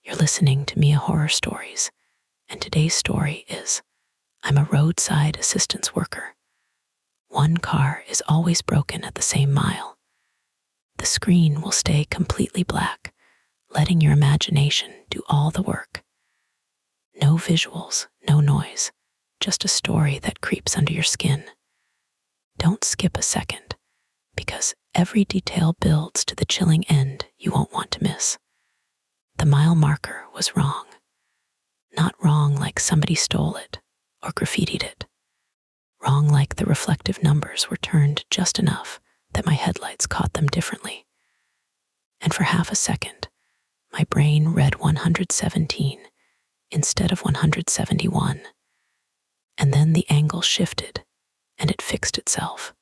You're listening to Mia Horror Stories, and today's story is I'm a roadside assistance worker. One car is always broken at the same mile. The screen will stay completely black, letting your imagination do all the work. No visuals, no noise, just a story that creeps under your skin. Don't skip a second, because every detail builds to the chilling end you won't want to miss. The mile marker was wrong. Not wrong like somebody stole it or graffitied it. Wrong like the reflective numbers were turned just enough that my headlights caught them differently. And for half a second, my brain read 117 instead of 171. And then the angle shifted and it fixed itself.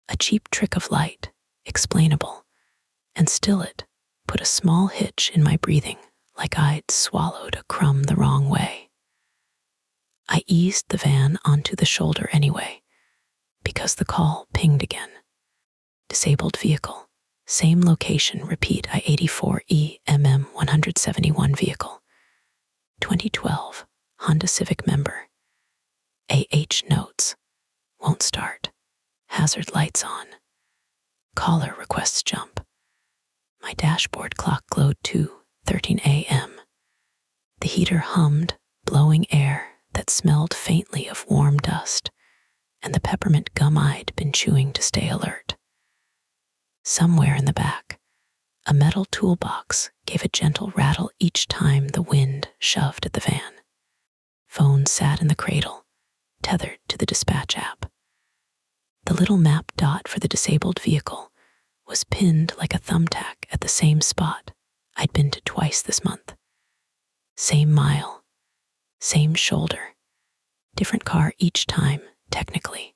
A cheap trick of light, explainable, and still it put a small hitch in my breathing like I'd swallowed a crumb the wrong way. I eased the van onto the shoulder anyway, because the call pinged again. Disabled vehicle, same location, repeat I-84E MM171 vehicle. 2012 Honda Civic member. AH notes, won't start, hazard lights on. Caller requests jump. My dashboard clock glowed 2:13 a.m. The heater hummed, blowing air that smelled faintly of warm dust, and the peppermint gum I'd been chewing to stay alert. Somewhere in the back, a metal toolbox gave a gentle rattle each time the wind shoved at the van. Phone sat in the cradle, tethered to the dispatch app. The little map dot for the disabled vehicle was pinned like a thumbtack at the same spot I'd been to twice this month. Same mile, same shoulder, different car each time, technically.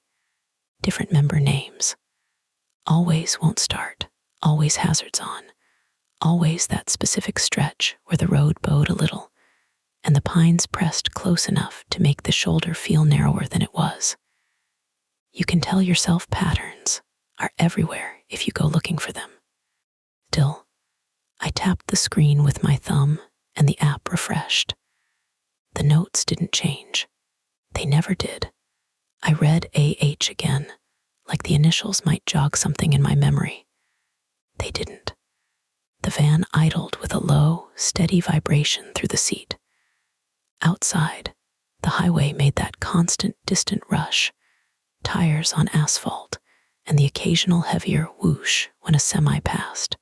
Different member names. Always won't start, always hazards on, always that specific stretch where the road bowed a little, and the pines pressed close enough to make the shoulder feel narrower than it was. You can tell yourself patterns are everywhere if you go looking for them. Still, I tapped the screen with my thumb and the app refreshed. The notes didn't change. They never did. I read AH again, like the initials might jog something in my memory. They didn't. The van idled with a low, steady vibration through the seat. Outside, the highway made that constant, distant rush, tires on asphalt, and the occasional heavier whoosh when a semi passed,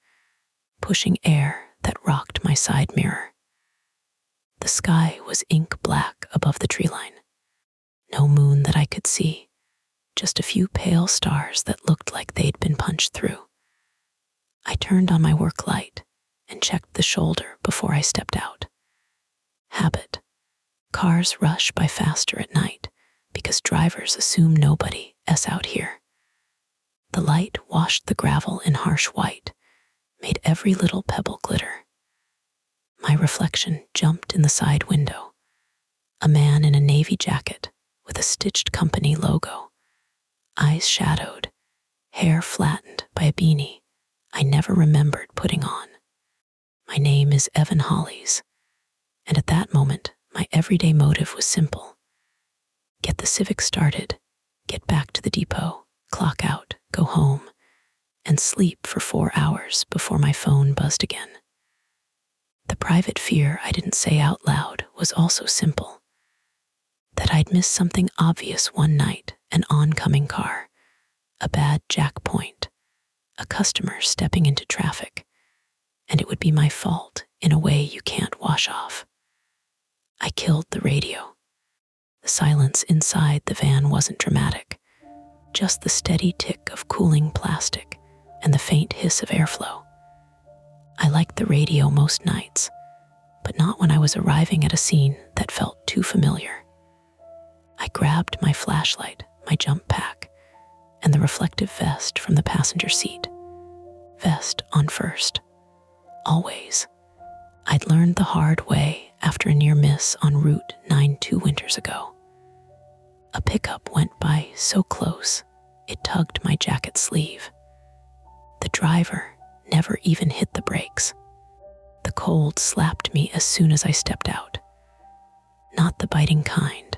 pushing air that rocked my side mirror. The sky was ink black above the tree line. No moon that I could see, just a few pale stars that looked like they'd been punched through. I turned on my work light and checked the shoulder before I stepped out. Habit. Cars rush by faster at night because drivers assume nobody's out here. The light washed the gravel in harsh white, made every little pebble glitter. My reflection jumped in the side window. A man in a navy jacket with a stitched company logo, eyes shadowed, hair flattened by a beanie I never remembered putting on. My name is Evan Hollies, and at that moment, my everyday motive was simple. Get the Civic started, get back to the depot, clock out, go home, and sleep for 4 hours before my phone buzzed again. The private fear I didn't say out loud was also simple. That I'd miss something obvious one night, an oncoming car, a bad jack point, a customer stepping into traffic, and it would be my fault in a way you can't wash off. I killed the radio. The silence inside the van wasn't dramatic, just the steady tick of cooling plastic and the faint hiss of airflow. I liked the radio most nights, but not when I was arriving at a scene that felt too familiar. I grabbed my flashlight, my jump pack, and the reflective vest from the passenger seat. Vest on first. Always. I'd learned the hard way after a near miss on Route 9 2 winters ago. A pickup went by so close, it tugged my jacket sleeve. The driver never even hit the brakes. The cold slapped me as soon as I stepped out. Not the biting kind,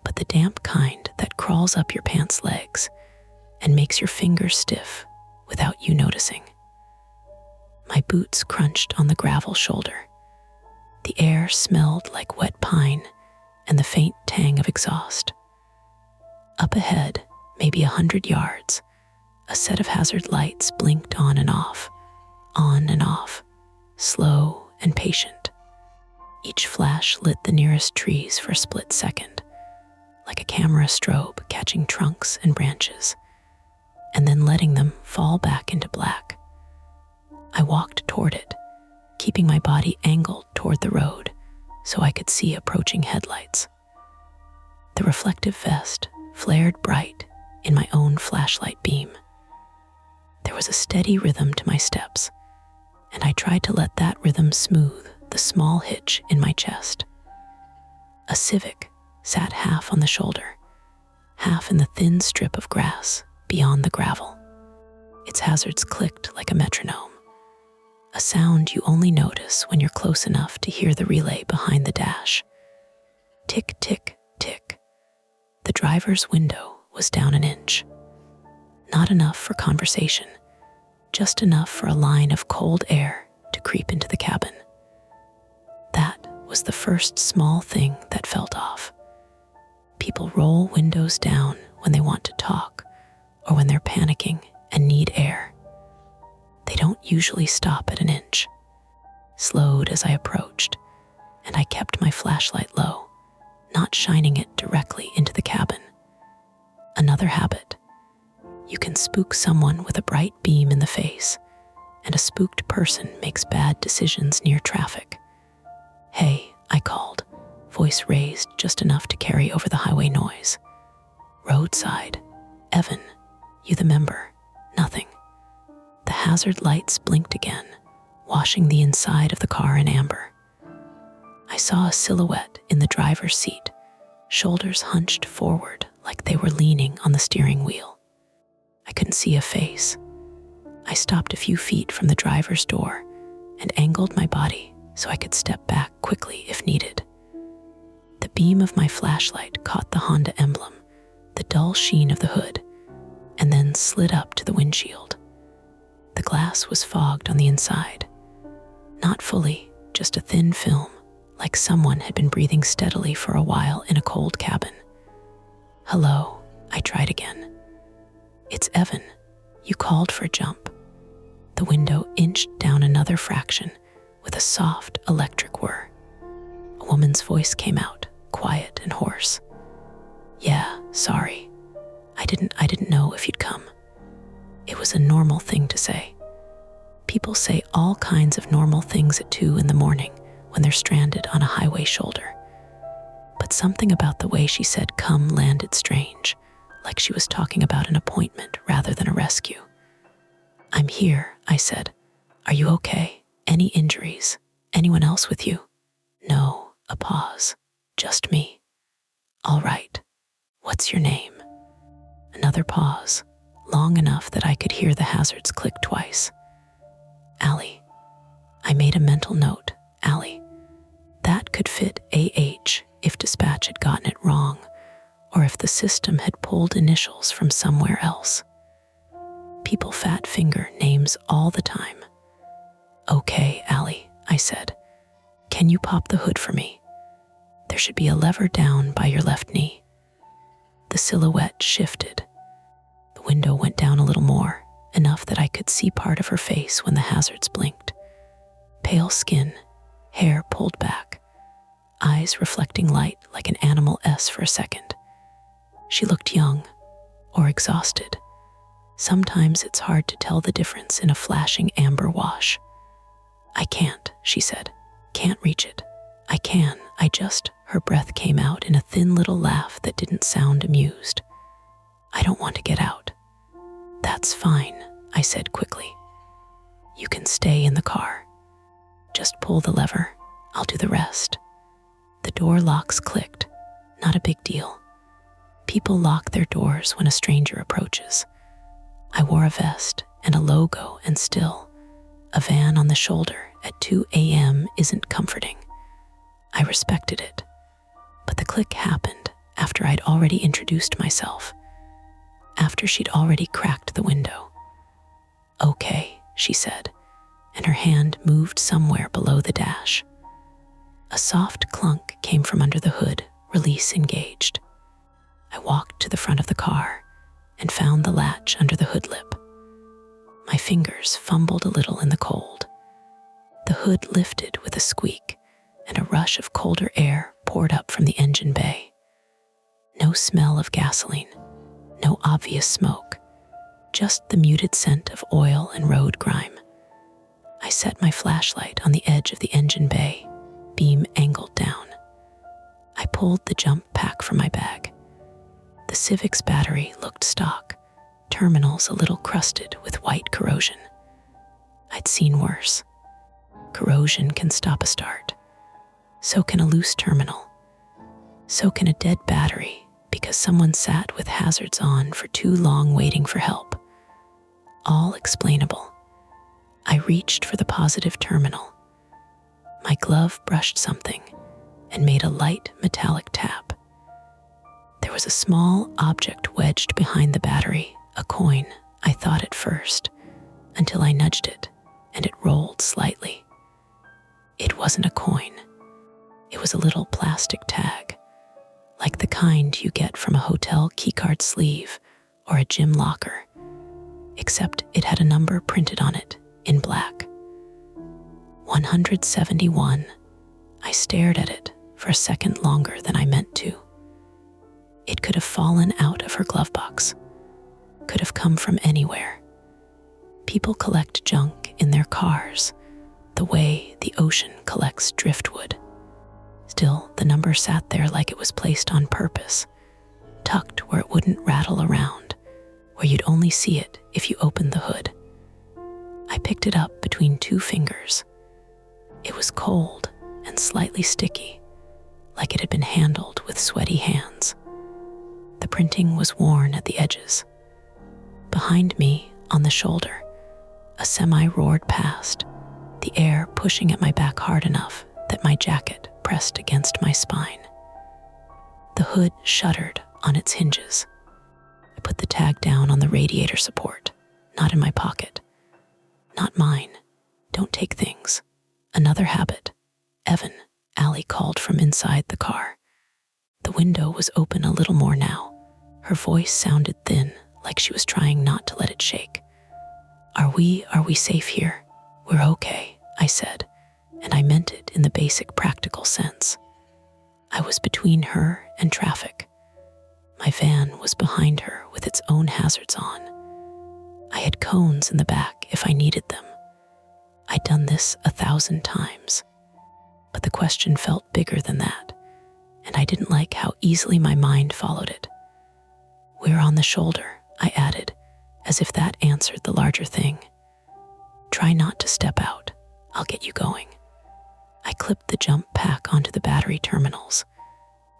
but the damp kind that crawls up your pants legs and makes your fingers stiff without you noticing. My boots crunched on the gravel shoulder. The air smelled like wet pine and the faint tang of exhaust. Up ahead, maybe 100 yards, a set of hazard lights blinked on and off, slow and patient. Each flash lit the nearest trees for a split second, like a camera strobe catching trunks and branches, and then letting them fall back into black. I walked toward it, keeping my body angled toward the road so I could see approaching headlights. The reflective vest flared bright in my own flashlight beam. There was a steady rhythm to my steps, and I tried to let that rhythm smooth the small hitch in my chest. A Civic sat half on the shoulder, half in the thin strip of grass beyond the gravel. Its hazards clicked like a metronome, a sound you only notice when you're close enough to hear the relay behind the dash. Tick, tick, tick. The driver's window was down an inch. Not enough for conversation, just enough for a line of cold air to creep into the cabin. That was the first small thing that felt off. People roll windows down when they want to talk or when they're panicking and need air. They don't usually stop at an inch. Slowed as I approached, and I kept my flashlight low, not shining it directly into the cabin. Another habit. You can spook someone with a bright beam in the face, and a spooked person makes bad decisions near traffic. "Hey," I called, voice raised just enough to carry over the highway noise. "Roadside. Evan, you the member?" Nothing. The hazard lights blinked again, washing the inside of the car in amber. I saw a silhouette in the driver's seat, shoulders hunched forward like they were leaning on the steering wheel. I couldn't see a face. I stopped a few feet from the driver's door and angled my body so I could step back quickly if needed. The beam of my flashlight caught the Honda emblem, the dull sheen of the hood, and then slid up to the windshield. The glass was fogged on the inside. Not fully, just a thin film, like someone had been breathing steadily for a while in a cold cabin. "Hello," I tried again. "It's Evan. You called for a jump." The window inched down another fraction with a soft electric whir. A woman's voice came out, quiet and hoarse. "Yeah, sorry. I didn't know if you'd come." It was a normal thing to say. People say all kinds of normal things at 2 in the morning when they're stranded on a highway shoulder. But something about the way she said "come" landed strange, like she was talking about an appointment rather than a rescue. "I'm here," I said. "Are you okay? Any injuries? Anyone else with you?" "No," a pause. "Just me." "All right. What's your name?" Another pause, long enough that I could hear the hazards click twice. "Allie." I made a mental note, Allie. That could fit AH if dispatch had gotten it wrong, or if the system had pulled initials from somewhere else. People fat finger names all the time. "Okay, Allie," I said. "Can you pop the hood for me? There should be a lever down by your left knee." The silhouette shifted. The window went down a little more, enough that I could see part of her face when the hazards blinked. Pale skin, hair pulled back, eyes reflecting light like an animal S for a second. She looked young or exhausted. Sometimes it's hard to tell the difference in a flashing amber wash. "I can't," she said. "Can't reach it." "I can, her breath came out in a thin little laugh that didn't sound amused. "I don't want to get out." "That's fine," I said quickly. "You can stay in the car. Just pull the lever. I'll do the rest." The door locks clicked. Not a big deal. People lock their doors when a stranger approaches. I wore a vest and a logo and still, a van on the shoulder at 2 a.m. isn't comforting. I respected it, but the click happened after I'd already introduced myself, after she'd already cracked the window. "Okay," she said, and her hand moved somewhere below the dash. A soft clunk came from under the hood, release engaged. I walked to the front of the car and found the latch under the hood lip. My fingers fumbled a little in the cold. The hood lifted with a squeak, and a rush of colder air poured up from the engine bay. No smell of gasoline, no obvious smoke, just the muted scent of oil and road grime. I set my flashlight on the edge of the engine bay, beam angled down. I pulled the jump pack from my bag. The Civic's battery looked stock, terminals a little crusted with white corrosion. I'd seen worse. Corrosion can stop a start. So can a loose terminal. So can a dead battery because someone sat with hazards on for too long waiting for help. All explainable. I reached for the positive terminal. My glove brushed something and made a light metallic tap. There was a small object wedged behind the battery, a coin, I thought at first, until I nudged it and it rolled slightly. It wasn't a coin. It was a little plastic tag, like the kind you get from a hotel keycard sleeve or a gym locker, except it had a number printed on it in black. 171. I stared at it for a second longer than I meant to. It could have fallen out of her glove box, could have come from anywhere. People collect junk in their cars, the way the ocean collects driftwood. Still, the number sat there like it was placed on purpose, tucked where it wouldn't rattle around, where you'd only see it if you opened the hood. I picked it up between two fingers. It was cold and slightly sticky, like it had been handled with sweaty hands. The printing was worn at the edges. Behind me, on the shoulder, a semi roared past, the air pushing at my back hard enough that my jacket pressed against my spine. The hood shuddered on its hinges. I put the tag down on the radiator support, not in my pocket. Not mine. Don't take things. Another habit. Evan, Allie called from inside the car. The window was open a little more now. Her voice sounded thin, like she was trying not to let it shake. Are we safe here? We're okay, I said, and I meant it in the basic practical sense. I was between her and traffic. My van was behind her with its own hazards on. I had cones in the back if I needed them. I'd done this 1,000 times. But the question felt bigger than that, and I didn't like how easily my mind followed it. We're on the shoulder, I added, as if that answered the larger thing. Try not to step out. I'll get you going. I clipped the jump pack onto the battery terminals.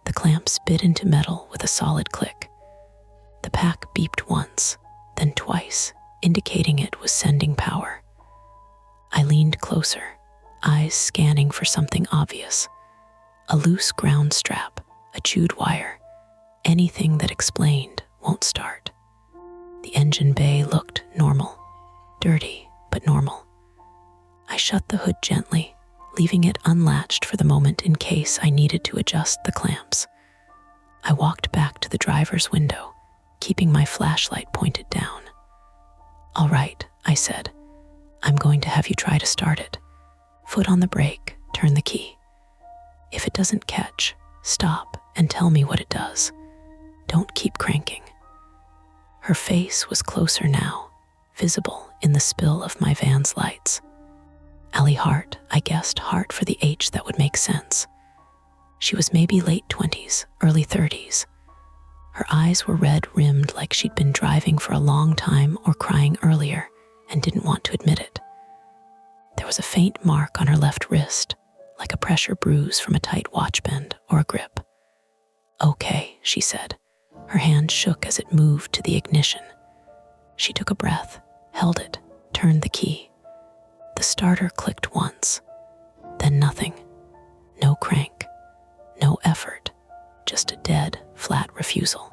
The clamps bit into metal with a solid click. The pack beeped once, then twice, indicating it was sending power. I leaned closer, eyes scanning for something obvious. A loose ground strap, a chewed wire, anything that explained won't start. The engine bay looked normal, dirty, but normal. I shut the hood gently, leaving it unlatched for the moment in case I needed to adjust the clamps. I walked back to the driver's window, keeping my flashlight pointed down. All right, I said. I'm going to have you try to start it. Foot on the brake, turn the key. If it doesn't catch, stop and tell me what it does. Don't keep cranking. Her face was closer now, visible in the spill of my van's lights. Allie Hart, I guessed Hart for the H that would make sense. She was maybe late 20s, early 30s. Her eyes were red-rimmed like she'd been driving for a long time or crying earlier and didn't want to admit it. There was a faint mark on her left wrist, like a pressure bruise from a tight watch band or a grip. Okay, she said. Her hand shook as it moved to the ignition. She took a breath, held it, turned the key. The starter clicked once, then nothing. No crank, no effort, just a dead, flat refusal.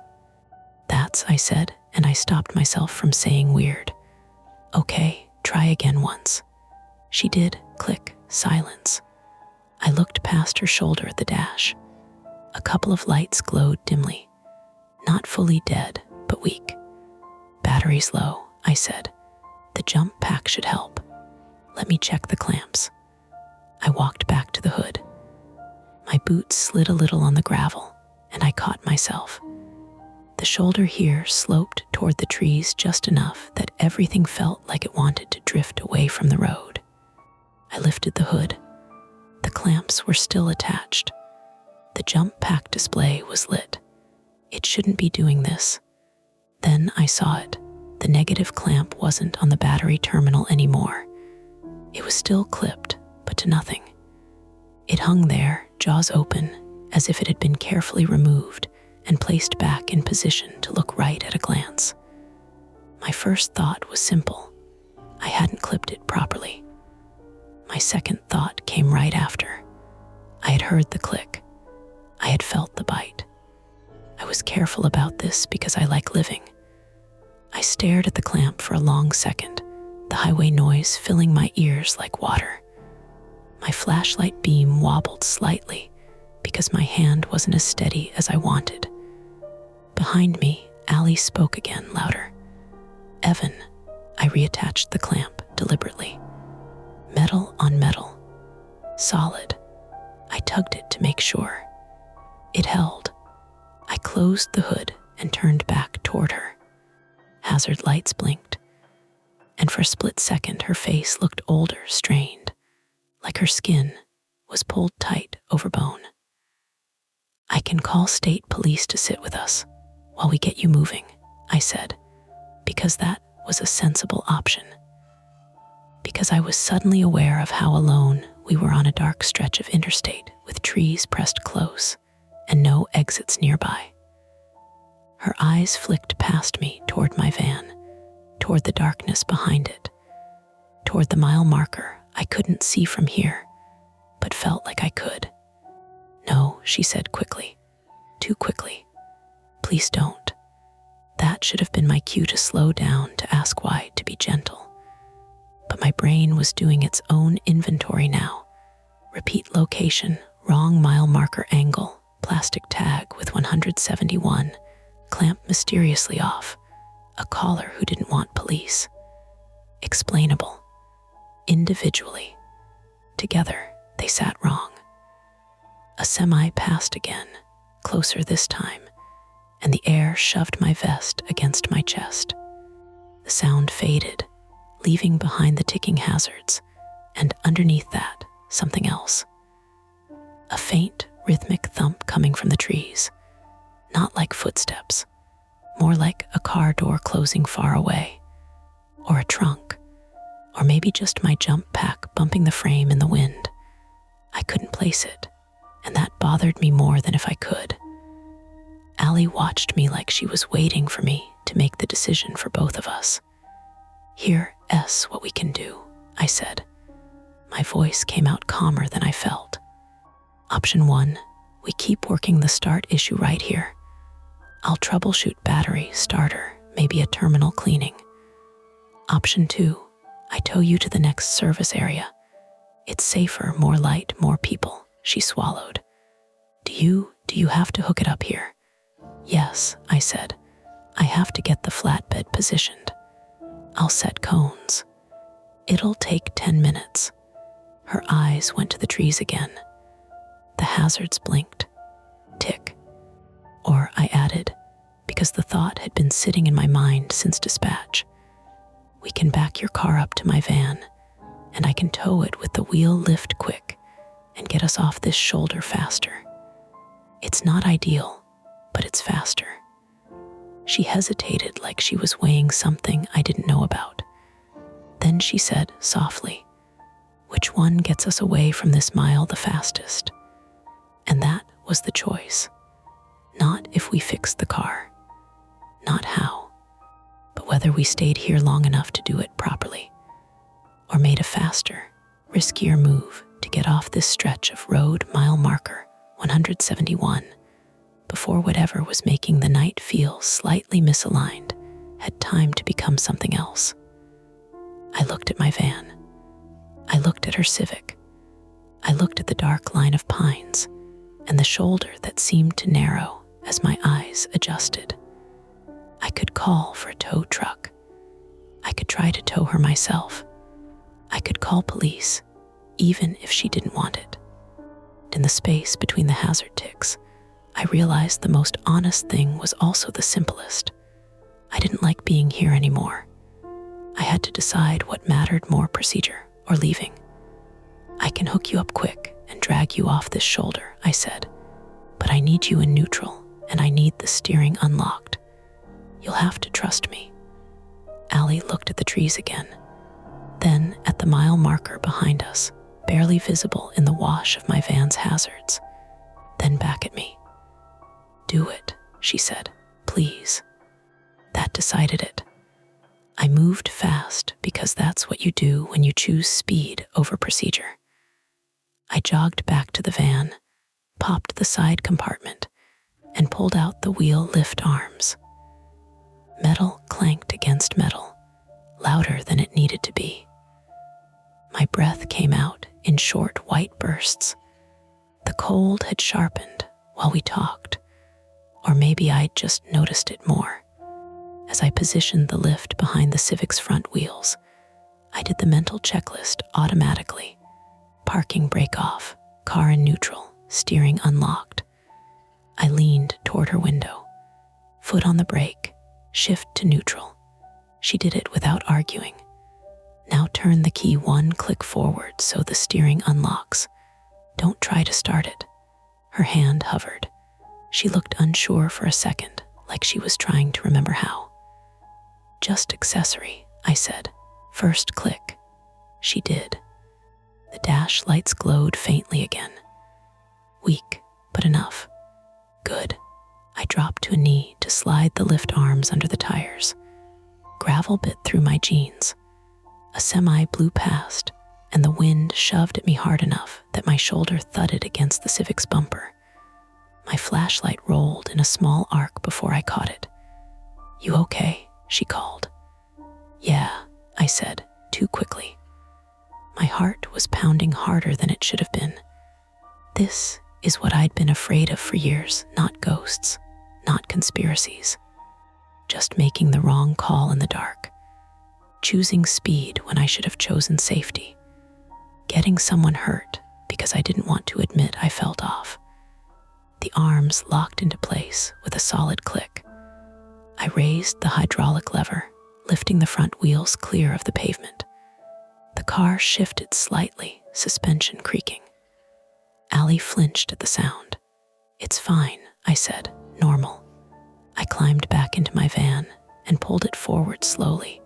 "That's," I said, and I stopped myself from saying weird. "Okay, try again once." She did. Click. Silence. I looked past her shoulder at the dash. A couple of lights glowed dimly. Not fully dead, but weak. "Battery's low," I said. "The jump pack should help. Let me check the clamps." I walked back to the hood. My boots slid a little on the gravel, and I caught myself. The shoulder here sloped toward the trees just enough that everything felt like it wanted to drift away from the road. I lifted the hood. The clamps were still attached. The jump pack display was lit. It shouldn't be doing this. Then I saw it. The negative clamp wasn't on the battery terminal anymore. It was still clipped, but to nothing. It hung there, jaws open, as if it had been carefully removed and placed back in position to look right at a glance. My first thought was simple. I hadn't clipped it properly. My second thought came right after. I had heard the click. I had felt the bite. I was careful about this because I like living. I stared at the clamp for a long second, the highway noise filling my ears like water. My flashlight beam wobbled slightly because my hand wasn't as steady as I wanted. Behind me, Allie spoke again, louder. "Evan." I reattached the clamp deliberately. Metal on metal. Solid. I tugged it to make sure. It held. I closed the hood and turned back toward her. Hazard lights blinked, and for a split second her face looked older, strained, like her skin was pulled tight over bone. "I can call state police to sit with us while we get you moving," I said, because that was a sensible option. Because I was suddenly aware of how alone we were on a dark stretch of interstate with trees pressed close and no exits nearby. Her eyes flicked past me toward my van, toward the darkness behind it, toward the mile marker I couldn't see from here, but felt like I could. "No," she said quickly, too quickly. "Please don't." That should have been my cue to slow down, to ask why, to be gentle. But my brain was doing its own inventory now. Repeat location, wrong mile marker angle, plastic tag with 171, clamp mysteriously off, a caller who didn't want police. Explainable. Individually. Together, they sat wrong. A semi passed again, closer this time, and the air shoved my vest against my chest. The sound faded, leaving behind the ticking hazards, and underneath that, something else. A faint, rhythmic thump coming from the trees, not like footsteps, more like a car door closing far away, or a trunk, or maybe just my jump pack bumping the frame in the wind. I couldn't place it, and that bothered me more than if I could. Allie watched me like she was waiting for me to make the decision for both of us. "Here's what we can do," I said. My voice came out calmer than I felt. "Option 1, we keep working the start issue right here. I'll troubleshoot battery, starter, maybe a terminal cleaning. Option 2, I tow you to the next service area. It's safer, more light, more people." She swallowed. Do you have to hook it up here?" "Yes," I said. "I have to get the flatbed positioned. I'll set cones. It'll take 10 minutes. Her eyes went to the trees again. The hazards blinked. Tick. Or I added, because the thought had been sitting in my mind since dispatch. "We can back your car up to my van, and I can tow it with the wheel lift quick and get us off this shoulder faster. It's not ideal, but it's faster." She hesitated like she was weighing something I didn't know about. Then she said softly, "Which one gets us away from this mile the fastest?" And that was the choice. Not if we fixed the car, not how, but whether we stayed here long enough to do it properly, or made a faster, riskier move to get off this stretch of road mile marker 171 before whatever was making the night feel slightly misaligned had time to become something else. I looked at my van. I looked at her Civic. I looked at the dark line of pines and the shoulder that seemed to narrow as my eyes adjusted. I could call for a tow truck. I could try to tow her myself. I could call police, even if she didn't want it. In the space between the hazard ticks, I realized the most honest thing was also the simplest. I didn't like being here anymore. I had to decide what mattered more, procedure or leaving. I can hook you up quick and drag you off this shoulder, I said, but I need you in neutral and I need the steering unlocked. You'll have to trust me. Allie looked at the trees again, then at the mile marker behind us, barely visible in the wash of my van's hazards, then back at me. Do it, she said, please. That decided it. I moved fast because that's what you do when you choose speed over procedure. I jogged back to the van, popped the side compartment, and pulled out the wheel lift arms. Metal clanked against metal, louder than it needed to be. My breath came out in short white bursts. The cold had sharpened while we talked, or maybe I'd just noticed it more. As I positioned the lift behind the Civic's front wheels, I did the mental checklist automatically. Parking brake off, car in neutral, steering unlocked. I leaned toward her window. Foot on the brake, shift to neutral. She did it without arguing. Now turn the key one click forward so the steering unlocks. Don't try to start it. Her hand hovered. She looked unsure for a second, like she was trying to remember how. Just accessory, I said. First click. She did. The dash lights glowed faintly again. Weak, but enough. Good. I dropped to a knee to slide the lift arms under the tires. Gravel bit through my jeans. A semi blew past, and the wind shoved at me hard enough that my shoulder thudded against the Civic's bumper. My flashlight rolled in a small arc before I caught it. You okay? She called. Yeah, I said, too quickly. My heart was pounding harder than it should have been. This is what I'd been afraid of for years, not ghosts, not conspiracies. Just making the wrong call in the dark. Choosing speed when I should have chosen safety. Getting someone hurt because I didn't want to admit I felt off. The arms locked into place with a solid click. I raised the hydraulic lever, lifting the front wheels clear of the pavement. The car shifted slightly, suspension creaking. Allie flinched at the sound. It's fine, I said, normal. I climbed back into my van and pulled it forward slowly,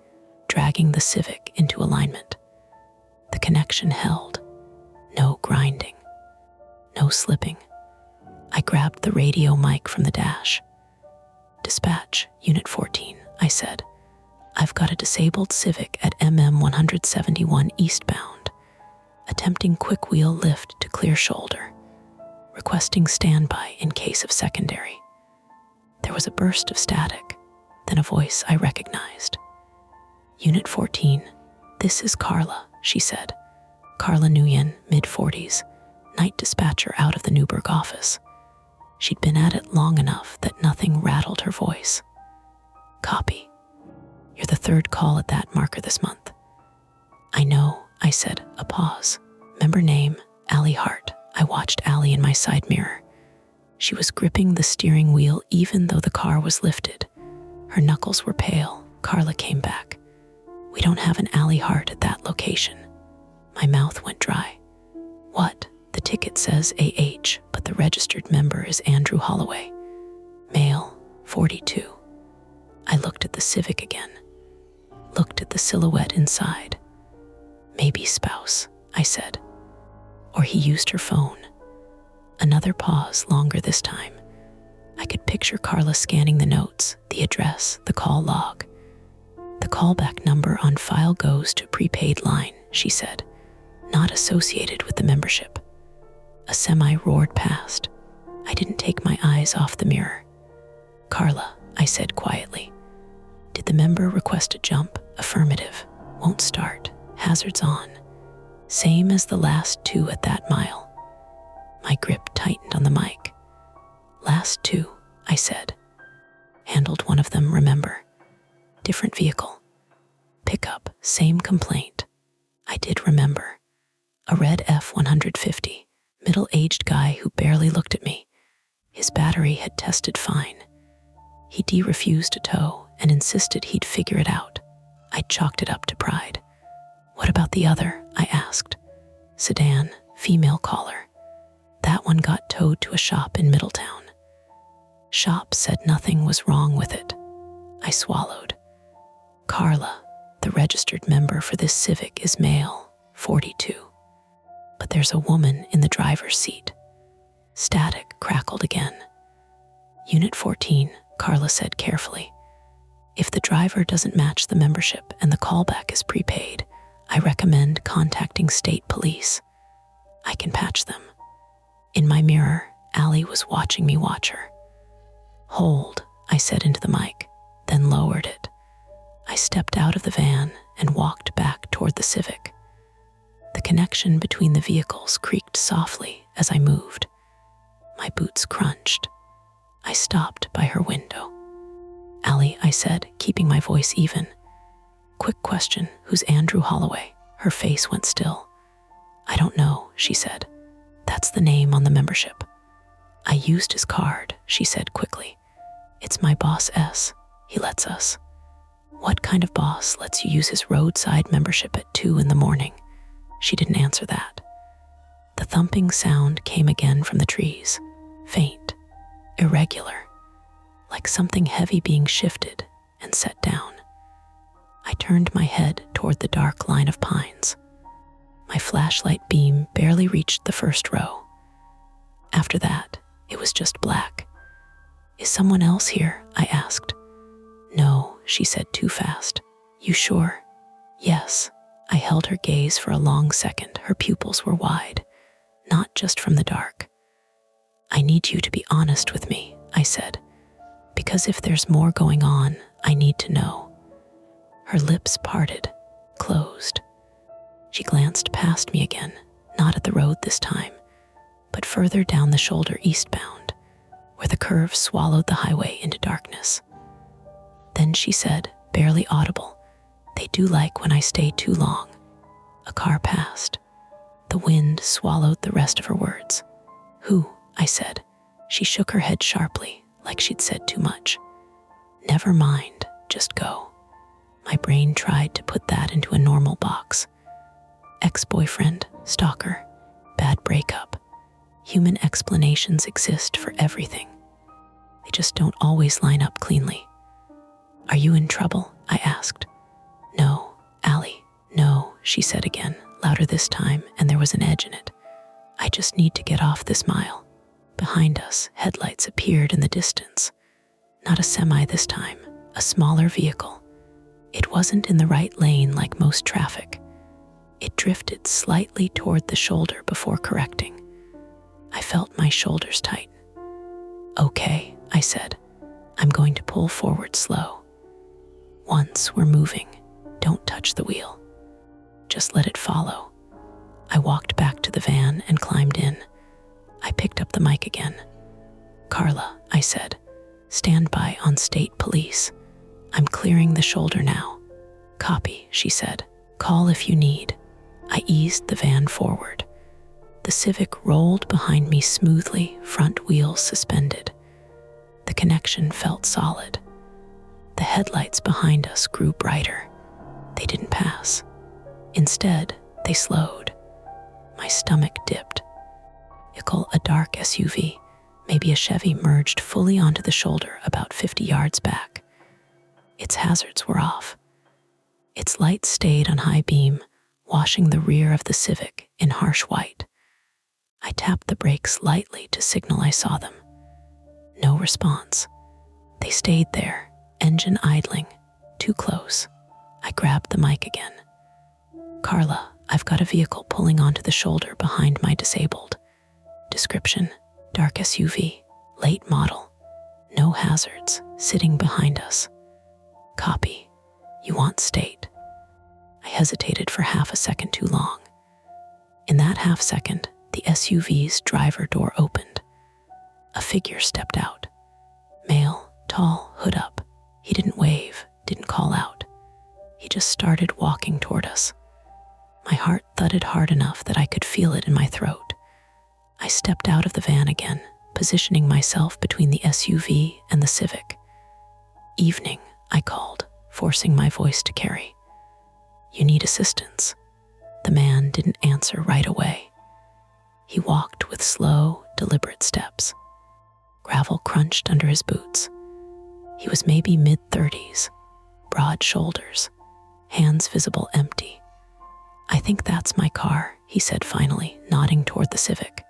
dragging the Civic into alignment. The connection held. No grinding. No slipping. I grabbed the radio mic from the dash. Dispatch, Unit 14, I said. I've got a disabled Civic at MM 171 eastbound, attempting quick wheel lift to clear shoulder, requesting standby in case of secondary. There was a burst of static, then a voice I recognized. Unit 14, this is Carla, she said. Carla Nguyen, mid-40s, night dispatcher out of the Newburgh office. She'd been at it long enough that nothing rattled her voice. Copy. You're the third call at that marker this month. I know, I said, a pause. Member name, Allie Hart. I watched Allie in my side mirror. She was gripping the steering wheel even though the car was lifted. Her knuckles were pale. Carla came back. We don't have an Allie Hart at that location. My mouth went dry. What? The ticket says AH, but the registered member is Andrew Holloway. Male, 42. I looked at the Civic again. Looked at the silhouette inside. Maybe spouse, I said. Or he used her phone. Another pause, longer this time. I could picture Carla scanning the notes, the address, the call log. The callback number on file goes to prepaid line she said, not associated with the membership. A semi roared past. I didn't take my eyes off the mirror. Carla, I said quietly. Did the member request a jump? Affirmative. Won't start. Hazards on. Same as the last two at that mile. My grip tightened on the mic. Last two, I said. Handled one of them, remember. Different vehicle. Pickup, same complaint. I did remember. A red F-150, middle-aged guy who barely looked at me. His battery had tested fine. He refused to tow and insisted he'd figure it out. I chalked it up to pride. What about the other? I asked. Sedan, female caller. That one got towed to a shop in Middletown. Shop said nothing was wrong with it. I swallowed. Carla, the registered member for this Civic, is male, 42. But there's a woman in the driver's seat. Static crackled again. Unit 14, Carla said carefully. If the driver doesn't match the membership and the callback is prepaid, I recommend contacting state police. I can patch them. In my mirror, Allie was watching me watch her. Hold, I said into the mic, then lowered it. I stepped out of the van and walked back toward the Civic. The connection between the vehicles creaked softly as I moved. My boots crunched. I stopped by her window. Allie, I said, keeping my voice even. Quick question, who's Andrew Holloway? Her face went still. I don't know, she said. That's the name on the membership. I used his card, she said quickly. It's my boss S. He lets us. What kind of boss lets you use his roadside membership at 2 a.m? She didn't answer that. The thumping sound came again from the trees, faint, irregular, like something heavy being shifted and set down. I turned my head toward the dark line of pines. My flashlight beam barely reached the first row. After that, it was just black. Is someone else here? I asked. No, she said too fast. You sure? Yes. I held her gaze for a long second. Her pupils were wide, not just from the dark. I need you to be honest with me, I said, because if there's more going on, I need to know. Her lips parted, closed. She glanced past me again, not at the road this time, but further down the shoulder eastbound, where the curve swallowed the highway into darkness. Then she said, barely audible, they do like when I stay too long. A car passed. The wind swallowed the rest of her words. Who? I said. She shook her head sharply, like she'd said too much. Never mind, just go. My brain tried to put that into a normal box. Ex-boyfriend, stalker, bad breakup. Human explanations exist for everything. They just don't always line up cleanly. Are you in trouble? I asked. No, Allie, no, she said again, louder this time, and there was an edge in it. I just need to get off this mile. Behind us, headlights appeared in the distance. Not a semi this time, a smaller vehicle. It wasn't in the right lane like most traffic. It drifted slightly toward the shoulder before correcting. I felt my shoulders tighten. Okay, I said. I'm going to pull forward slow. Once we're moving, don't touch the wheel. Just let it follow. I walked back to the van and climbed in. I picked up the mic again. Carla, I said, stand by on state police. I'm clearing the shoulder now. Copy, she said. Call if you need. I eased the van forward. The Civic rolled behind me smoothly, front wheels suspended. The connection felt solid. The headlights behind us grew brighter. They didn't pass. Instead, they slowed. My stomach dipped. A dark SUV, maybe a Chevy, merged fully onto the shoulder about 50 yards back. Its hazards were off. Its lights stayed on high beam, washing the rear of the Civic in harsh white. I tapped the brakes lightly to signal I saw them. No response. They stayed there, engine idling, too close. I grabbed the mic again. Carla, I've got a vehicle pulling onto the shoulder behind my disabled. Description: dark SUV, late model, no hazards, sitting behind us. Copy: you want state. I hesitated for half a second too long. In that half second, the SUV's driver door opened. A figure stepped out. Male, tall, hood up. He didn't wave, didn't call out. He just started walking toward us. My heart thudded hard enough that I could feel it in my throat. I stepped out of the van again, positioning myself between the SUV and the Civic. Evening, I called, forcing my voice to carry. You need assistance. The man didn't answer right away. He walked with slow, deliberate steps. Gravel crunched under his boots. He was maybe mid-30s, broad shoulders, hands visible empty. I think that's my car, he said finally, nodding toward the Civic.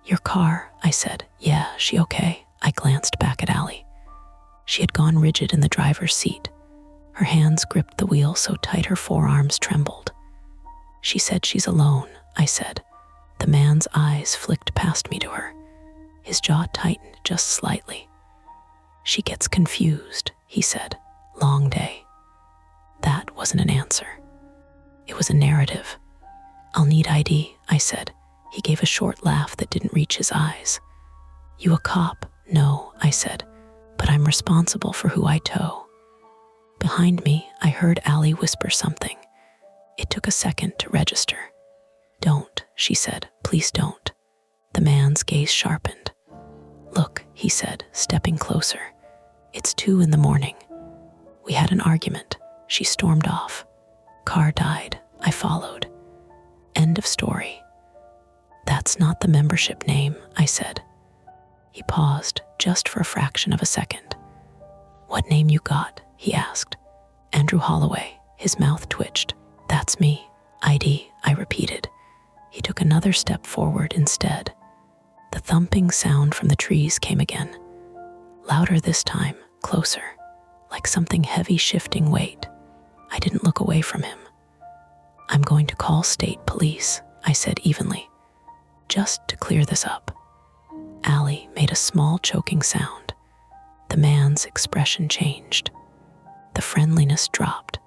Your car, I said. Yeah, she okay? I glanced back at Allie. She had gone rigid in the driver's seat. Her hands gripped the wheel so tight her forearms trembled. She said she's alone, I said. The man's eyes flicked past me to her. His jaw tightened just slightly. She gets confused, he said. Long day. That wasn't an answer. It was a narrative. I'll need ID, I said. He gave a short laugh that didn't reach his eyes. You a cop? No, I said, but I'm responsible for who I tow. Behind me, I heard Allie whisper something. It took a second to register. Don't, she said, please don't. The man's gaze sharpened. Look, he said, stepping closer. It's 2 a.m. We had an argument. She stormed off. Car died. I followed. End of story. That's not the membership name, I said. He paused just for a fraction of a second. What name you got? He asked. Andrew Holloway. His mouth twitched. That's me. ID, I repeated. He took another step forward instead. The thumping sound from the trees came again. Louder this time, closer, like something heavy shifting weight. I didn't look away from him. I'm going to call state police, I said evenly, just to clear this up. Allie made a small choking sound. The man's expression changed. The friendliness dropped.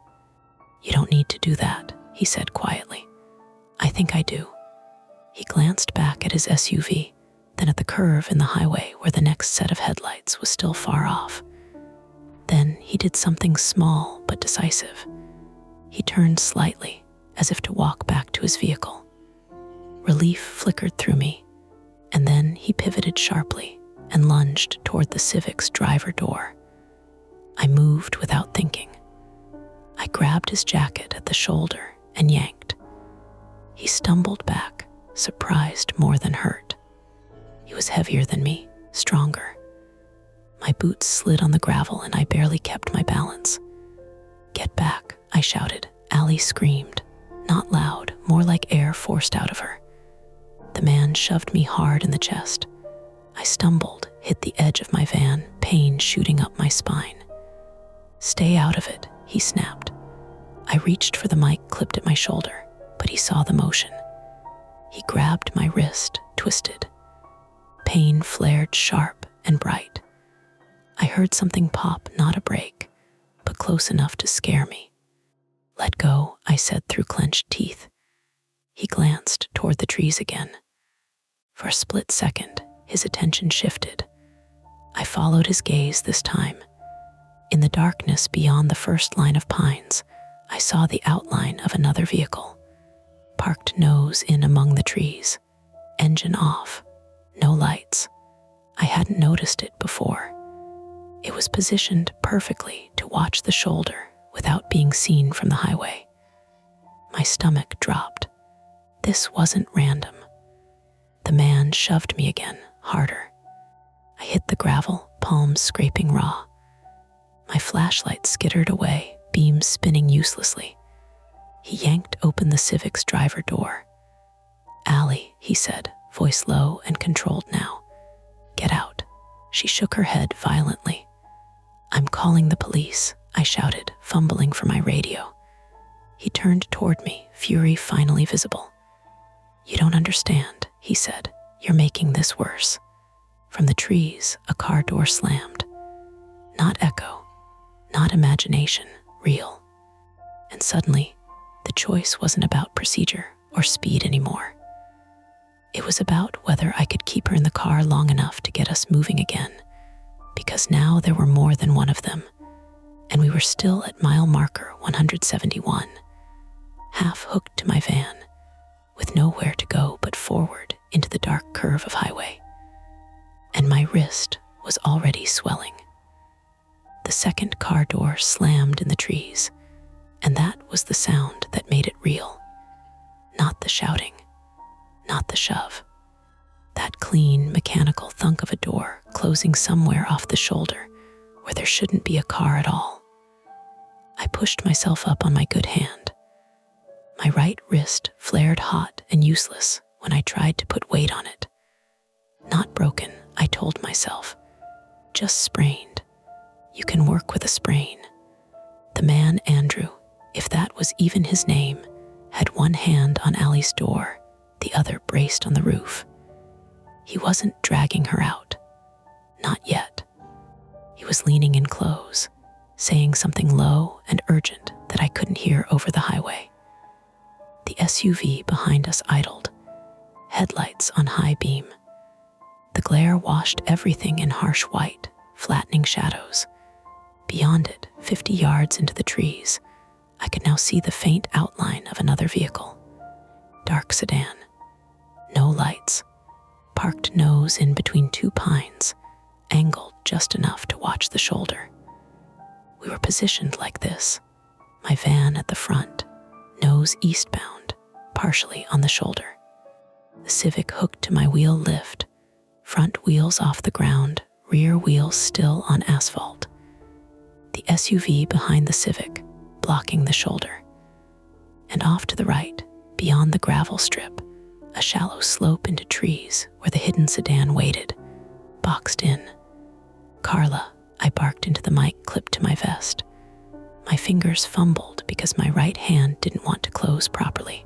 You don't need to do that, he said quietly. I think I do. He glanced back at his SUV, then at the curve in the highway where the next set of headlights was still far off. Then he did something small but decisive. He turned slightly, as if to walk back to his vehicle. Relief flickered through me, and then he pivoted sharply and lunged toward the Civic's driver door. I moved without thinking. I grabbed his jacket at the shoulder and yanked. He stumbled back, surprised more than hurt. He was heavier than me, stronger. My boots slid on the gravel and I barely kept my balance. Get back, I shouted. Allie screamed, not loud, more like air forced out of her. The man shoved me hard in the chest. I stumbled, hit the edge of my van, pain shooting up my spine. Stay out of it, he snapped. I reached for the mic clipped at my shoulder, but he saw the motion. He grabbed my wrist, twisted. Pain flared sharp and bright. I heard something pop, not a break, but close enough to scare me. Let go, I said through clenched teeth. He glanced toward the trees again. For a split second, his attention shifted. I followed his gaze this time. In the darkness beyond the first line of pines, I saw the outline of another vehicle, parked nose in among the trees, engine off, no lights. I hadn't noticed it before. It was positioned perfectly to watch the shoulder without being seen from the highway. My stomach dropped. This wasn't random. The man shoved me again, harder. I hit the gravel, palms scraping raw. My flashlight skittered away, beams spinning uselessly. He yanked open the Civic's driver door. Allie, he said, voice low and controlled now. Get out. She shook her head violently. I'm calling the police, I shouted, fumbling for my radio. He turned toward me, fury finally visible. "You don't understand," he said. "You're making this worse." From the trees, a car door slammed. Not echo, not imagination, real. And suddenly, the choice wasn't about procedure or speed anymore. It was about whether I could keep her in the car long enough to get us moving again, because now there were more than one of them, and we were still at mile marker 171, half hooked to my van, with nowhere to go but forward into the dark curve of highway. And my wrist was already swelling. The second car door slammed in the trees, and that was the sound that made it real. Not the shouting, not the shove. That clean, mechanical thunk of a door closing somewhere off the shoulder where there shouldn't be a car at all. I pushed myself up on my good hand. My right wrist flared hot and useless when I tried to put weight on it. Not broken, I told myself. Just sprained. You can work with a sprain. The man, Andrew, if that was even his name, had one hand on Allie's door, the other braced on the roof. He wasn't dragging her out. Not yet. He was leaning in close, saying something low and urgent that I couldn't hear over the highway. The SUV behind us idled, headlights on high beam. The glare washed everything in harsh white, flattening shadows. Beyond it, 50 yards into the trees, I could now see the faint outline of another vehicle. Dark sedan. No lights. Parked nose in between two pines, angled just enough to watch the shoulder. We were positioned like this, my van at the front, nose eastbound, partially on the shoulder. The Civic hooked to my wheel lift, front wheels off the ground, rear wheels still on asphalt. The SUV behind the Civic, blocking the shoulder. And off to the right, beyond the gravel strip, a shallow slope into trees where the hidden sedan waited, boxed in. "Carla," I barked into the mic clipped to my vest. My fingers fumbled because my right hand didn't want to close properly.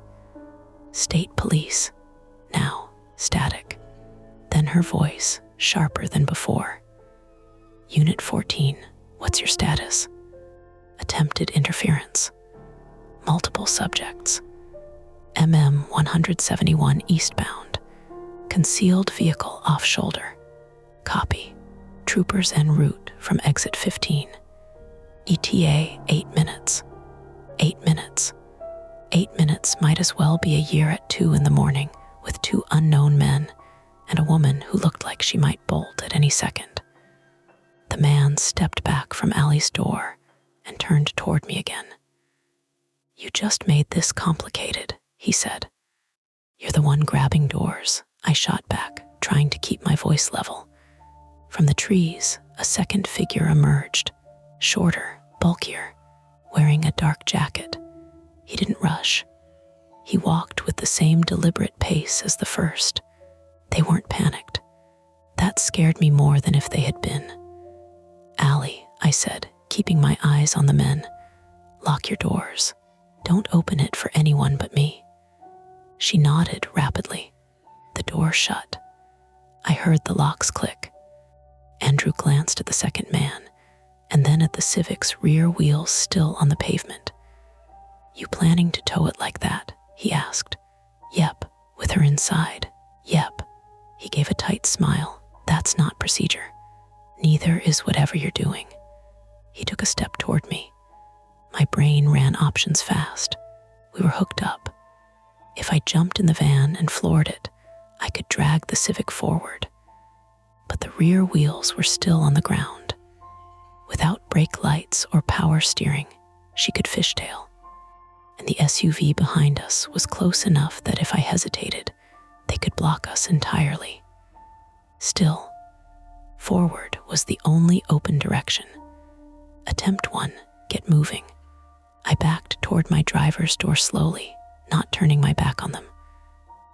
"State police." Now, static. Then her voice, sharper than before. "Unit 14, what's your status?" Attempted interference. Multiple subjects. MM 171 eastbound. Concealed vehicle off shoulder. Copy. Troopers en route from exit 15. ETA 8 minutes. 8 minutes. 8 minutes might as well be a year at 2 in the morning with two unknown men and a woman who looked like she might bolt at any second. The man stepped back from Allie's door and turned toward me again. "You just made this complicated," he said. "You're the one grabbing doors," I shot back, trying to keep my voice level. From the trees, a second figure emerged, shorter, bulkier, wearing a dark jacket. He didn't rush. He walked with the same deliberate pace as the first. They weren't panicked. That scared me more than if they had been. "Allie," I said, keeping my eyes on the men, "lock your doors. Don't open it for anyone but me." She nodded rapidly. The door shut. I heard the locks click. Andrew glanced at the second man, and then at the Civic's rear wheels still on the pavement. "You planning to tow it like that?" he asked. "Yep, with her inside. Yep." He gave a tight smile. "That's not procedure. Neither is whatever you're doing." He took a step toward me. My brain ran options fast. We were hooked up. If I jumped in the van and floored it, I could drag the Civic forward. But the rear wheels were still on the ground. Without brake lights or power steering, she could fishtail. And the SUV behind us was close enough that if I hesitated, they could block us entirely. Still, forward was the only open direction. Attempt 1, get moving. I backed toward my driver's door slowly, not turning my back on them.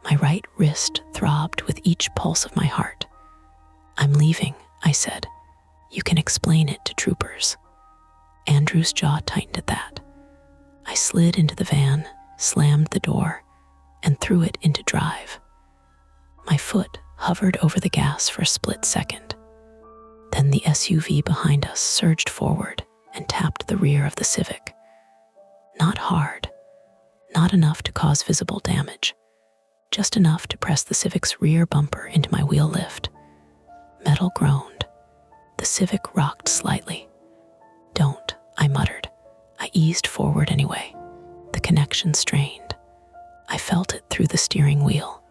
My right wrist throbbed with each pulse of my heart. "I'm leaving," I said. "You can explain it to troopers." Andrew's jaw tightened at that. I slid into the van, slammed the door, and threw it into drive. My foot hovered over the gas for a split second. Then the SUV behind us surged forward and tapped the rear of the Civic. Not hard, not enough to cause visible damage, just enough to press the Civic's rear bumper into my wheel lift. Metal groaned. The Civic rocked slightly. "Don't," I muttered. I eased forward anyway. The connection strained. I felt it through the steering wheel.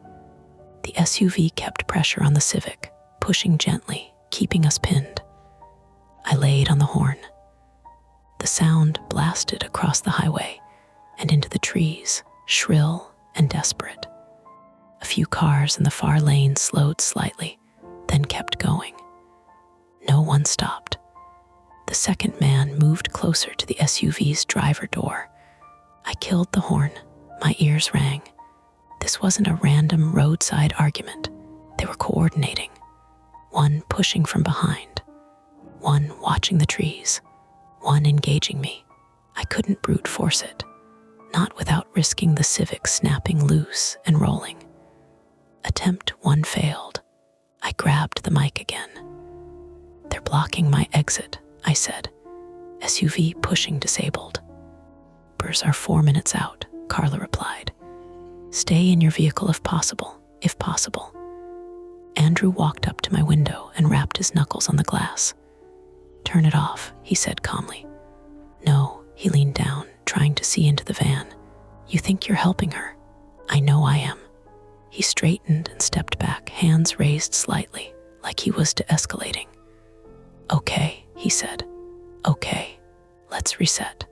The SUV kept pressure on the Civic, pushing gently, keeping us pinned. I laid on the horn. The sound blasted across the highway and into the trees, shrill and desperate. A few cars in the far lane slowed slightly, then kept going. No one stopped. The second man moved closer to the SUV's driver door. I killed the horn. My ears rang. This wasn't a random roadside argument. They were coordinating. One pushing from behind. One watching the trees. One engaging me. I couldn't brute force it. Not without risking the Civic snapping loose and rolling. Attempt one failed. I grabbed the mic again. "They're blocking my exit," I said. "SUV pushing disabled." "Bers are 4 minutes out," Carla replied. "Stay in your vehicle if possible, if possible." Andrew walked up to my window and rapped his knuckles on the glass. "Turn it off," he said calmly. "No," he leaned down, trying to see into the van. "You think you're helping her? I know I am." He straightened and stepped back, hands raised slightly, like he was de-escalating. "Okay," he said. "Okay, let's reset."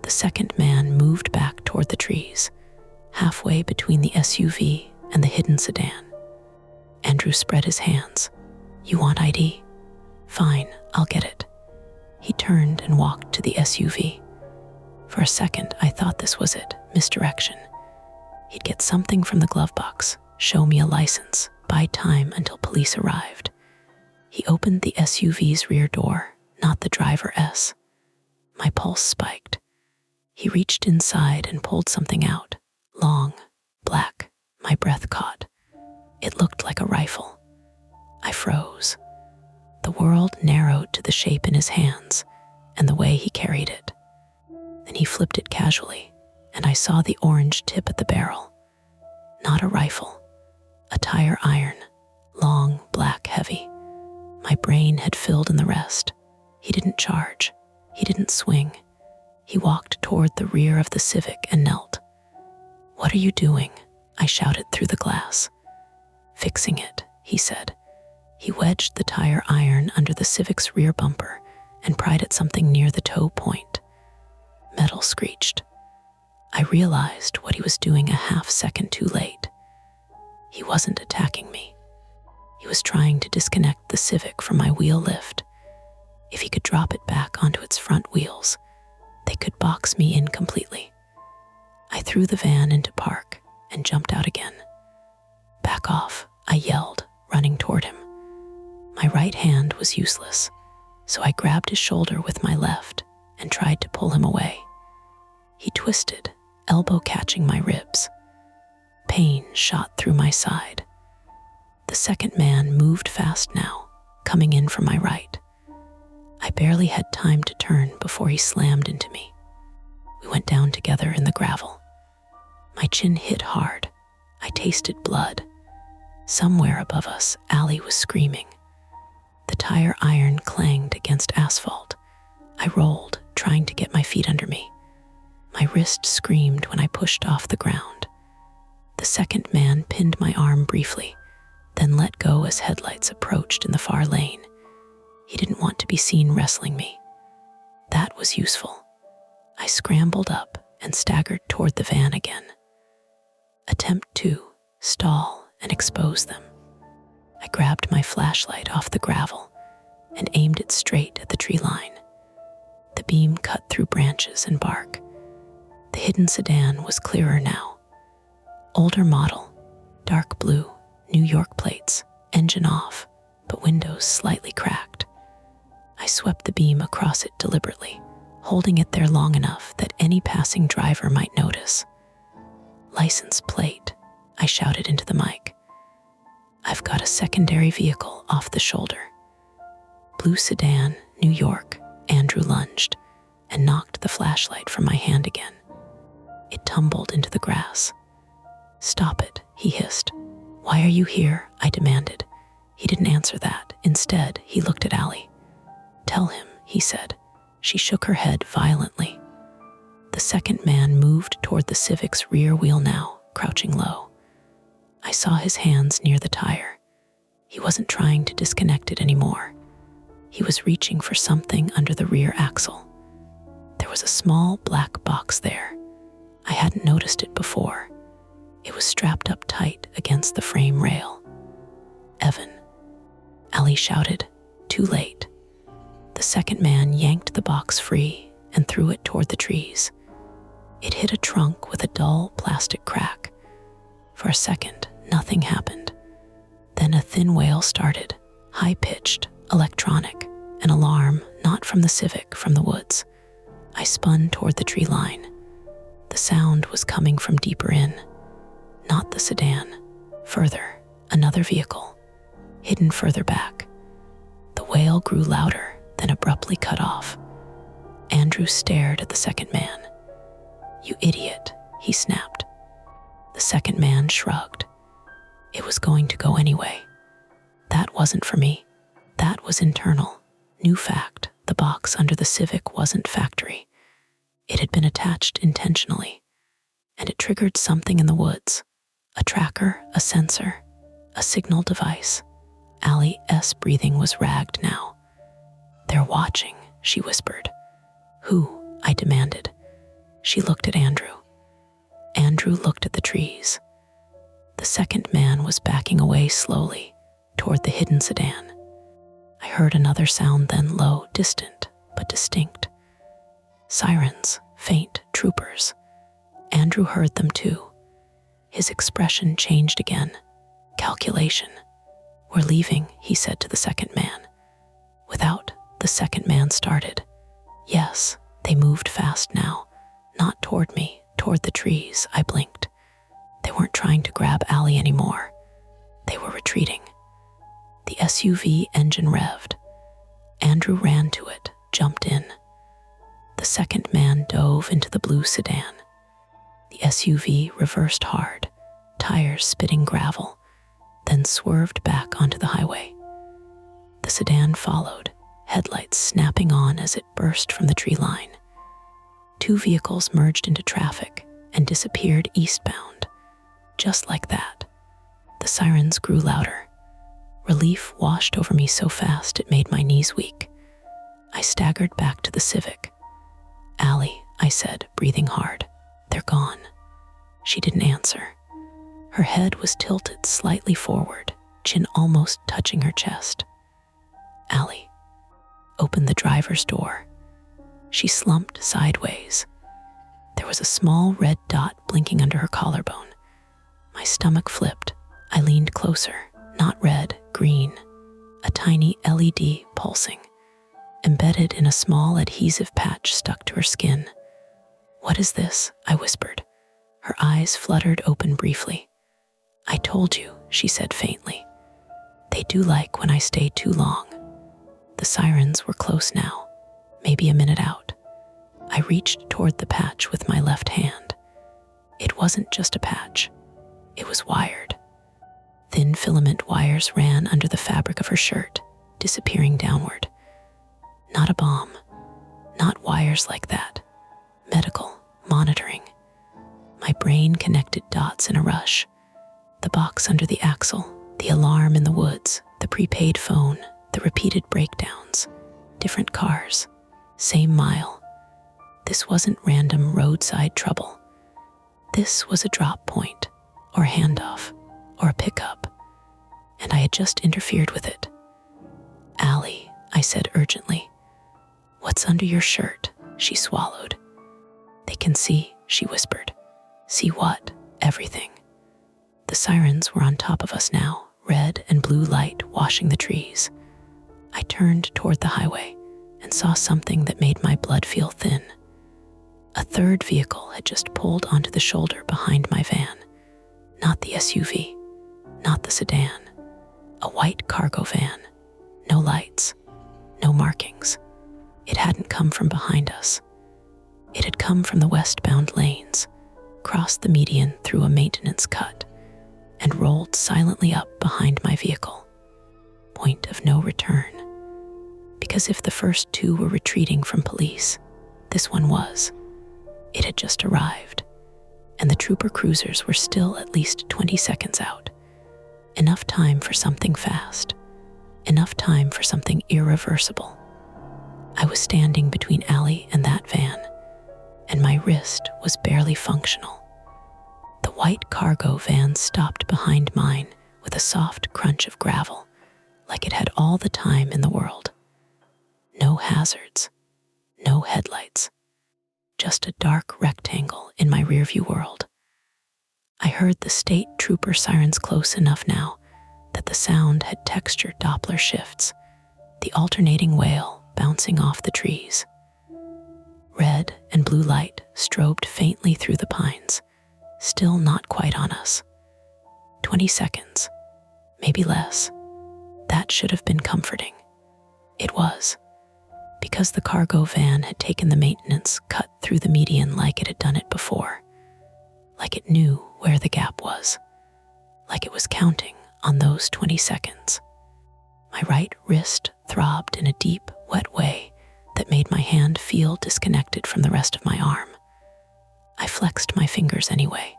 The second man moved back toward the trees, halfway between the SUV and the hidden sedan. Andrew spread his hands. "You want ID? Fine, I'll get it." He turned and walked to the SUV. For a second, I thought this was it, misdirection. He'd get something from the glove box, show me a license, buy time until police arrived. He opened the SUV's rear door, not the driver's. My pulse spiked. He reached inside and pulled something out, long, black. My breath caught. It looked like a rifle. I froze. The world narrowed to the shape in his hands and the way he carried it. Then he flipped it casually, and I saw the orange tip at the barrel. Not a rifle, a tire iron, long, black, heavy. My brain had filled in the rest. He didn't charge. He didn't swing. He walked toward the rear of the Civic and knelt. "What are you doing?" I shouted through the glass. "Fixing it," he said. He wedged the tire iron under the Civic's rear bumper and pried at something near the toe point. Metal screeched. I realized what he was doing a half second too late. He wasn't attacking me. He was trying to disconnect the Civic from my wheel lift. If he could drop it back onto its front wheels, they could box me in completely. I threw the van into park and jumped out again. "Back off," I yelled, running toward him. My right hand was useless, so I grabbed his shoulder with my left and tried to pull him away. He twisted, elbow catching my ribs. Pain shot through my side. The second man moved fast now, coming in from my right. I barely had time to turn before he slammed into me. We went down together in the gravel. My chin hit hard. I tasted blood. Somewhere above us, Allie was screaming. The tire iron clanged against asphalt. I rolled, trying to get my feet under me. My wrist screamed when I pushed off the ground. The second man pinned my arm briefly, then let go as headlights approached in the far lane. He didn't want to be seen wrestling me. That was useful. I scrambled up and staggered toward the van again. Attempt 2, stall and expose them. I grabbed my flashlight off the gravel and aimed it straight at the tree line. The beam cut through branches and bark. The hidden sedan was clearer now. Older model, dark blue, New York plates, engine off, but windows slightly cracked. I swept the beam across it deliberately, holding it there long enough that any passing driver might notice. "License plate," I shouted into the mic. "I've got a secondary vehicle off the shoulder." "Blue sedan, New York." Andrew lunged and knocked the flashlight from my hand again. It tumbled into the grass. "Stop it," he hissed. "Why are you here?" I demanded. He didn't answer that. Instead, he looked at Allie. "Tell him," he said. She shook her head violently. The second man moved toward the Civic's rear wheel now, crouching low. I saw his hands near the tire. He wasn't trying to disconnect it anymore. He was reaching for something under the rear axle. There was a small black box there. I hadn't noticed it before. It was strapped up tight against the frame rail. "Evan," Allie shouted, too late. The second man yanked the box free and threw it toward the trees. It hit a trunk with a dull plastic crack. For a second, nothing happened. Then a thin wail started, high-pitched, electronic, an alarm not from the Civic, from the woods. I spun toward the tree line. The sound was coming from deeper in. Not the sedan. Further, another vehicle, hidden further back. The wail grew louder, then abruptly cut off. Andrew stared at the second man. "You idiot," he snapped. The second man shrugged. It was going to go anyway. That wasn't for me. That was internal. New fact, the box under the Civic wasn't factory. It had been attached intentionally, and it triggered something in the woods. A tracker, a sensor, a signal device. Allie's breathing was ragged now. "They're watching," she whispered. "Who?" I demanded. She looked at Andrew. Andrew looked at the trees. The second man was backing away slowly toward the hidden sedan. I heard another sound, then low, distant, but distinct. Sirens, faint, troopers. Andrew heard them too. His expression changed again. Calculation. "We're leaving," he said to the second man. Without, the second man started. Yes, they moved fast now. Not toward me, toward the trees. I blinked. They weren't trying to grab Allie anymore. They were retreating. The SUV engine revved. Andrew ran to it, jumped in. The second man dove into the blue sedan. The SUV reversed hard, tires spitting gravel, then swerved back onto the highway. The sedan followed, headlights snapping on as it burst from the tree line. Two vehicles merged into traffic and disappeared eastbound. Just like that. The sirens grew louder. Relief washed over me so fast it made my knees weak. I staggered back to the Civic. "Allie," I said, breathing hard. "They're gone." She didn't answer. Her head was tilted slightly forward, chin almost touching her chest. "Allie." Opened the driver's door. She slumped sideways. There was a small red dot blinking under her collarbone. My stomach flipped. I leaned closer. Not red, green. A tiny LED pulsing, embedded in a small adhesive patch stuck to her skin. "What is this?" I whispered. Her eyes fluttered open briefly. "I told you," she said faintly. "They do like when I stay too long." The sirens were close now, maybe a minute out. I reached toward the patch with my left hand. It wasn't just a patch. It was wired. Thin filament wires ran under the fabric of her shirt, disappearing downward. Not a bomb. Not wires like that. Medical, monitoring. My brain connected dots in a rush. The box under the axle, the alarm in the woods, the prepaid phone, the repeated breakdowns. Different cars. Same mile. This wasn't random roadside trouble. This was a drop point, or a handoff, or a pickup, and I had just interfered with it. "Allie," I said urgently. "What's under your shirt?" She swallowed. "They can see," she whispered. "See what?" "Everything." The sirens were on top of us now, red and blue light washing the trees. I turned toward the highway, and saw something that made my blood feel thin. A third vehicle had just pulled onto the shoulder behind my van. Not the SUV, not the sedan. A white cargo van. No lights, no markings. It hadn't come from behind us. It had come from the westbound lanes, crossed the median through a maintenance cut, and rolled silently up behind my vehicle. Point of no return. Because if the first two were retreating from police, this one was. It had just arrived, and the trooper cruisers were still at least 20 seconds out. Enough time for something fast. Enough time for something irreversible. I was standing between Allie and that van, and my wrist was barely functional. The white cargo van stopped behind mine with a soft crunch of gravel, like it had all the time in the world. No hazards, no headlights, just a dark rectangle in my rearview world. I heard the state trooper sirens close enough now that the sound had textured Doppler shifts, the alternating wail bouncing off the trees. Red and blue light strobed faintly through the pines, still not quite on us. 20 seconds, maybe less. That should have been comforting. It was, because the cargo van had taken the maintenance cut through the median like it had done it before, like it knew where the gap was, like it was counting on those 20 seconds. My right wrist throbbed in a deep, wet way that made my hand feel disconnected from the rest of my arm. I flexed my fingers anyway.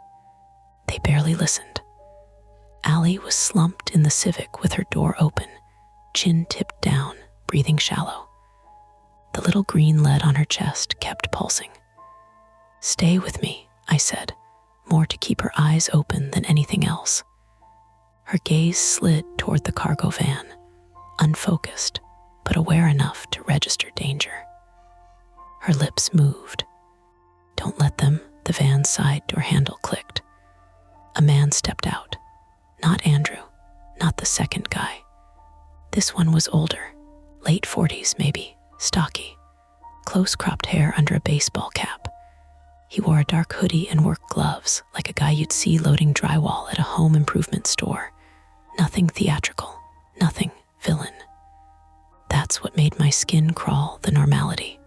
They barely listened. Allie was slumped in the Civic with her door open, chin tipped down, breathing shallow. The little green lead on her chest kept pulsing. "Stay with me," I said, more to keep her eyes open than anything else. Her gaze slid toward the cargo van, unfocused, but aware enough to register danger. Her lips moved. "Don't let them," the van's side door handle clicked. A man stepped out. Not Andrew, not the second guy. This one was older, late 40s maybe, stocky, close-cropped hair under a baseball cap. He wore a dark hoodie and work gloves, like a guy you'd see loading drywall at a home improvement store. Nothing theatrical, nothing villain. That's what made my skin crawl, the normality.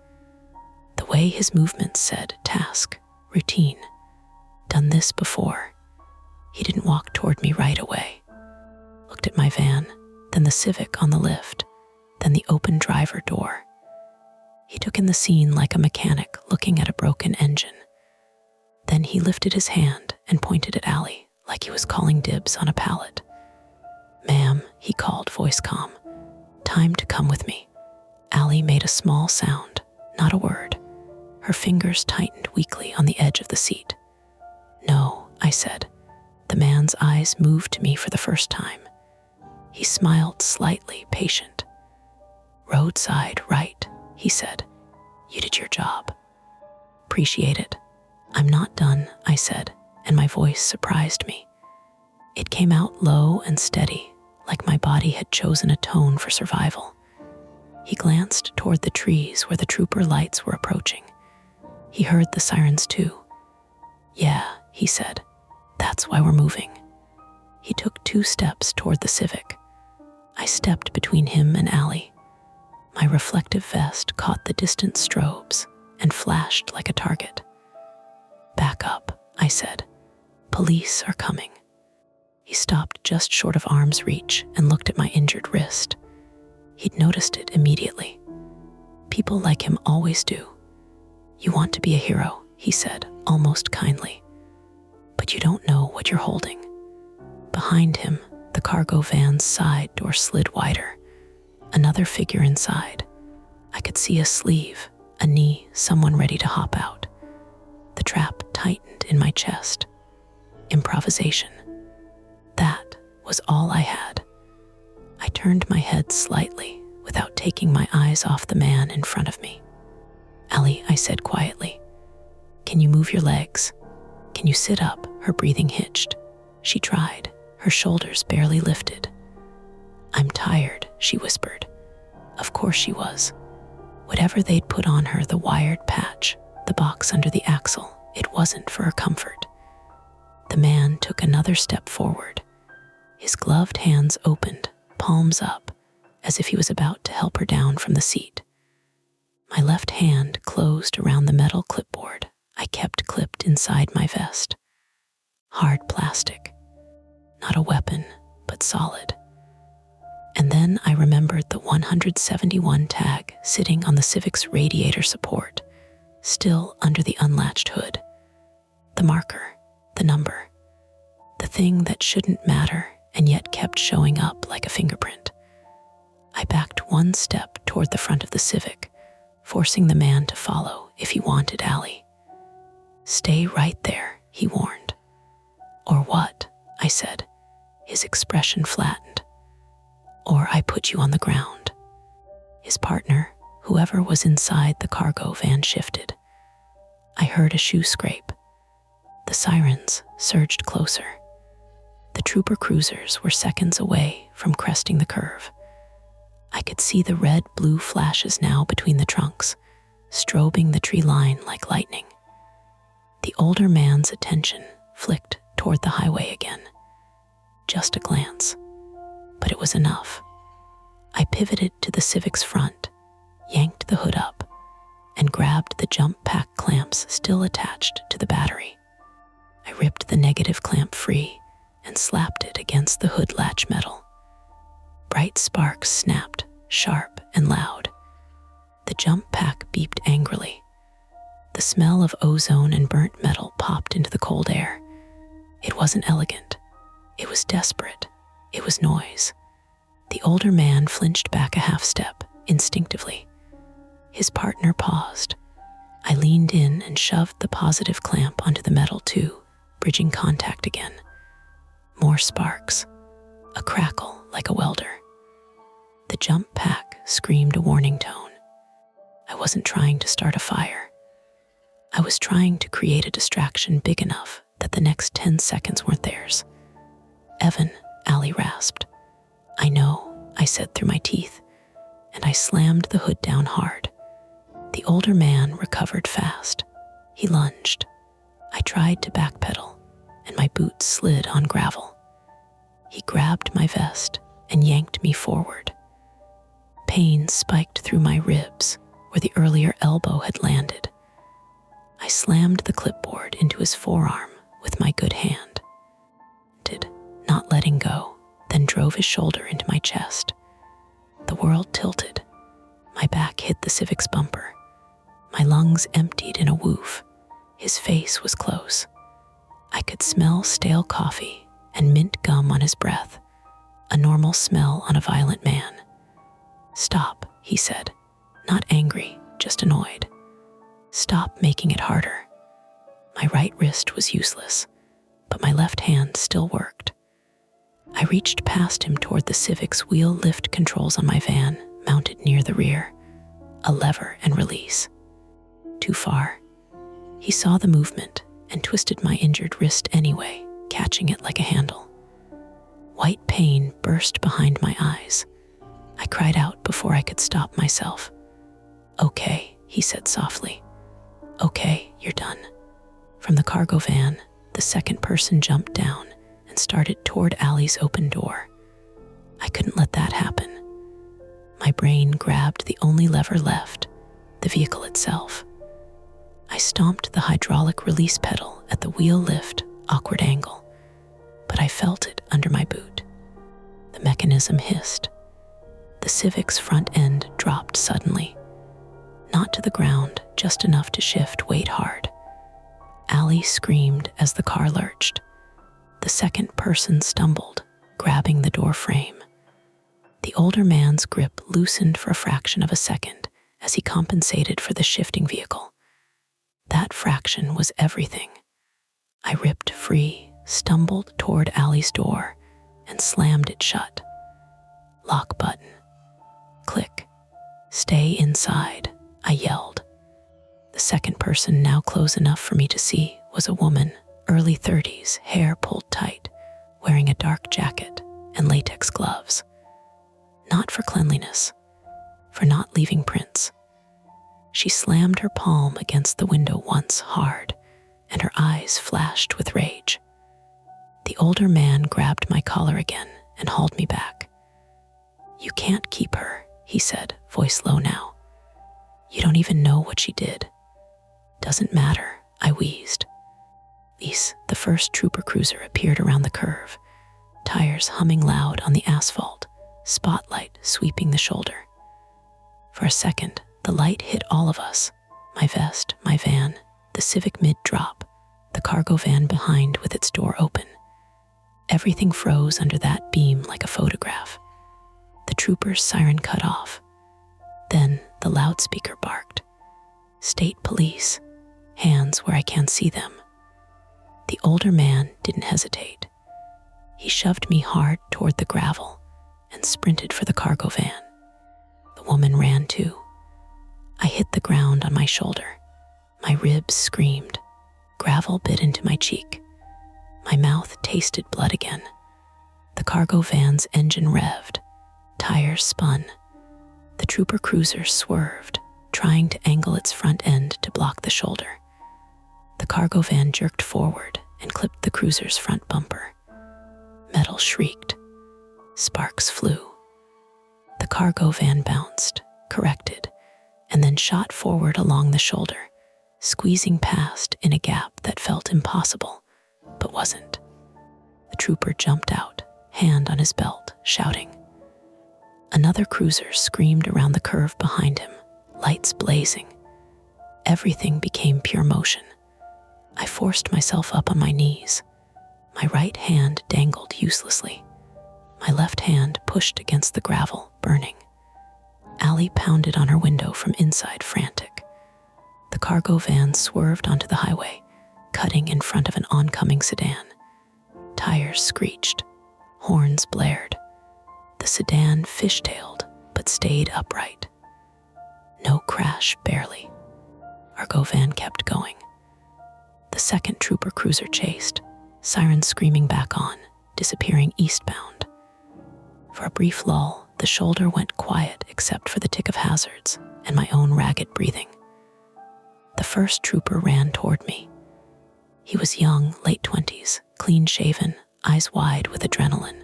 The way his movements said task, routine. Done this before. He didn't walk toward me right away. Looked at my van, then the Civic on the lift, then the open driver door. He took in the scene like a mechanic looking at a broken engine. Then he lifted his hand and pointed at Allie like he was calling dibs on a pallet. "Ma'am," he called, voice calm. "Time to come with me." Allie made a small sound, not a word. Her fingers tightened weakly on the edge of the seat. "No," I said. The man's eyes moved to me for the first time. He smiled slightly, patient. "Roadside, right," he said. "You did your job. Appreciate it." "I'm not done," I said, and my voice surprised me. It came out low and steady, like my body had chosen a tone for survival. He glanced toward the trees where the trooper lights were approaching. He heard the sirens too. "Yeah," he said. "That's why we're moving." He took 2 steps toward the Civic. I stepped between him and Allie. My reflective vest caught the distant strobes and flashed like a target. "Back up," I said. "Police are coming." He stopped just short of arm's reach and looked at my injured wrist. He'd noticed it immediately. People like him always do. "You want to be a hero," he said, almost kindly. "But you don't know what you're holding." Behind him, the cargo van's side door slid wider. Another figure inside. I could see a sleeve, a knee, someone ready to hop out. The trap tightened in my chest. Improvisation. That was all I had. I turned my head slightly without taking my eyes off the man in front of me. "Allie," I said quietly, "can you move your legs? Can you sit up?" Her breathing hitched. She tried, her shoulders barely lifted. "I'm tired," she whispered. Of course she was. Whatever they'd put on her, the wired patch, the box under the axle, it wasn't for her comfort. The man took another step forward. His gloved hands opened, palms up, as if he was about to help her down from the seat. My left hand closed around the metal clipboard I kept clipped inside my vest. Hard plastic. Not a weapon, but solid. And then I remembered the 171 tag sitting on the Civic's radiator support, still under the unlatched hood. The marker, the number, the thing that shouldn't matter and yet kept showing up like a fingerprint. I backed one step toward the front of the Civic, forcing the man to follow if he wanted Allie. "Stay right there," he warned. "Or what?" I said, his expression flattened. "Or I put you on the ground." His partner, whoever was inside the cargo van, shifted. I heard a shoe scrape. The sirens surged closer. The trooper cruisers were seconds away from cresting the curve. I could see the red-blue flashes now between the trunks, strobing the tree line like lightning. The older man's attention flicked toward the highway again. Just a glance, but it was enough. I pivoted to the Civic's front, yanked the hood up, and grabbed the jump pack clamps still attached to the battery. I ripped the negative clamp free and slapped it against the hood latch metal. Bright sparks snapped, sharp and loud. The jump pack beeped angrily. The smell of ozone and burnt metal popped into the cold air. It wasn't elegant. It was desperate. It was noise. The older man flinched back a half step, instinctively. His partner paused. I leaned in and shoved the positive clamp onto the metal too, bridging contact again. More sparks. A crackle like a welder. The jump pack screamed a warning tone. I wasn't trying to start a fire. I was trying to create a distraction big enough that the next 10 seconds weren't theirs. "Evan," Allie rasped. "I know," I said through my teeth, and I slammed the hood down hard. The older man recovered fast. He lunged. I tried to backpedal, and my boots slid on gravel. He grabbed my vest and yanked me forward. Pain spiked through my ribs where the earlier elbow had landed. I slammed the clipboard into his forearm with my good hand. Not letting go, then drove his shoulder into my chest. The world tilted. My back hit the Civic's bumper. My lungs emptied in a woof. His face was close. I could smell stale coffee and mint gum on his breath, a normal smell on a violent man. "Stop," he said, not angry, just annoyed. "Stop making it harder." My right wrist was useless, but my left hand still worked. I reached past him toward the Civic's wheel lift controls on my van, mounted near the rear. A lever and release. Too far. He saw the movement and twisted my injured wrist anyway, catching it like a handle. White pain burst behind my eyes. I cried out before I could stop myself. "Okay," he said softly. "Okay, you're done." From the cargo van, the second person jumped down and started toward Allie's open door. I couldn't let that happen. My brain grabbed the only lever left, the vehicle itself. I stomped the hydraulic release pedal at the wheel lift awkward angle, but I felt it under my boot. The mechanism hissed. The Civic's front end dropped suddenly. Not to the ground, just enough to shift weight hard. Allie screamed as the car lurched. The second person stumbled, grabbing the door frame. The older man's grip loosened for a fraction of a second as he compensated for the shifting vehicle. That fraction was everything. I ripped free, stumbled toward Allie's door, and slammed it shut. Lock button. Click. "Stay inside," I yelled. The second person, now close enough for me to see, was a woman, early 30s, hair pulled tight, wearing a dark jacket and latex gloves. Not for cleanliness, for not leaving prints. She slammed her palm against the window once hard, and her eyes flashed with rage. The older man grabbed my collar again and hauled me back. "You can't keep her," he said, voice low now. "You don't even know what she did." "Doesn't matter," I wheezed. The first trooper cruiser appeared around the curve, tires humming loud on the asphalt, spotlight sweeping the shoulder. For a second, the light hit all of us, my vest, my van, the Civic mid-drop, the cargo van behind with its door open. Everything froze under that beam like a photograph. The trooper's siren cut off. Then the loudspeaker barked. "State police, hands where I can't see them." The older man didn't hesitate. He shoved me hard toward the gravel and sprinted for the cargo van. The woman ran too. I hit the ground on my shoulder. My ribs screamed. Gravel bit into my cheek. My mouth tasted blood again. The cargo van's engine revved. Tires spun. The trooper cruiser swerved, trying to angle its front end to block the shoulder. The cargo van jerked forward and clipped the cruiser's front bumper. Metal shrieked. Sparks flew. The cargo van bounced, corrected, and then shot forward along the shoulder, squeezing past in a gap that felt impossible, but wasn't. The trooper jumped out, hand on his belt, shouting. Another cruiser screamed around the curve behind him, lights blazing. Everything became pure motion. I forced myself up on my knees. My right hand dangled uselessly. My left hand pushed against the gravel, burning. Allie pounded on her window from inside, frantic. The cargo van swerved onto the highway, cutting in front of an oncoming sedan. Tires screeched. Horns blared. The sedan fishtailed, but stayed upright. No crash, barely. Our go van kept going. The second trooper cruiser chased, sirens screaming back on, disappearing eastbound. For a brief lull, the shoulder went quiet except for the tick of hazards and my own ragged breathing. The first trooper ran toward me. He was young, late 20s, clean-shaven, eyes wide with adrenaline.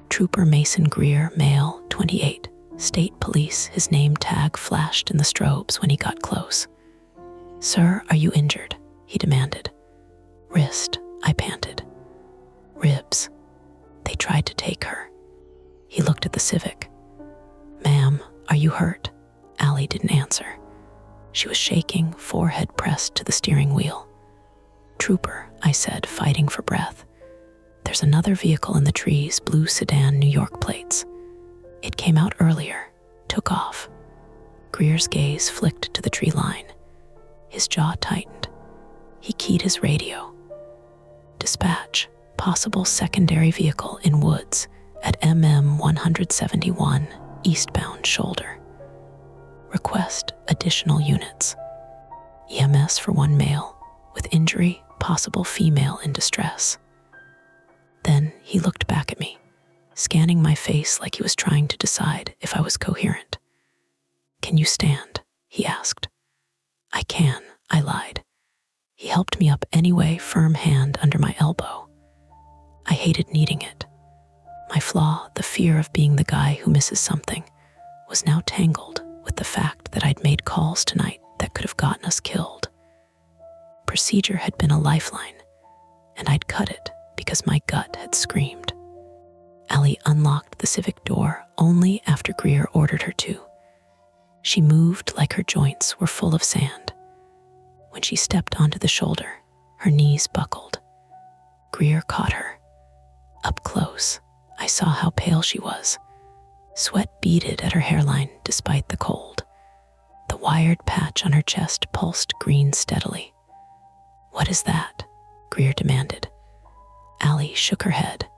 Trooper Mason Greer, male, 28, state police. His name tag flashed in the strobes when he got close. "Sir, are you injured?" he demanded. "Wrist," I panted. "Ribs. They tried to take her." He looked at the Civic. "Ma'am, are you hurt?" Allie didn't answer. She was shaking, forehead pressed to the steering wheel. "Trooper," I said, fighting for breath. "There's another vehicle in the trees, blue sedan, New York plates. It came out earlier, took off." Greer's gaze flicked to the tree line. His jaw tightened. He keyed his radio. "Dispatch, possible secondary vehicle in woods at MM 171, eastbound shoulder. Request additional units. EMS for one male, with injury, possible female in distress." Then he looked back at me, scanning my face like he was trying to decide if I was coherent. "Can you stand?" he asked. "I can," I lied. He helped me up anyway, firm hand under my elbow. I hated needing it. My flaw, the fear of being the guy who misses something, was now tangled with the fact that I'd made calls tonight that could have gotten us killed. Procedure had been a lifeline, and I'd cut it because my gut had screamed. Allie unlocked the Civic door only after Greer ordered her to. She moved like her joints were full of sand. When she stepped onto the shoulder, her knees buckled. Greer caught her. Up close, I saw how pale she was. Sweat beaded at her hairline despite the cold. The wired patch on her chest pulsed green steadily. "What is that?" Greer demanded. Allie shook her head.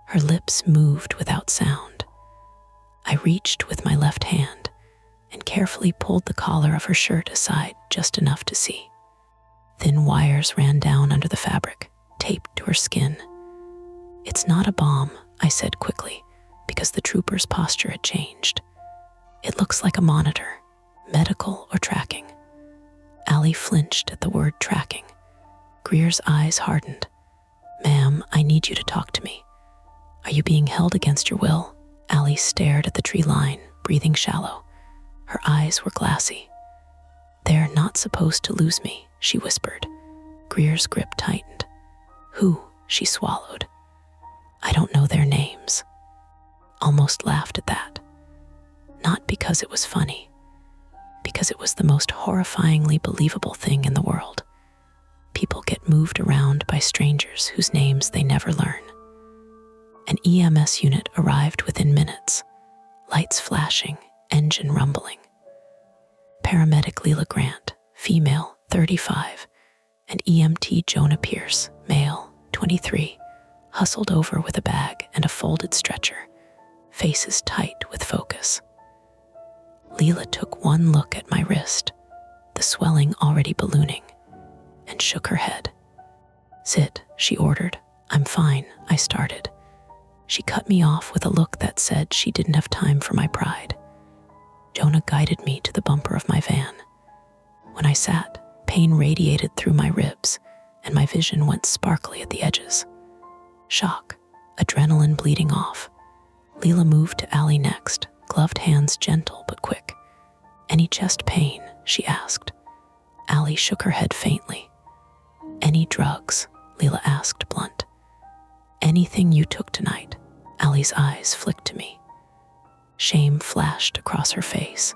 Her lips moved without sound. I reached with my left hand and carefully pulled the collar of her shirt aside just enough to see. Thin wires ran down under the fabric, taped to her skin. "It's not a bomb," I said quickly, because the trooper's posture had changed. "It looks like a monitor, Medical or tracking? Allie flinched at the word tracking. Greer's eyes hardened. Ma'am, I need you to talk to me. Are you being held against your will? Allie stared at the tree line, breathing shallow. Her eyes were glassy. They're not supposed to lose me, she whispered. Greer's grip tightened. Who? She swallowed. I don't know their names. Almost laughed at that. Not because it was funny, because it was the most horrifyingly believable thing in the world. People get moved around by strangers whose names they never learn. An EMS unit arrived within minutes, lights flashing, engine rumbling. Paramedic Leela Grant, female, 35, and EMT Jonah Pierce, male, 23, hustled over with a bag and a folded stretcher, faces tight with focus. Leela took one look at my wrist, the swelling already ballooning, and shook her head. Sit, she ordered. I'm fine, I started. She cut me off with a look that said she didn't have time for my pride. Jonah guided me to the bumper of my van. When I sat, pain radiated through my ribs, and my vision went sparkly at the edges. Shock, adrenaline bleeding off. Leela moved to Allie next, gloved hands gentle but quick. Any chest pain? She asked. Allie shook her head faintly. Any drugs? Leela asked, blunt. Anything you took tonight? Allie's eyes flicked to me. Shame flashed across her face.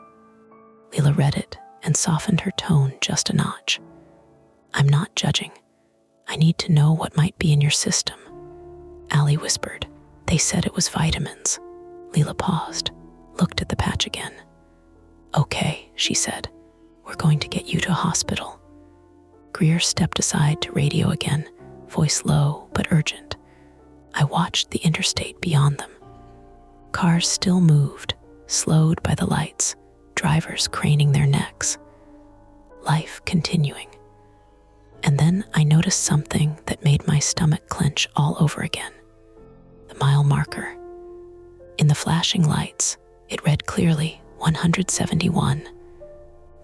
Leela read it and softened her tone just a notch. I'm not judging. I need to know what might be in your system. Allie whispered. They said it was vitamins. Leela paused, looked at the patch again. Okay, she said. We're going to get you to hospital. Greer stepped aside to radio again, voice low but urgent. I watched the interstate beyond them. Cars still moved, slowed by the lights, drivers craning their necks. Life continuing. And then I noticed something that made my stomach clench all over again. The mile marker. In the flashing lights, it read clearly 171.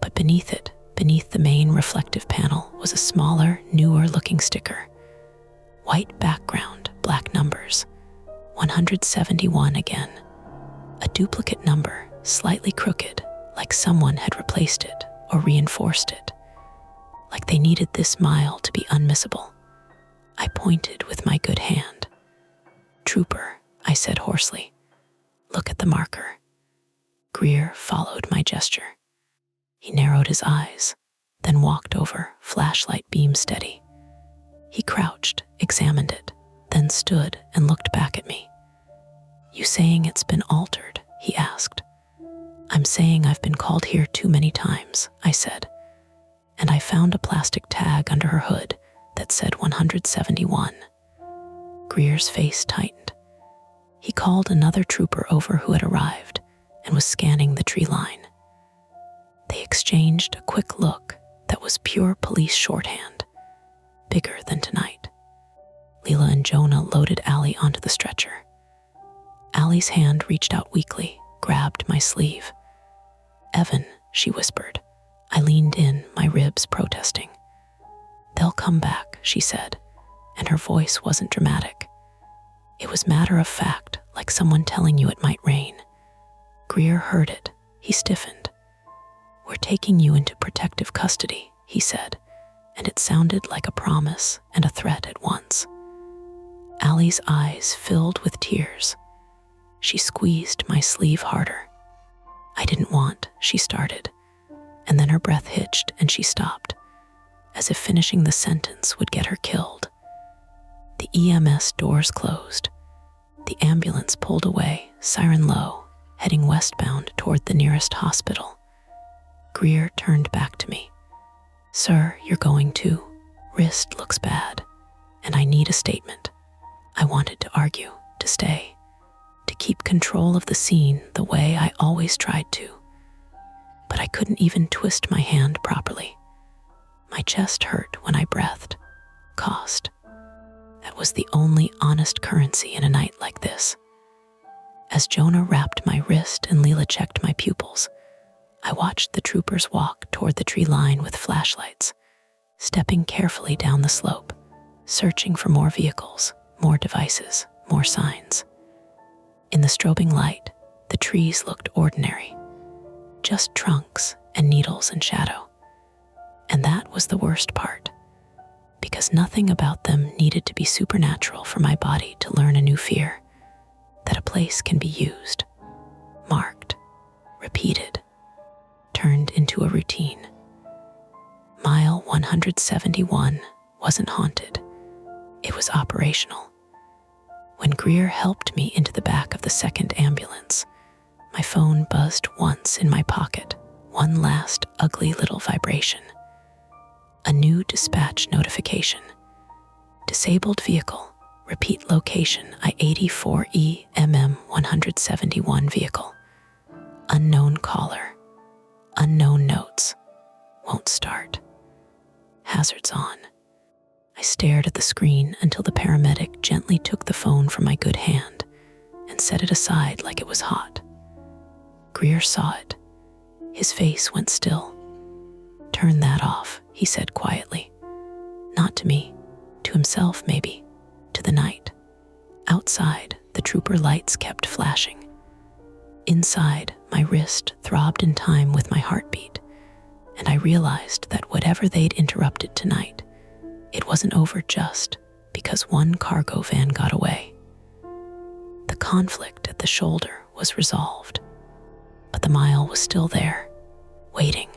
But beneath it, beneath the main reflective panel, was a smaller, newer-looking sticker. White background, black numbers. 171 again. A duplicate number, slightly crooked, like someone had replaced it or reinforced it. Like they needed this mile to be unmissable. I pointed with my good hand. Trooper, I said hoarsely. Look at the marker. Greer followed my gesture. He narrowed his eyes, then walked over, flashlight beam steady. He crouched, examined it, then stood and looked back at me. You saying it's been altered? He asked. I'm saying I've been called here too many times, I said. And I found a plastic tag under her hood that said 171. Greer's face tightened. He called another trooper over who had arrived and was scanning the tree line. They exchanged a quick look that was pure police shorthand, bigger than tonight. Leela and Jonah loaded Allie onto the stretcher. Allie's hand reached out weakly, grabbed my sleeve. Evan, she whispered. I leaned in, my ribs protesting. They'll come back, she said, and her voice wasn't dramatic. It was matter of fact, like someone telling you it might rain. Greer heard it. He stiffened. We're taking you into protective custody, he said, and it sounded like a promise and a threat at once. Allie's eyes filled with tears. She squeezed my sleeve harder. I didn't want, she started, and then her breath hitched and she stopped, as if finishing the sentence would get her killed. The EMS doors closed. The ambulance pulled away, siren low, heading westbound toward the nearest hospital. Greer turned back to me. Sir, you're going too. Wrist looks bad, and I need a statement. I wanted to argue, to stay, to keep control of the scene the way I always tried to. But I couldn't even twist my hand properly. My chest hurt when I breathed. Cost. That was the only honest currency in a night like this. As Jonah wrapped my wrist and Leela checked my pupils, I watched the troopers walk toward the tree line with flashlights, stepping carefully down the slope, searching for more vehicles, more devices, more signs. In the strobing light, the trees looked ordinary, just trunks and needles and shadow. And that was the worst part, because nothing about them needed to be supernatural for my body to learn a new fear, that a place can be used, marked, repeated, turned into a routine. Mile 171 wasn't haunted. It was operational. When Greer helped me into the back of the second ambulance, my phone buzzed once in my pocket, one last ugly little vibration. A new dispatch notification. Disabled vehicle, repeat location I-84E MM 171 vehicle. Unknown caller. Unknown notes. Won't start. Hazards on. I stared at the screen until the paramedic gently took the phone from my good hand and set it aside like it was hot. Greer saw it. His face went still. "Turn that off," he said quietly. Not to me, to himself maybe, to the night. Outside, the trooper lights kept flashing. Inside, my wrist throbbed in time with my heartbeat, and I realized that whatever they'd interrupted tonight, it wasn't over just because one cargo van got away. The conflict at the shoulder was resolved, but the mile was still there, waiting.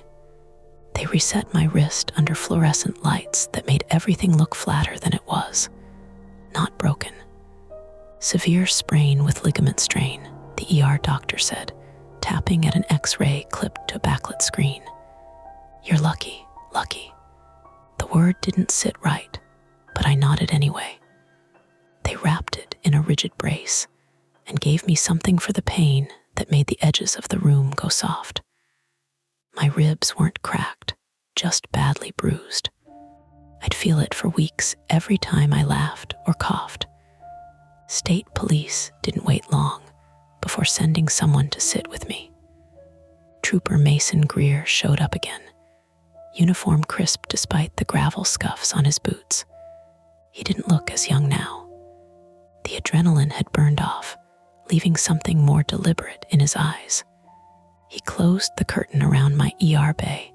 They reset my wrist under fluorescent lights that made everything look flatter than it was, not broken. Severe sprain with ligament strain, the ER doctor said, tapping at an X-ray clipped to a backlit screen. "You're lucky, lucky." The word didn't sit right, but I nodded anyway. They wrapped it in a rigid brace and gave me something for the pain that made the edges of the room go soft. My ribs weren't cracked, just badly bruised. I'd feel it for weeks every time I laughed or coughed. State police didn't wait long before sending someone to sit with me. Trooper Mason Greer showed up again, uniform crisp despite the gravel scuffs on his boots. He didn't look as young now. The adrenaline had burned off, leaving something more deliberate in his eyes. He closed the curtain around my ER bay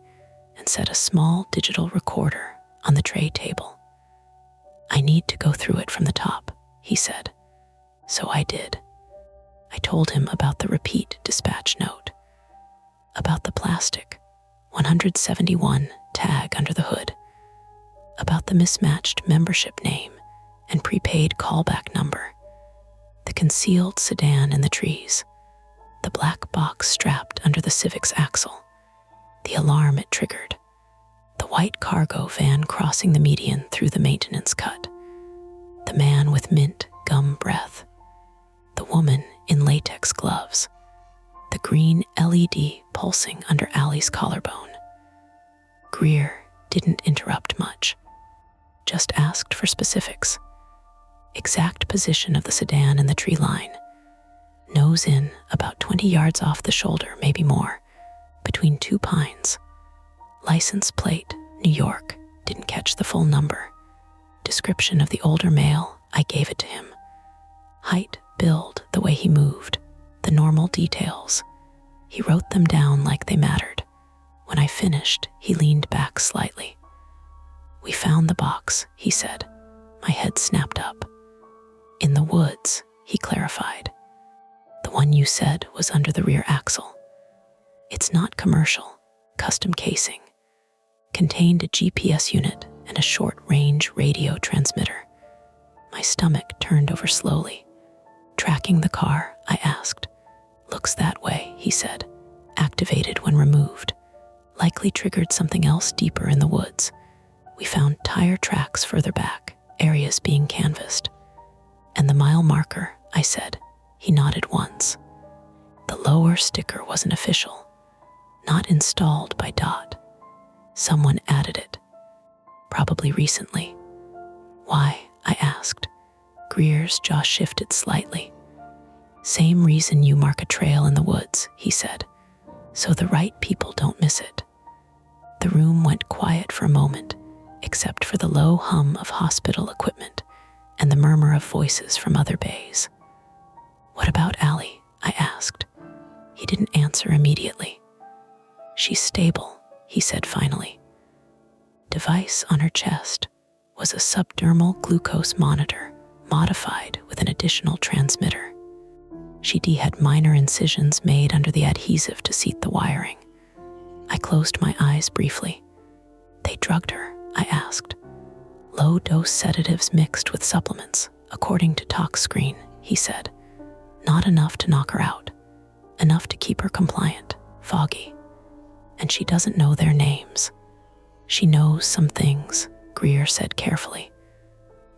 and set a small digital recorder on the tray table. "I need to go through it from the top," he said. So I did. I told him about the repeat dispatch note, about the plastic 171 tag under the hood, about the mismatched membership name and prepaid callback number, the concealed sedan in the trees, the black box strapped under the Civic's axle, the alarm it triggered, the white cargo van crossing the median through the maintenance cut, the man with mint gum breath, the woman in latex gloves, the green LED pulsing under Allie's collarbone. Greer didn't interrupt much, just asked for specifics. Exact position of the sedan in the tree line. Nose in, about 20 yards off the shoulder, maybe more, between two pines. License plate, New York, didn't catch the full number. Description of the older male, I gave it to him. Height, build, the way he moved, the normal details. He wrote them down like they mattered. When I finished, he leaned back slightly. "We found the box," he said. My head snapped up. "In the woods," he clarified. "The one you said was under the rear axle. It's not commercial, custom casing. Contained a GPS unit and a short-range radio transmitter." My stomach turned over slowly. "Tracking the car?" I asked. "Looks that way," he said. "Activated when removed. Likely triggered something else deeper in the woods. We found tire tracks further back, areas being canvassed." "And the mile marker," I said. He nodded once. The lower sticker wasn't official, not installed by DOT. Someone added it, probably recently. "Why?" I asked. Greer's jaw shifted slightly. "Same reason you mark a trail in the woods," he said. so the right people don't miss it. The room went quiet for a moment, except for the low hum of hospital equipment and the murmur of voices from other bays. "What about Allie?" I asked. He didn't answer immediately. "She's stable," he said finally. Device on her chest was a subdermal glucose monitor modified with an additional transmitter. She had minor incisions made under the adhesive to seat the wiring. I closed my eyes briefly. "They drugged her?" I asked. "Low-dose sedatives mixed with supplements, according to TalkScreen," he said. "Not enough to knock her out. Enough to keep her compliant, foggy. And she doesn't know their names." "She knows some things," Greer said carefully,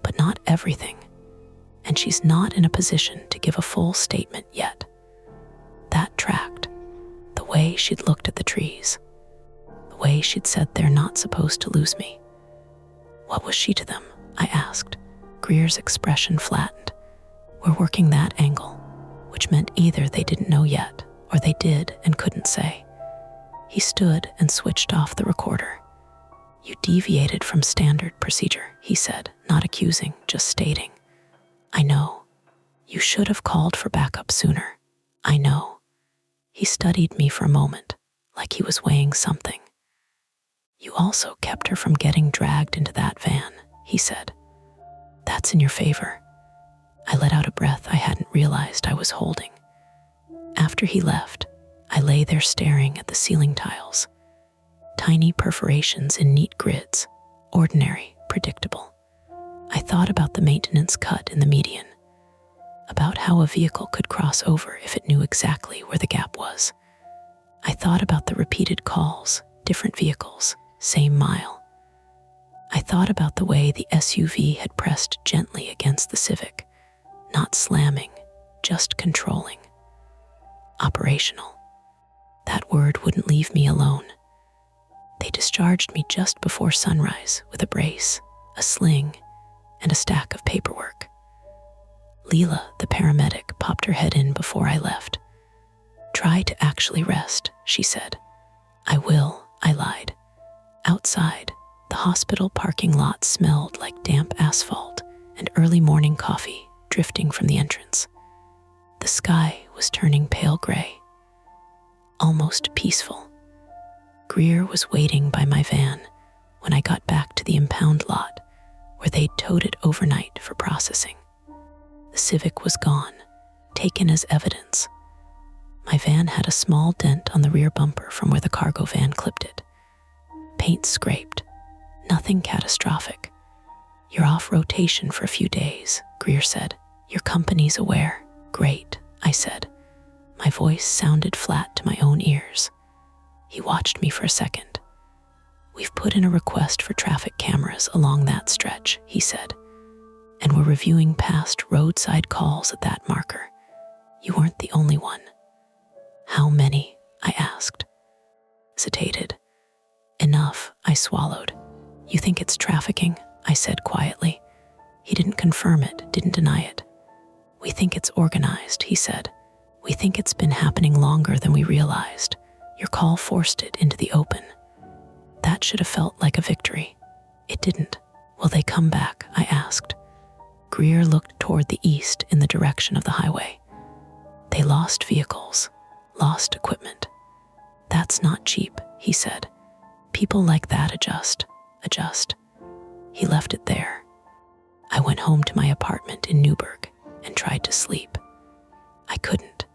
"but not everything. And she's not in a position to give a full statement yet." That tracked. The way she'd looked at the trees. The way she'd said they're not supposed to lose me. "What was she to them?" I asked. Greer's expression flattened. "We're working that angle," which meant either they didn't know yet, or they did and couldn't say. He stood and switched off the recorder. "You deviated from standard procedure," he said, not accusing, just stating. "I know. You should have called for backup sooner. I know." He studied me for a moment, like he was weighing something. "You also kept her from getting dragged into that van," he said. "That's in your favor." I let out a breath I hadn't realized I was holding. After he left, I lay there staring at the ceiling tiles. Tiny perforations in neat grids, ordinary, predictable. I thought about the maintenance cut in the median, about how a vehicle could cross over if it knew exactly where the gap was. I thought about the repeated calls, different vehicles, same mile. I thought about the way the SUV had pressed gently against the Civic, not slamming, just controlling. Operational. That word wouldn't leave me alone. They discharged me just before sunrise with a brace, a sling, and a stack of paperwork. Leela, the paramedic, popped her head in before I left. "Try to actually rest," she said. "I will," I lied. Outside, the hospital parking lot smelled like damp asphalt and early morning coffee drifting from the entrance. The sky was turning pale gray, almost peaceful. Greer was waiting by my van when I got back to the impound lot where they'd towed it overnight for processing. The Civic was gone, taken as evidence. My van had a small dent on the rear bumper from where the cargo van clipped it. Paint scraped, nothing catastrophic. "You're off rotation for a few days," Greer said. "Your company's aware." "Great," I said. My voice sounded flat to my own ears. He watched me for a second. "We've put in a request for traffic cameras along that stretch," he said, "and we're reviewing past roadside calls at that marker. You weren't the only one." "How many?" I asked. Hesitated. "Enough," I swallowed. "You think it's trafficking?" I said quietly. He didn't confirm it, didn't deny it. "We think it's organized," he said. "We think it's been happening longer than we realized. Your call forced it into the open." That should have felt like a victory. It didn't. "Will they come back?" I asked. Greer looked toward the east in the direction of the highway. "They lost vehicles, lost equipment. That's not cheap," he said. "People like that adjust. He left it there. I went home to my apartment in Newburgh and tried to sleep. I couldn't.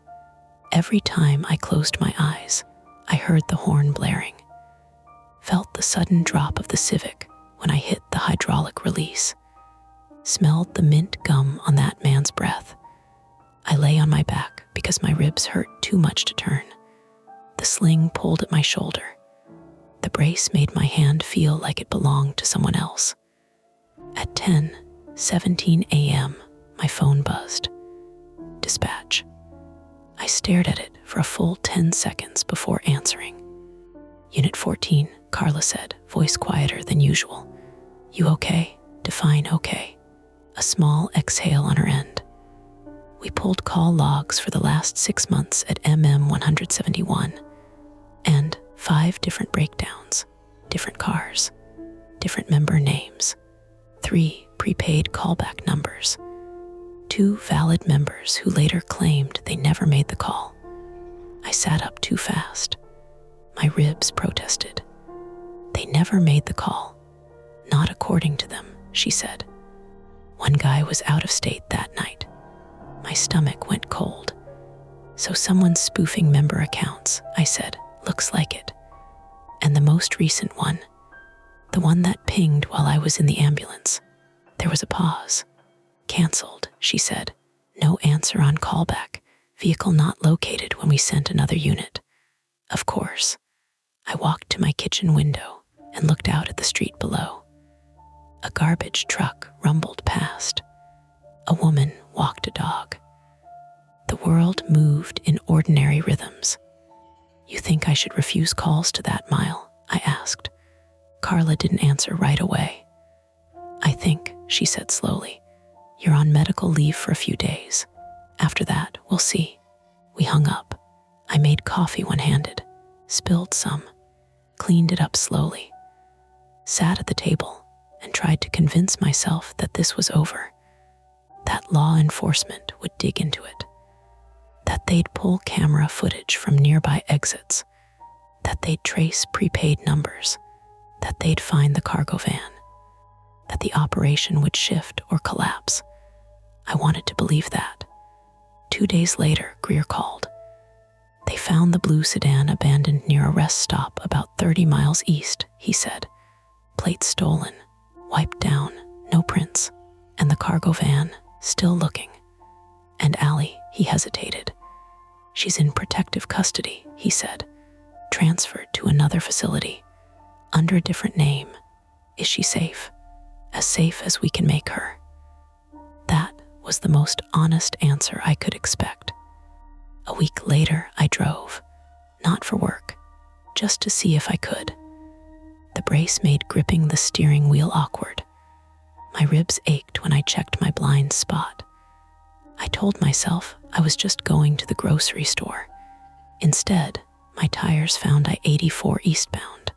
Every time I closed my eyes, I heard the horn blaring, felt the sudden drop of the Civic when I hit the hydraulic release, smelled the mint gum on that man's breath. I lay on my back because my ribs hurt too much to turn. The sling pulled at my shoulder. The brace made my hand feel like it belonged to someone else. At 10:17 a.m., my phone buzzed. Dispatch. I stared at it for a full 10 seconds before answering. "Unit 14, Carla said, voice quieter than usual. "You okay?" Define okay. A small exhale on her end. "We pulled call logs for the last 6 months at MM 171. 5 different breakdowns, different cars, different member names, 3 prepaid callback numbers, 2 valid members who later claimed they never made the call. I sat up too fast. My ribs protested. They never made the call. Not according to them, she said. One guy was out of state that night. My stomach went cold. So someone's spoofing member accounts, I said. Looks like it. And the most recent one, the one that pinged while I was in the ambulance. There was a pause. Canceled, she said. No answer on callback. Vehicle not located when we sent another unit. Of course. I walked to my kitchen window and looked out at the street below. A garbage truck rumbled past. A woman walked a dog. The world moved in ordinary rhythms. You think I should refuse calls to that mile? I asked. Carla didn't answer right away. I think, she said slowly, you're on medical leave for a few days. After that, we'll see. We hung up. I made coffee one-handed, spilled some, cleaned it up slowly, sat at the table and tried to convince myself that this was over, that law enforcement would dig into it, that they'd pull camera footage from nearby exits, that they'd trace prepaid numbers, that they'd find the cargo van, that the operation would shift or collapse. I wanted to believe that. 2 days later, Greer called. They found the blue sedan abandoned near a rest stop about 30 miles east, he said. Plates stolen, wiped down, no prints, and the cargo van still looking. And Allie, he hesitated. She's in protective custody, he said, transferred to another facility, under a different name. Is she safe? As safe as we can make her. That was the most honest answer I could expect. A week later, I drove, not for work, just to see if I could. The brace made gripping the steering wheel awkward. My ribs ached when I checked my blind spot. I told myself I was just going to the grocery store. Instead, my tires found I-84 eastbound.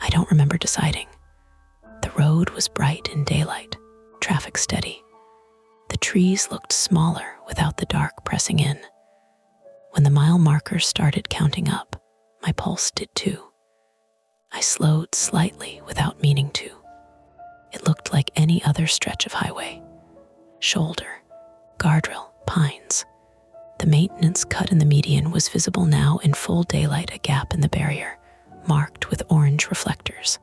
I don't remember deciding. The road was bright in daylight, traffic steady. The trees looked smaller without the dark pressing in. When the mile markers started counting up, my pulse did too. I slowed slightly without meaning to. It looked like any other stretch of highway. Shoulder, guardrail, pines. The maintenance cut in the median was visible now in full daylight, a gap in the barrier, marked with orange reflectors.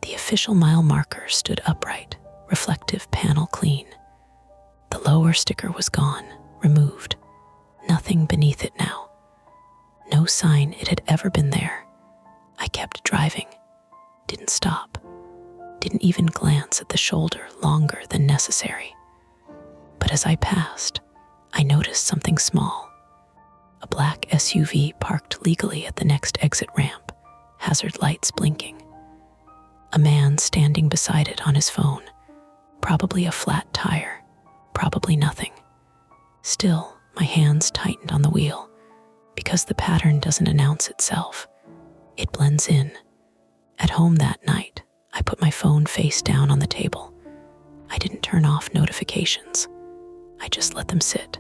The official mile marker stood upright, reflective panel clean. The lower sticker was gone, removed. Nothing beneath it now. No sign it had ever been there. I kept driving, didn't stop, didn't even glance at the shoulder longer than necessary. But as I passed, I noticed something small. A black SUV parked legally at the next exit ramp, hazard lights blinking. A man standing beside it on his phone, probably a flat tire, probably nothing. Still, my hands tightened on the wheel, because the pattern doesn't announce itself. It blends in. At home that night, I put my phone face down on the table. I didn't turn off notifications. I just let them sit.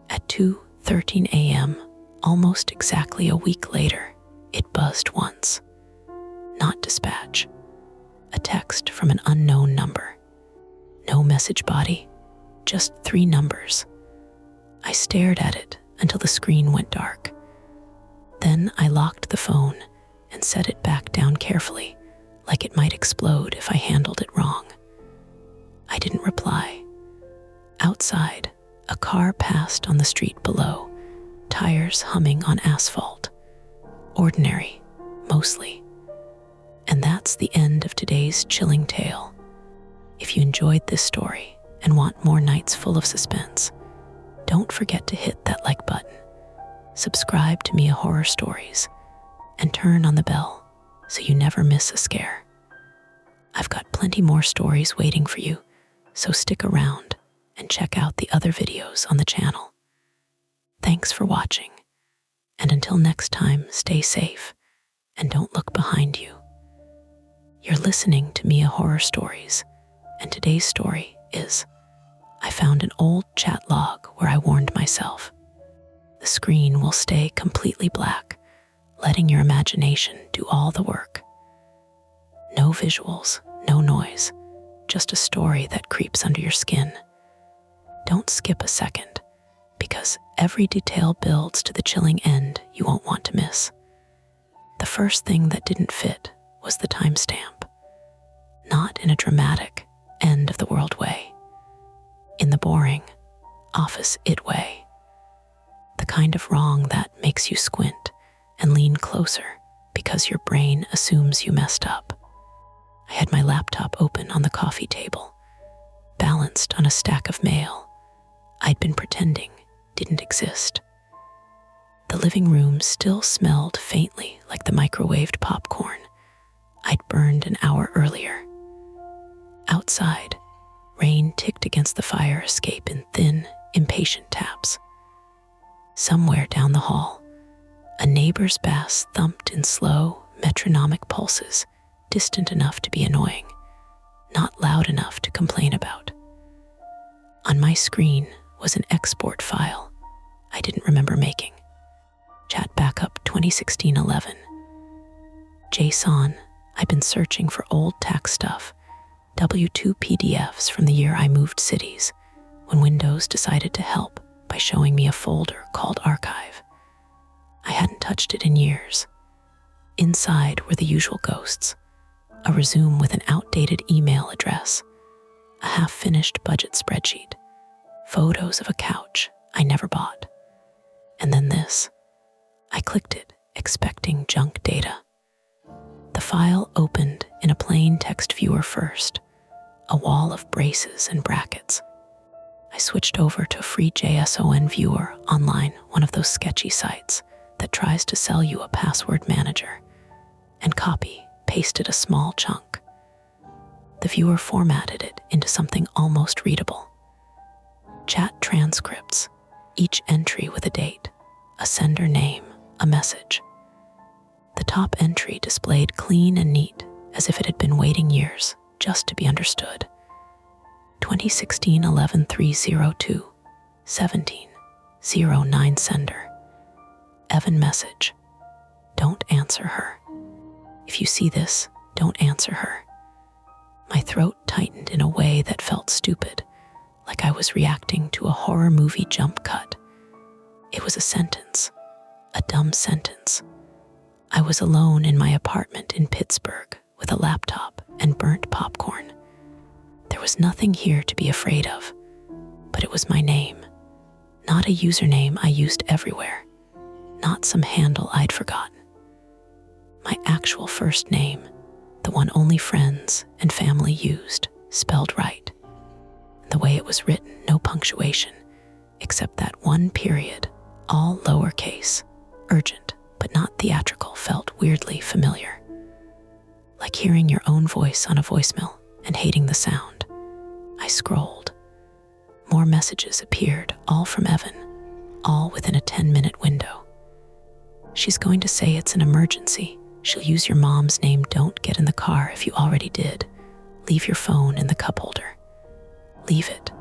At 2:13 a.m., almost exactly a week later, it buzzed once. Not dispatch. A text from an unknown number. No message body, just 3 numbers. I stared at it until the screen went dark. Then I locked the phone and set it back down carefully, like it might explode if I handled it wrong. I didn't reply. Outside, a car passed on the street below, tires humming on asphalt. Ordinary, mostly. And that's the end of today's chilling tale. If you enjoyed this story and want more nights full of suspense, don't forget to hit that like button, subscribe to Mia Horror Stories, and turn on the bell so you never miss a scare. I've got plenty more stories waiting for you, so stick around and check out the other videos on the channel. Thanks for watching, and until next time, stay safe and don't look behind you. You're listening to Mia Horror Stories, and today's story is I found an old chat log where I warned myself. The screen will stay completely black, letting your imagination do all the work. No visuals, no noise, just a story that creeps under your skin. Don't skip a second, because every detail builds to the chilling end you won't want to miss. The first thing that didn't fit was the timestamp. Not in a dramatic, end of the world way. In the boring, office it way. The kind of wrong that makes you squint and lean closer because your brain assumes you messed up. I had my laptop open on the coffee table, balanced on a stack of mail I'd been pretending didn't exist. The living room still smelled faintly like the microwaved popcorn I'd burned an hour earlier. Outside, rain ticked against the fire escape in thin, impatient taps. Somewhere down the hall, a neighbor's bass thumped in slow, metronomic pulses, distant enough to be annoying, not loud enough to complain about. On my screen was an export file I didn't remember making. Chat backup 2016-11. JSON, I've been searching for old tax stuff, W2 PDFs from the year I moved cities, when Windows decided to help by showing me a folder called Archive. I hadn't touched it in years. Inside were the usual ghosts, a resume with an outdated email address, a half-finished budget spreadsheet, photos of a couch I never bought. And then this. I clicked it, expecting junk data. The file opened in a plain text viewer first, a wall of braces and brackets. I switched over to a free JSON viewer online, one of those sketchy sites that tries to sell you a password manager, and pasted a small chunk. The viewer formatted it into something almost readable. Chat transcripts, each entry with a date, a sender name, a message. The top entry displayed clean and neat, as if it had been waiting years just to be understood. 2016-11-302, 1709 sender. Evan message. Don't answer her. If you see this, don't answer her. My throat tightened in a way that felt stupid, like I was reacting to a horror movie jump cut. It was a sentence, a dumb sentence. I was alone in my apartment in Pittsburgh with a laptop and burnt popcorn. There was nothing here to be afraid of, but it was my name, not a username I used everywhere, not some handle I'd forgotten. My actual first name, the one only friends and family used, spelled right. The way it was written, no punctuation, except that one period, all lowercase, urgent but not theatrical, felt weirdly familiar. Like hearing your own voice on a voicemail and hating the sound. I scrolled. More messages appeared, all from Evan, all within a 10-minute window. She's going to say it's an emergency. She'll use your mom's name. Don't get in the car if you already did. Leave your phone in the cup holder. Leave it.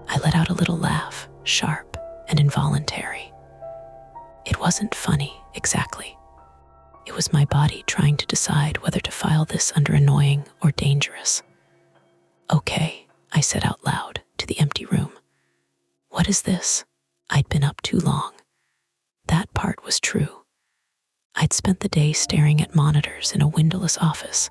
I let out a little laugh, sharp and involuntary. It wasn't funny, exactly. It was my body trying to decide whether to file this under annoying or dangerous. Okay, I said out loud to the empty room. What is this? I'd been up too long. That part was true. I'd spent the day staring at monitors in a windowless office,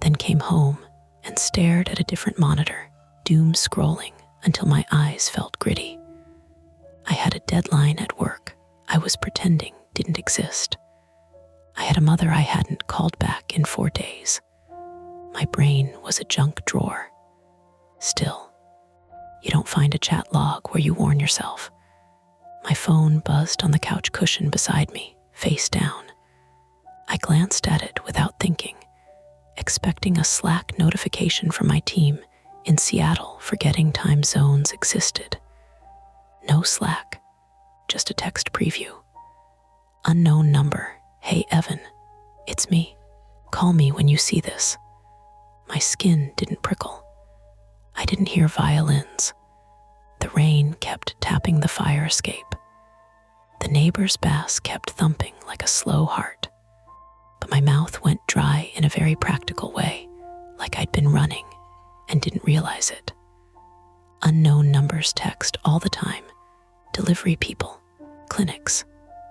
then came home and stared at a different monitor, doom scrolling until my eyes felt gritty. I had a deadline at work I was pretending didn't exist. I had a mother I hadn't called back in 4 days. My brain was a junk drawer. Still, you don't find a chat log where you warn yourself. My phone buzzed on the couch cushion beside me, face down. I glanced at it without thinking, expecting a Slack notification from my team in Seattle forgetting time zones existed. No Slack, just a text preview. Unknown number. Hey Evan, "It's me. Call me when you see this." My skin didn't prickle. I didn't hear violins. The rain kept tapping the fire escape. The neighbor's bass kept thumping like a slow heart. But my mouth went dry in a very practical way, like I'd been running and didn't realize it. Unknown numbers text all the time. Delivery people, clinics,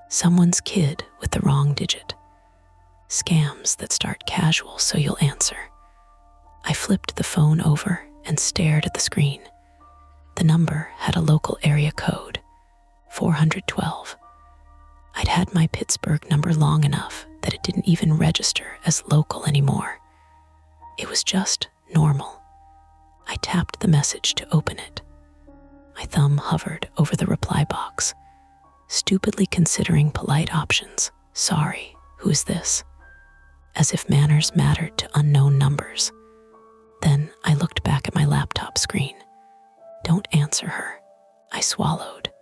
someone's kid with the wrong digit. Scams that start casual so you'll answer. I flipped the phone over and stared at the screen. The number had a local area code, 412. I'd had my Pittsburgh number long enough that it didn't even register as local anymore. It was just normal. I tapped the message to open it. My thumb hovered over the reply box, stupidly considering polite options. "Sorry, who is this?" As if manners mattered to unknown numbers. Then I looked back at my laptop screen. "Don't answer her." I swallowed.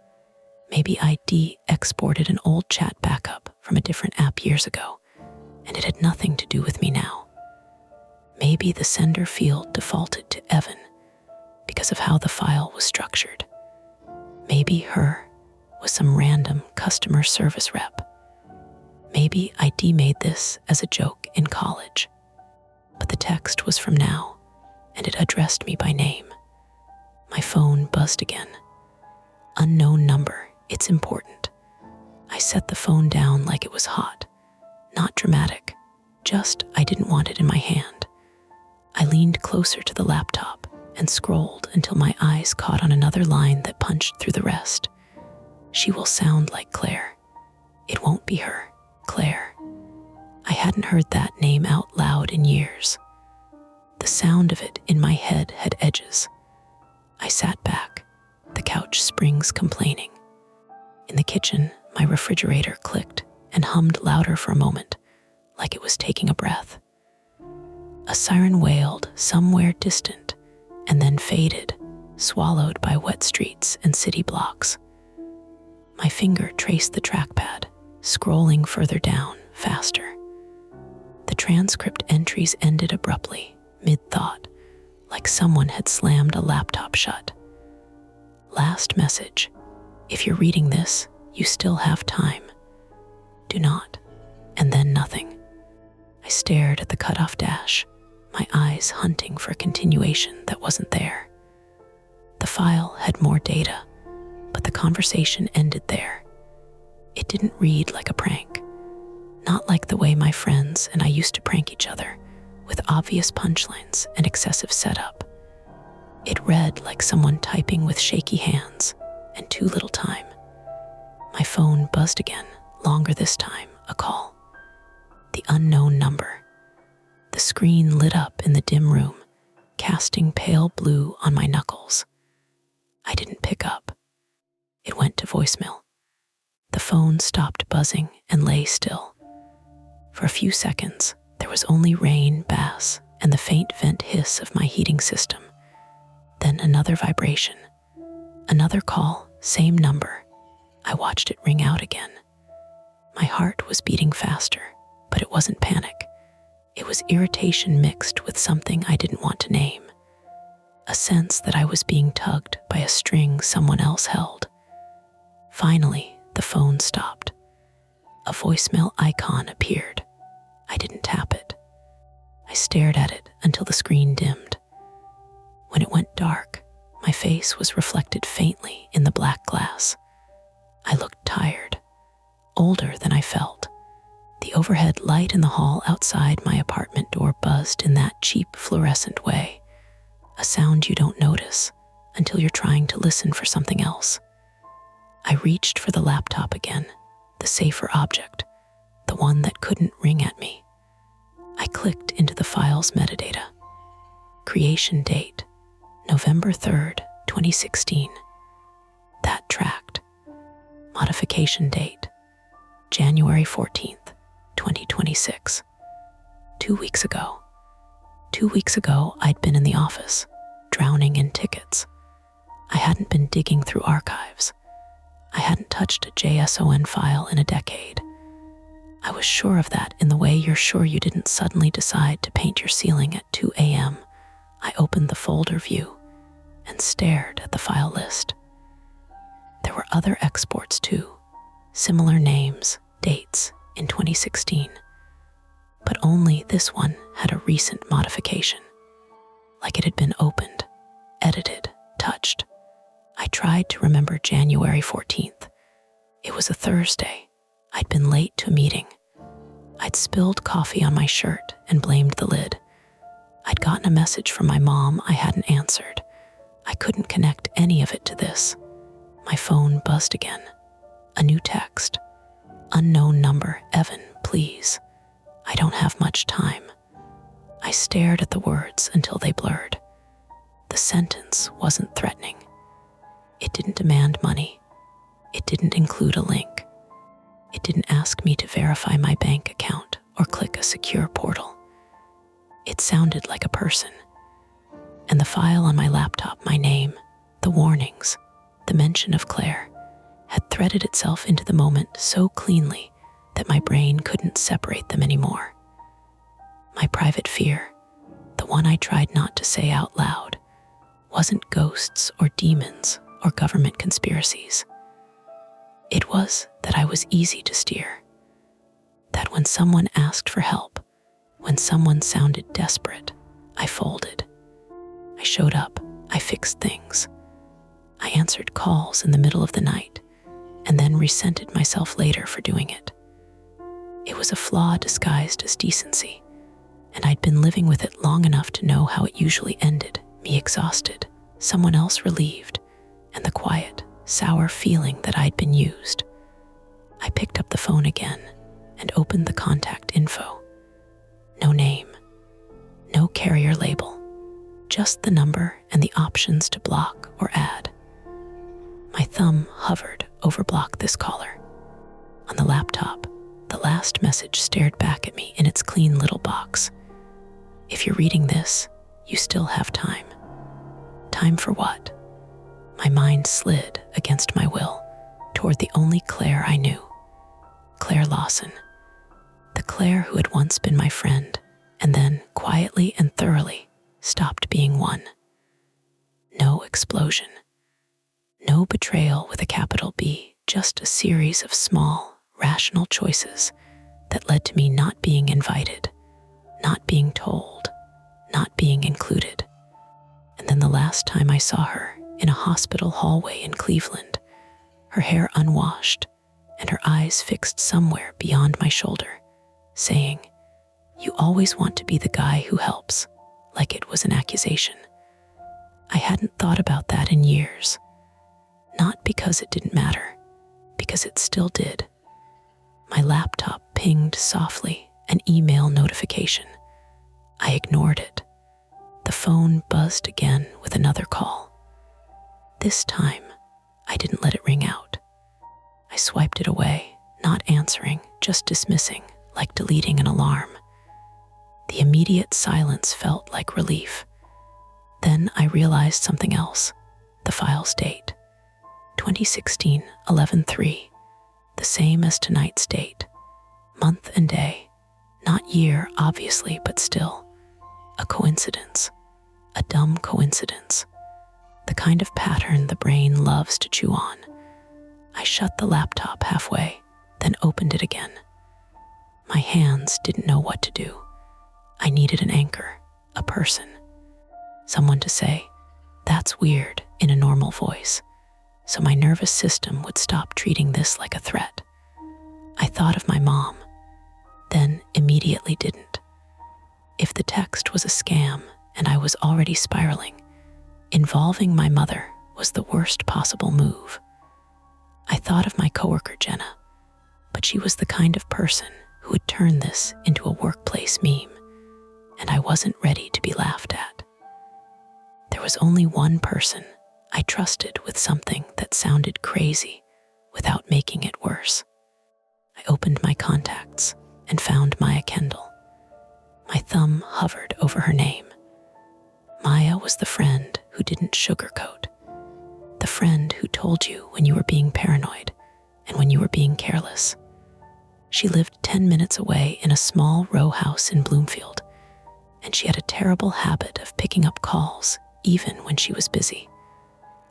Maybe I de-exported an old chat backup from a different app years ago, and it had nothing to do with me now. Maybe the sender field defaulted to Evan because of how the file was structured. Maybe her was some random customer service rep. Maybe I made this as a joke in college. But the text was from now, and it addressed me by name. My phone buzzed again. Unknown number, it's important. I set the phone down like it was hot. Not dramatic, just I didn't want it in my hand. I leaned closer to the laptop and scrolled until my eyes caught on another line that punched through the rest. "She will sound like Claire. It won't be her, Claire." I hadn't heard that name out loud in years. The sound of it in my head had edges. I sat back, the couch springs complaining. In the kitchen, my refrigerator clicked and hummed louder for a moment, like it was taking a breath. A siren wailed somewhere distant and then faded, swallowed by wet streets and city blocks. My finger traced the trackpad, scrolling further down, faster. The transcript entries ended abruptly, mid-thought, like someone had slammed a laptop shut. "Last message. If you're reading this, you still have time. Do not." And then nothing. I stared at the cutoff dash, my eyes hunting for a continuation that wasn't there. The file had more data, but the conversation ended there. It didn't read like a prank. Not like the way my friends and I used to prank each other, with obvious punchlines and excessive setup. It read like someone typing with shaky hands and too little time. My phone buzzed again, longer this time, a call. The unknown number. The screen lit up in the dim room, casting pale blue on my knuckles. I didn't pick up. It went to voicemail. The phone stopped buzzing and lay still. For a few seconds, there was only rain, bass, and the faint vent hiss of my heating system. Then another vibration. Another call, same number. I watched it ring out again. My heart was beating faster, but it wasn't panic. It was irritation mixed with something I didn't want to name. A sense that I was being tugged by a string someone else held. Finally, the phone stopped. A voicemail icon appeared. I didn't tap it. I stared at it until the screen dimmed. When it went dark, my face was reflected faintly in the black glass. I looked tired, older than I felt. The overhead light in the hall outside my apartment door buzzed in that cheap fluorescent way, a sound you don't notice until you're trying to listen for something else. I reached for the laptop again, the safer object, the one that couldn't ring at me. I clicked into the file's metadata. Creation date, November 3rd, 2016. That tracked. Modification date, January 14th, 2026. 2 weeks ago. 2 weeks ago, I'd been in the office, drowning in tickets. I hadn't been digging through archives. I hadn't touched a JSON file in a decade. I I was sure of that in the way you're sure you didn't suddenly decide to paint your ceiling at 2 a.m. I opened the folder view and stared at the file list. There were other exports too, similar names, dates in 2016. But only this one had a recent modification, like it had been opened, edited, touched. I tried to remember January 14th. It was a Thursday. I'd been late to a meeting. I'd spilled coffee on my shirt and blamed the lid. I'd gotten a message from my mom I hadn't answered. I couldn't connect any of it to this. My phone buzzed again. A new text. Unknown number, Evan, please. I don't have much time. I stared at the words until they blurred. The sentence wasn't threatening. It didn't demand money. It didn't include a link. It didn't ask me to verify my bank account or click a secure portal. It sounded like a person. And the file on my laptop, my name, the warnings, the mention of Claire, had threaded itself into the moment so cleanly that my brain couldn't separate them anymore. My private fear, the one I tried not to say out loud, wasn't ghosts or demons or government conspiracies. It was that I was easy to steer. That when someone asked for help, when someone sounded desperate, I folded. I showed up, I fixed things. I answered calls in the middle of the night, and then resented myself later for doing it. It was a flaw disguised as decency, and I'd been living with it long enough to know how it usually ended, me exhausted, someone else relieved, and the quiet, sour feeling that I'd been used. I picked up the phone again and opened the contact info. No name, no carrier label, just the number and the options to block or add. My thumb hovered over block this caller. On the laptop, the last message stared back at me in its clean little box. If you're reading this, you still have time. Time for what? My mind slid against my will toward the only Claire I knew. Claire Lawson. The Claire who had once been my friend and then, quietly and thoroughly, stopped being one. No explosion. No betrayal with a capital B, just a series of small, rational choices that led to me not being invited, not being told, not being included. And then the last time I saw her, in a hospital hallway in Cleveland, her hair unwashed and her eyes fixed somewhere beyond my shoulder, saying, "You always want to be the guy who helps," like it was an accusation. I hadn't thought about that in years. Not because it didn't matter, because it still did. My laptop pinged softly, an email notification. I ignored it. The phone buzzed again with another call. This time, I didn't let it ring out. I swiped it away, not answering, just dismissing, like deleting an alarm. The immediate silence felt like relief. Then I realized something else, the file's date. 2016, 11/3, the same as tonight's date. Month and day, not year, obviously, but still. A coincidence, a dumb coincidence. The kind of pattern the brain loves to chew on. I shut the laptop halfway, then opened it again. My hands didn't know what to do. I needed an anchor, a person. Someone to say, "That's weird," in a normal voice, so my nervous system would stop treating this like a threat. I thought of my mom, then immediately didn't. If the text was a scam and I was already spiraling, involving my mother was the worst possible move. I thought of my coworker Jenna, but she was the kind of person who would turn this into a workplace meme, and I wasn't ready to be laughed at. There was only one person I trusted with something that sounded crazy without making it worse. I opened my contacts and found Maya Kendall. My thumb hovered over her name. Maya was the friend who didn't sugarcoat, the friend who told you when you were being paranoid and when you were being careless. She lived 10 minutes away in a small row house in Bloomfield, and she had a terrible habit of picking up calls even when she was busy,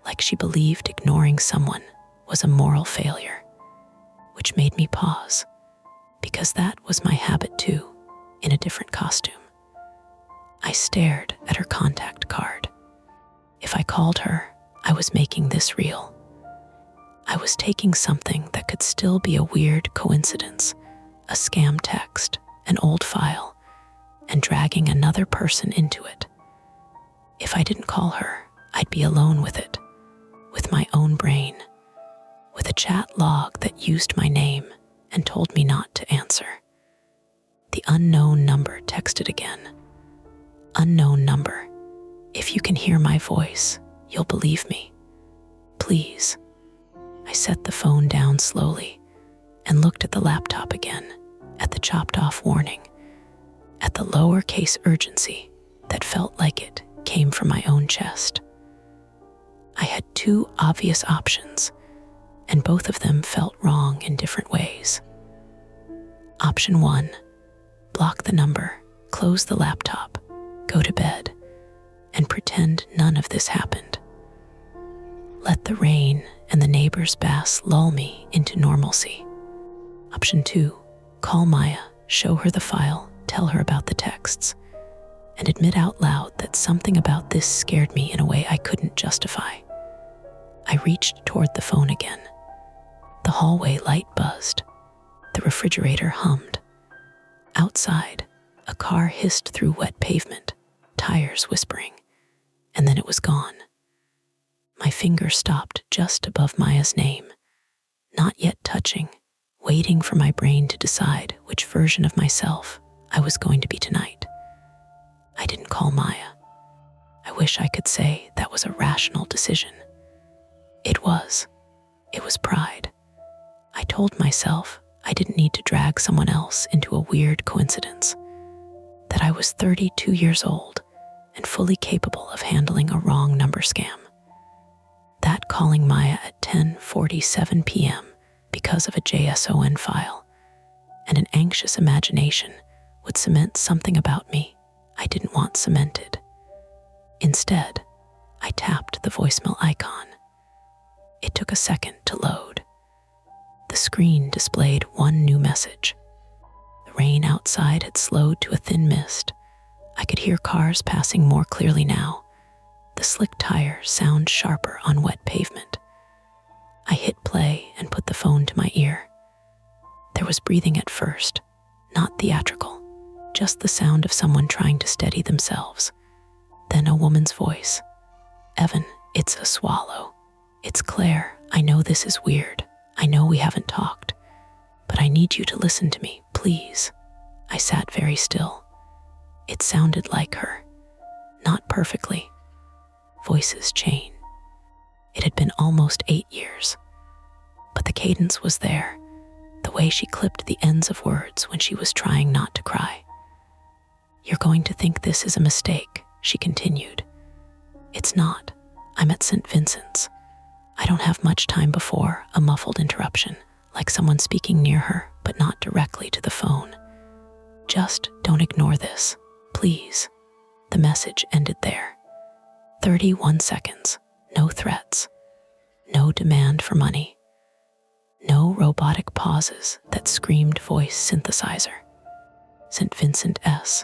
like she believed ignoring someone was a moral failure, which made me pause, because that was my habit too, in a different costume. I stared at her contact card. If I called her, I was making this real. I was taking something that could still be a weird coincidence, a scam text, an old file, and dragging another person into it. If I didn't call her, I'd be alone with it, with my own brain, with a chat log that used my name and told me not to answer. The unknown number texted again. Unknown number. If you can hear my voice, you'll believe me. Please. I set the phone down slowly and looked at the laptop again, at the chopped off warning, at the lowercase urgency that felt like it came from my own chest. I had two obvious options, and both of them felt wrong in different ways. Option 1, block the number, close the laptop, go to bed, and pretend none of this happened. Let the rain and the neighbor's bass lull me into normalcy. Option 2, call Maya, show her the file, tell her about the texts, and admit out loud that something about this scared me in a way I couldn't justify. I reached toward the phone again. The hallway light buzzed. The refrigerator hummed. Outside, a car hissed through wet pavement, tires whispering, and then it was gone. My finger stopped just above Maya's name, not yet touching, waiting for my brain to decide which version of myself I was going to be tonight. I didn't call Maya. I wish I could say that was a rational decision. It was. It was pride. I told myself I didn't need to drag someone else into a weird coincidence, that I was 32 years old and fully capable of handling a wrong number scam. That calling Maya at 10:47 p.m. because of a JSON file and an anxious imagination would cement something about me I didn't want cemented. Instead, I tapped the voicemail icon. It took a second to load. The screen displayed one new message. The rain outside had slowed to a thin mist. I could hear cars passing more clearly now. The slick tires sound sharper on wet pavement. I hit play and put the phone to my ear. There was breathing at first, not theatrical, just the sound of someone trying to steady themselves. Then a woman's voice. Evan, it's a swallow. It's Claire. I know this is weird. I know we haven't talked, but I need you to listen to me, please. I sat very still. It sounded like her. Not perfectly. Voices change. It had been almost 8 years, but the cadence was there, the way she clipped the ends of words when she was trying not to cry. You're going to think this is a mistake, she continued. It's not. I'm at St. Vincent's. I don't have much time before a muffled interruption, like someone speaking near her, but not directly to the phone. Just don't ignore this, please. The message ended there. 31 seconds, no threats, no demand for money, no robotic pauses that screamed voice synthesizer. St. Vincent S.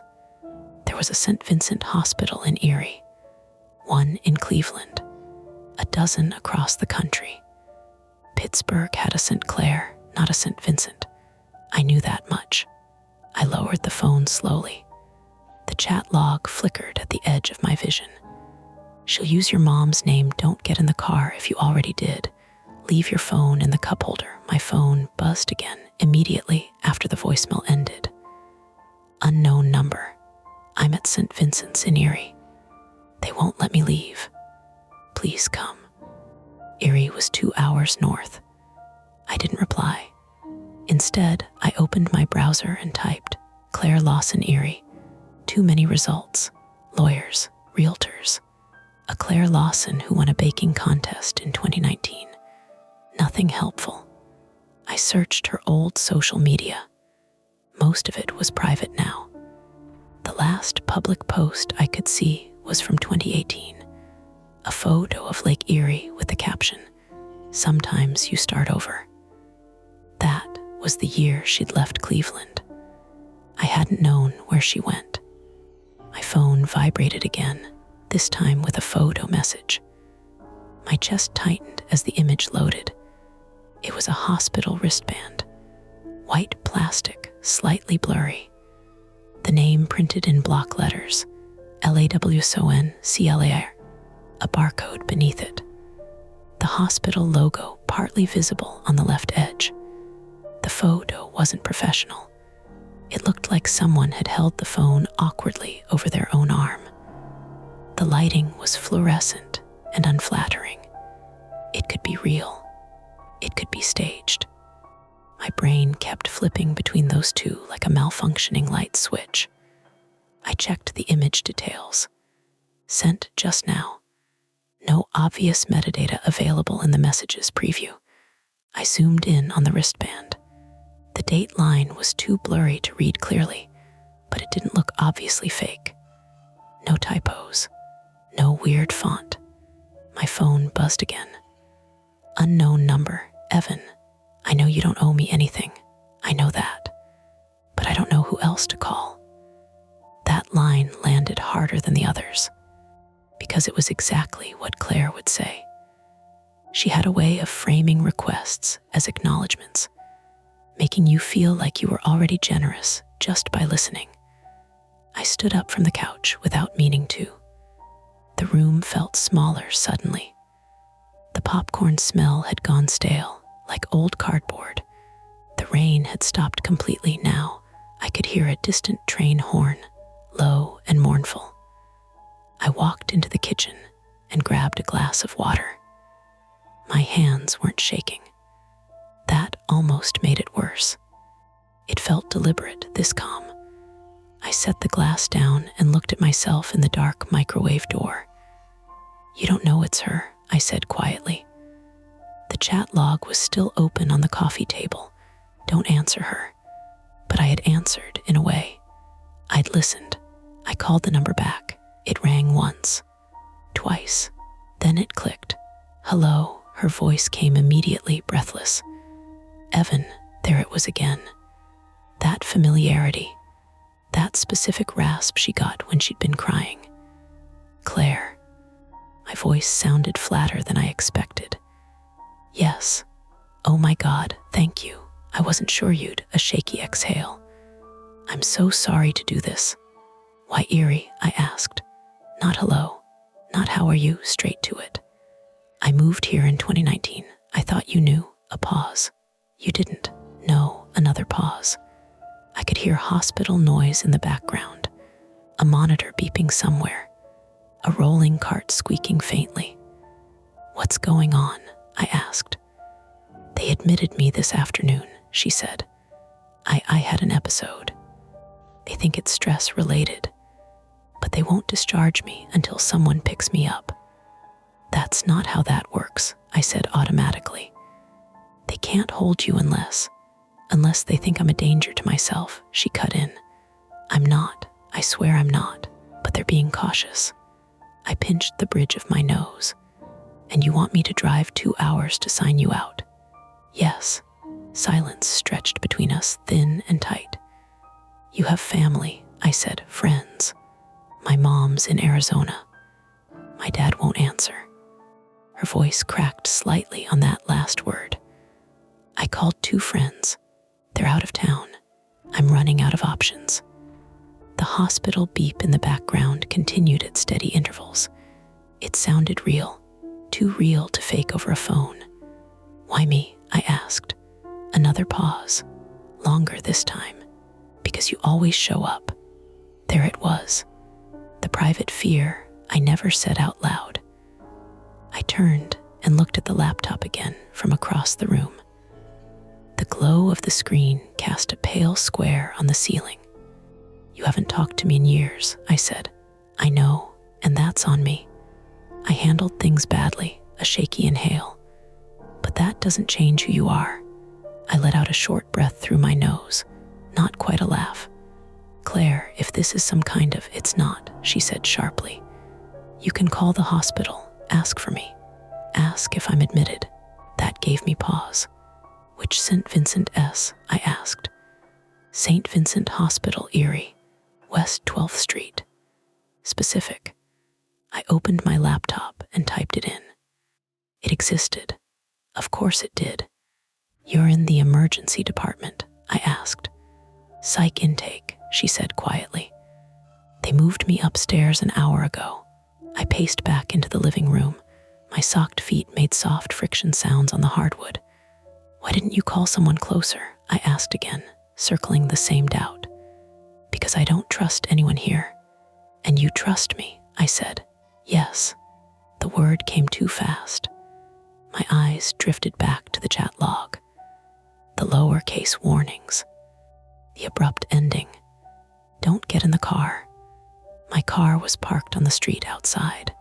There was a St. Vincent hospital in Erie, one in Cleveland, a dozen across the country. Pittsburgh had a St. Clair, not a St. Vincent. I knew that much. I lowered the phone slowly. The chat log flickered at the edge of my vision. She'll use your mom's name. Don't get in the car if you already did. Leave your phone in the cup holder. My phone buzzed again immediately after the voicemail ended. Unknown number. I'm at St. Vincent's in Erie. They won't let me leave. Please come. Erie was 2 hours north. I didn't reply. Instead, I opened my browser and typed, Claire Lawson Erie. Too many results. Lawyers, realtors. A Claire Lawson who won a baking contest in 2019. Nothing helpful. I searched her old social media. Most of it was private now. The last public post I could see was from 2018, a photo of Lake Erie with the caption, "Sometimes you start over." That was the year she'd left Cleveland. I hadn't known where she went. My phone vibrated again, this time with a photo message. My chest tightened as the image loaded. It was a hospital wristband, white plastic, slightly blurry. The name printed in block letters, LAWSONCLAR, a barcode beneath it. The hospital logo partly visible on the left edge. The photo wasn't professional. It looked like someone had held the phone awkwardly over their own arm. The lighting was fluorescent and unflattering. It could be real. It could be staged. My brain kept flipping between those two like a malfunctioning light switch. I checked the image details. Sent just now. No obvious metadata available in the messages preview. I zoomed in on the wristband. The date line was too blurry to read clearly, but it didn't look obviously fake. No typos. No weird font. My phone buzzed again. Unknown number, Evan. I know you don't owe me anything. I know that. But I don't know who else to call. That line landed harder than the others, because it was exactly what Claire would say. She had a way of framing requests as acknowledgments, making you feel like you were already generous just by listening. I stood up from the couch without meaning to. The room felt smaller suddenly. The popcorn smell had gone stale, like old cardboard. The rain had stopped completely now. I could hear a distant train horn, low and mournful. I walked into the kitchen and grabbed a glass of water. My hands weren't shaking. That almost made it worse. It felt deliberate, this calm. I set the glass down and looked at myself in the dark microwave door. "You don't know it's her," I said quietly. The chat log was still open on the coffee table. Don't answer her. But I had answered in a way. I'd listened. I called the number back. It rang once, twice. Then it clicked. "Hello," her voice came immediately, breathless. "Evan," there it was again. That familiarity. That specific rasp she got when she'd been crying. "Claire." My voice sounded flatter than I expected. "Yes. Oh my God, thank you. I wasn't sure you'd," a shaky exhale. "I'm so sorry to do this." "Why Erie?" I asked. Not hello, not how are you, straight to it. "I moved here in 2019. I thought you knew." A pause. "You didn't." "No." Another pause. I could hear hospital noise in the background, a monitor beeping somewhere, a rolling cart squeaking faintly. "What's going on?" I asked. "They admitted me this afternoon," she said. I had an episode. They think it's stress-related, but they won't discharge me until someone picks me up." "That's not how that works," I said automatically. "They can't hold you unless they think I'm a danger to myself," she cut in. "I'm not. I swear I'm not. But they're being cautious." I pinched the bridge of my nose. "And you want me to drive 2 hours to sign you out?" "Yes." Silence stretched between us, thin and tight. "You have family," I said. "Friends." "My mom's in Arizona." "My dad won't answer." Her voice cracked slightly on that last word. "I called 2 friends. They're out of town. I'm running out of options." The hospital beep in the background continued at steady intervals. It sounded real, too real to fake over a phone. "Why me?" I asked. Another pause, longer this time. "Because you always show up." There it was, the private fear I never said out loud. I turned and looked at the laptop again from across the room. The glow of the screen cast a pale square on the ceiling. "You haven't talked to me in years," I said. "I know, and that's on me. I handled things badly," a shaky inhale. "But that doesn't change who you are." I let out a short breath through my nose, not quite a laugh. "Claire, if this is some kind of—" "It's not," she said sharply. "You can call the hospital, ask for me. Ask if I'm admitted." That gave me pause. "Which St. Vincent S?" I asked. "St. Vincent Hospital, Erie, West 12th Street. Specific." I opened my laptop and typed it in. It existed. Of course it did. "You're in the emergency department?" I asked. "Psych intake," she said quietly. "They moved me upstairs an hour ago." I paced back into the living room. My socked feet made soft friction sounds on the hardwood. "Why didn't you call someone closer?" I asked again, circling the same doubt. "Because I don't trust anyone here." "And you trust me," I said. "Yes." The word came too fast. My eyes drifted back to the chat log. The lowercase warnings. The abrupt ending. "Don't get in the car." My car was parked on the street outside.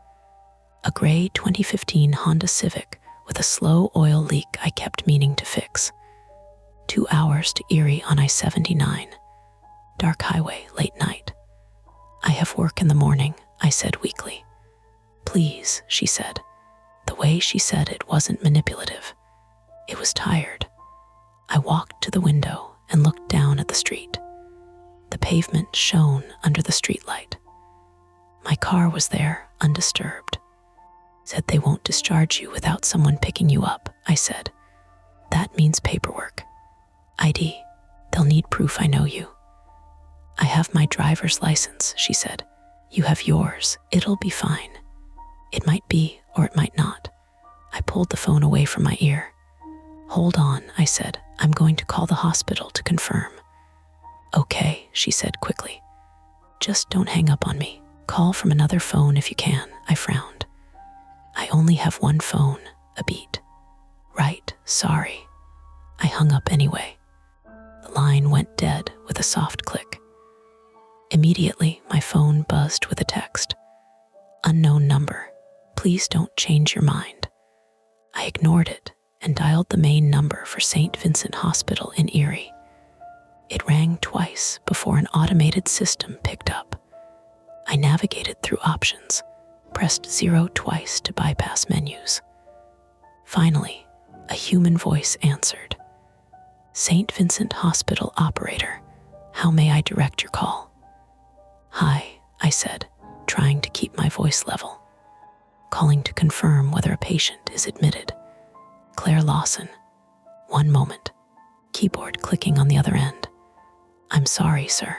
A gray 2015 Honda Civic with a slow oil leak I kept meaning to fix. 2 hours to Erie on I-79. Dark highway, late night. "I have work in the morning," I said weakly. "Please," she said. The way she said it wasn't manipulative. It was tired. I walked to the window and looked down at the street. The pavement shone under the streetlight. My car was there, undisturbed. "Said they won't discharge you without someone picking you up," I said. "That means paperwork. ID. They'll need proof I know you." "I have my driver's license," she said. "You have yours. It'll be fine." "It might be, or it might not." I pulled the phone away from my ear. "Hold on," I said. "I'm going to call the hospital to confirm." "Okay," she said quickly. "Just don't hang up on me. Call from another phone if you can," I frowned. "I only have one phone," a beat. "Right, sorry." I hung up anyway. The line went dead with a soft click. Immediately, my phone buzzed with a text. "Unknown number. Please don't change your mind." I ignored it and dialed the main number for St. Vincent Hospital in Erie. It rang twice before an automated system picked up. I navigated through options, pressed 0 twice to bypass menus. Finally, a human voice answered. "St. Vincent Hospital operator, how may I direct your call?" "Hi," I said, trying to keep my voice level. "Calling to confirm whether a patient is admitted. Claire Lawson." "One moment." Keyboard clicking on the other end. "I'm sorry, sir.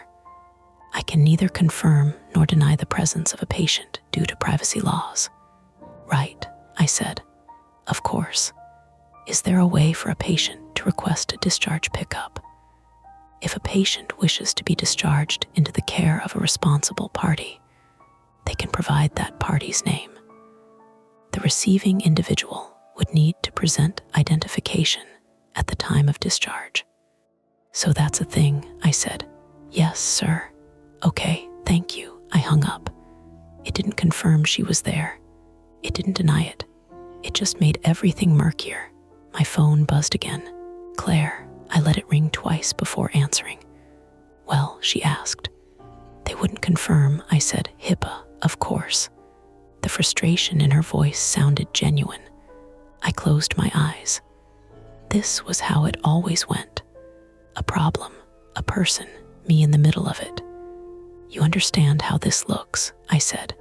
I can neither confirm nor deny the presence of a patient due to privacy laws." "Right," I said. "Of course. Is there a way for a patient to request a discharge pickup?" "If a patient wishes to be discharged into the care of a responsible party, they can provide that party's name. The receiving individual would need to present identification at the time of discharge." "So that's a thing," I said. "Yes, sir." "Okay, thank you." I hung up. It didn't confirm she was there. It didn't deny it. It just made everything murkier. My phone buzzed again. "Claire." I let it ring twice before answering. "Well," she asked. "They wouldn't confirm," I said. "HIPAA, of course." The frustration in her voice sounded genuine. I closed my eyes. This was how it always went. A problem, a person, me in the middle of it. "You understand how this looks," I said.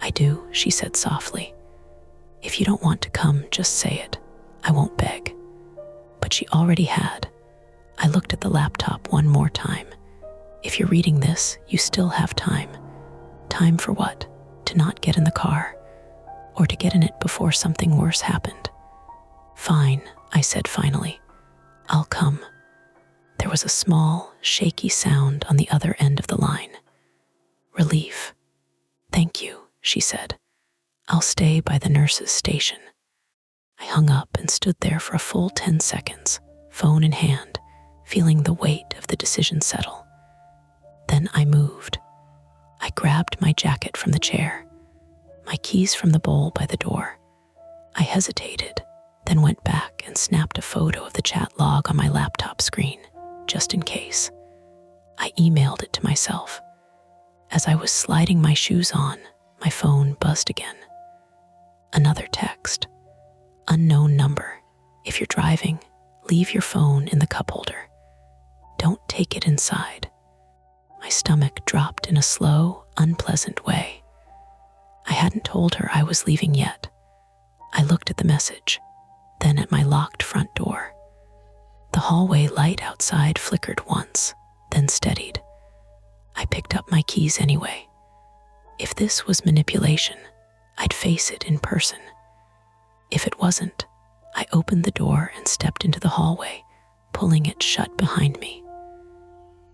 "I do," she said softly. "If you don't want to come, just say it. I won't beg." But she already had. I looked at the laptop one more time. "If you're reading this, you still have time." "Time for what? To not get in the car? Or to get in it before something worse happened?" "Fine," I said finally. "I'll come." There was a small, shaky sound on the other end of the line. Relief. "Thank you," she said. "I'll stay by the nurse's station." I hung up and stood there for a full 10 seconds, phone in hand, feeling the weight of the decision settle. Then I moved. I grabbed my jacket from the chair, my keys from the bowl by the door. I hesitated, then went back and snapped a photo of the chat log on my laptop screen, just in case. I emailed it to myself. As I was sliding my shoes on, my phone buzzed again. Another text. Unknown number. If you're driving, leave your phone in the cup holder. Don't take it inside. My stomach dropped in a slow, unpleasant way. I hadn't told her I was leaving yet. I looked at the message, then at my locked front door. The hallway light outside flickered once, then steadied. I picked up my keys anyway. If this was manipulation, I'd face it in person. If it wasn't, I opened the door and stepped into the hallway, pulling it shut behind me.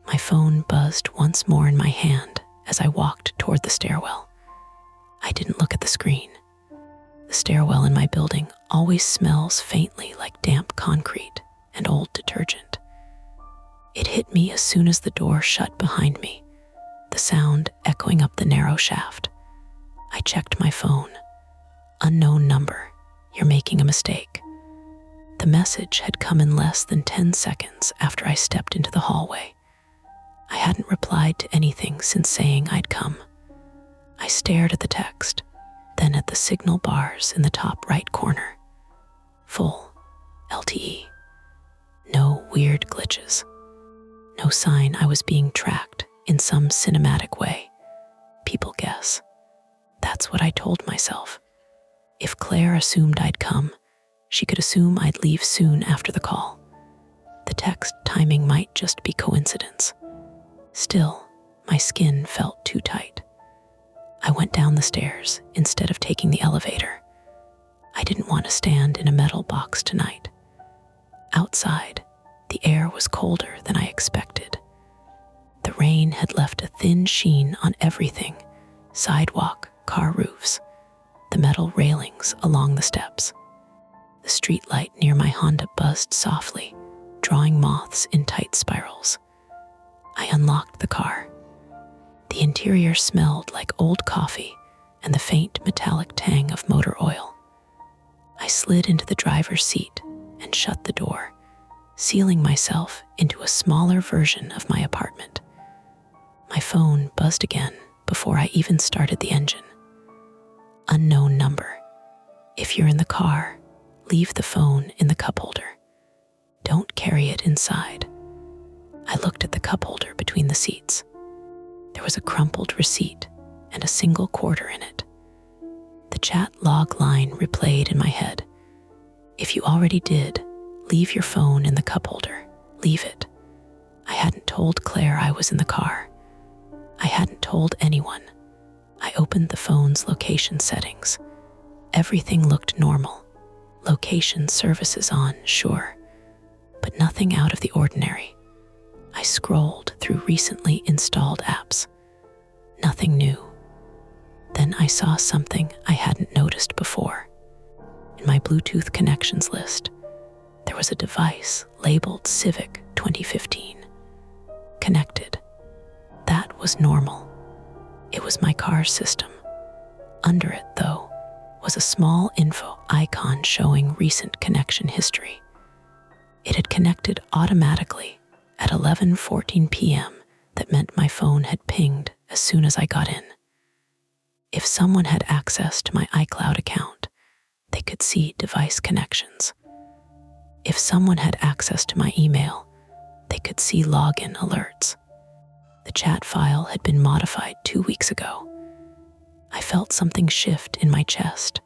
My phone buzzed once more in my hand as I walked toward the stairwell. I didn't look at the screen. The stairwell in my building always smells faintly like damp concrete and old detergent. It hit me as soon as the door shut behind me, the sound echoing up the narrow shaft. I checked my phone. Unknown number. You're making a mistake. The message had come in less than 10 seconds after I stepped into the hallway. I hadn't replied to anything since saying I'd come. I stared at the text, then at the signal bars in the top right corner. Full. LTE. No weird glitches. No sign I was being tracked in some cinematic way. People guess. That's what I told myself. If Claire assumed I'd come, she could assume I'd leave soon after the call. The text timing might just be coincidence. Still, my skin felt too tight. I went down the stairs instead of taking the elevator. I didn't want to stand in a metal box tonight. Outside, the air was colder than I expected. The rain had left a thin sheen on everything: sidewalk, car roofs, the metal railings along the steps. The streetlight near my Honda buzzed softly, drawing moths in tight spirals. I unlocked the car. The interior smelled like old coffee and the faint metallic tang of motor oil. I slid into the driver's seat and shut the door, sealing myself into a smaller version of my apartment. My phone buzzed again before I even started the engine. Unknown number. If you're in the car, leave the phone in the cup holder. Don't carry it inside. I looked at the cup holder between the seats. There was a crumpled receipt and a single quarter in it. The chat log line replayed in my head. If you already did, leave your phone in the cup holder. Leave it. I hadn't told Claire I was in the car. I hadn't told anyone. I opened the phone's location settings. Everything looked normal. Location services on, sure, but nothing out of the ordinary. I scrolled through recently installed apps. Nothing new. Then I saw something I hadn't noticed before. In my Bluetooth connections list, there was a device labeled Civic 2015. Connected. That was normal. It was my car's system. Under it, though, was a small info icon showing recent connection history. It had connected automatically at 11:14 p.m. That meant my phone had pinged as soon as I got in. If someone had access to my iCloud account, they could see device connections. If someone had access to my email, they could see login alerts. The chat file had been modified 2 weeks ago. I felt something shift in my chest.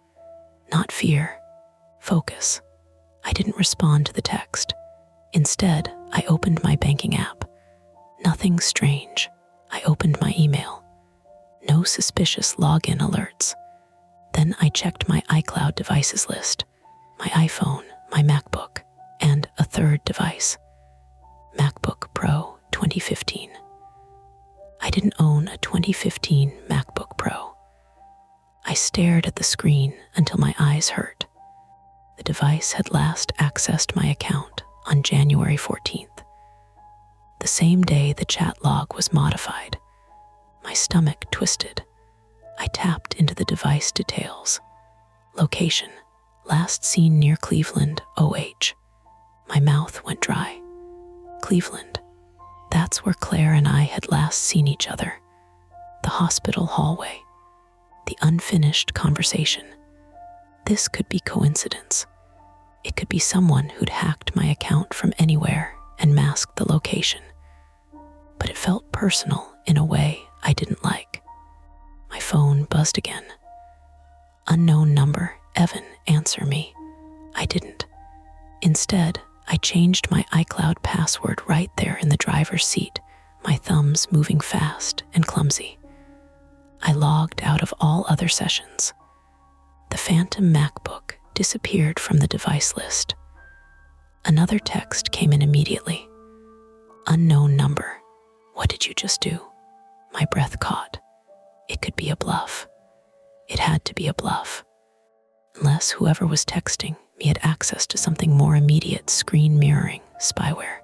Not fear, focus. I didn't respond to the text. Instead, I opened my banking app. Nothing strange. I opened my email. No suspicious login alerts. Then I checked my iCloud devices list, my iPhone, my MacBook, and a third device. MacBook Pro 2015. I didn't own a 2015 MacBook Pro. I stared at the screen until my eyes hurt. The device had last accessed my account on January 14th. The same day the chat log was modified. My stomach twisted. I tapped into the device details. Location, Last seen near Cleveland, OH. My mouth went dry. Cleveland. That's where Claire and I had last seen each other. The hospital hallway. The unfinished conversation. This could be coincidence. It could be someone who'd hacked my account from anywhere and masked the location. But it felt personal in a way I didn't like. My phone buzzed again. Unknown number, Evan, answer me. I didn't. Instead, I changed my iCloud password right there in the driver's seat, my thumbs moving fast and clumsy. I logged out of all other sessions. The phantom MacBook disappeared from the device list. Another text came in immediately. Unknown number. What did you just do? My breath caught. It could be a bluff. It had to be a bluff. Unless whoever was texting me had access to something more immediate, screen mirroring, spyware,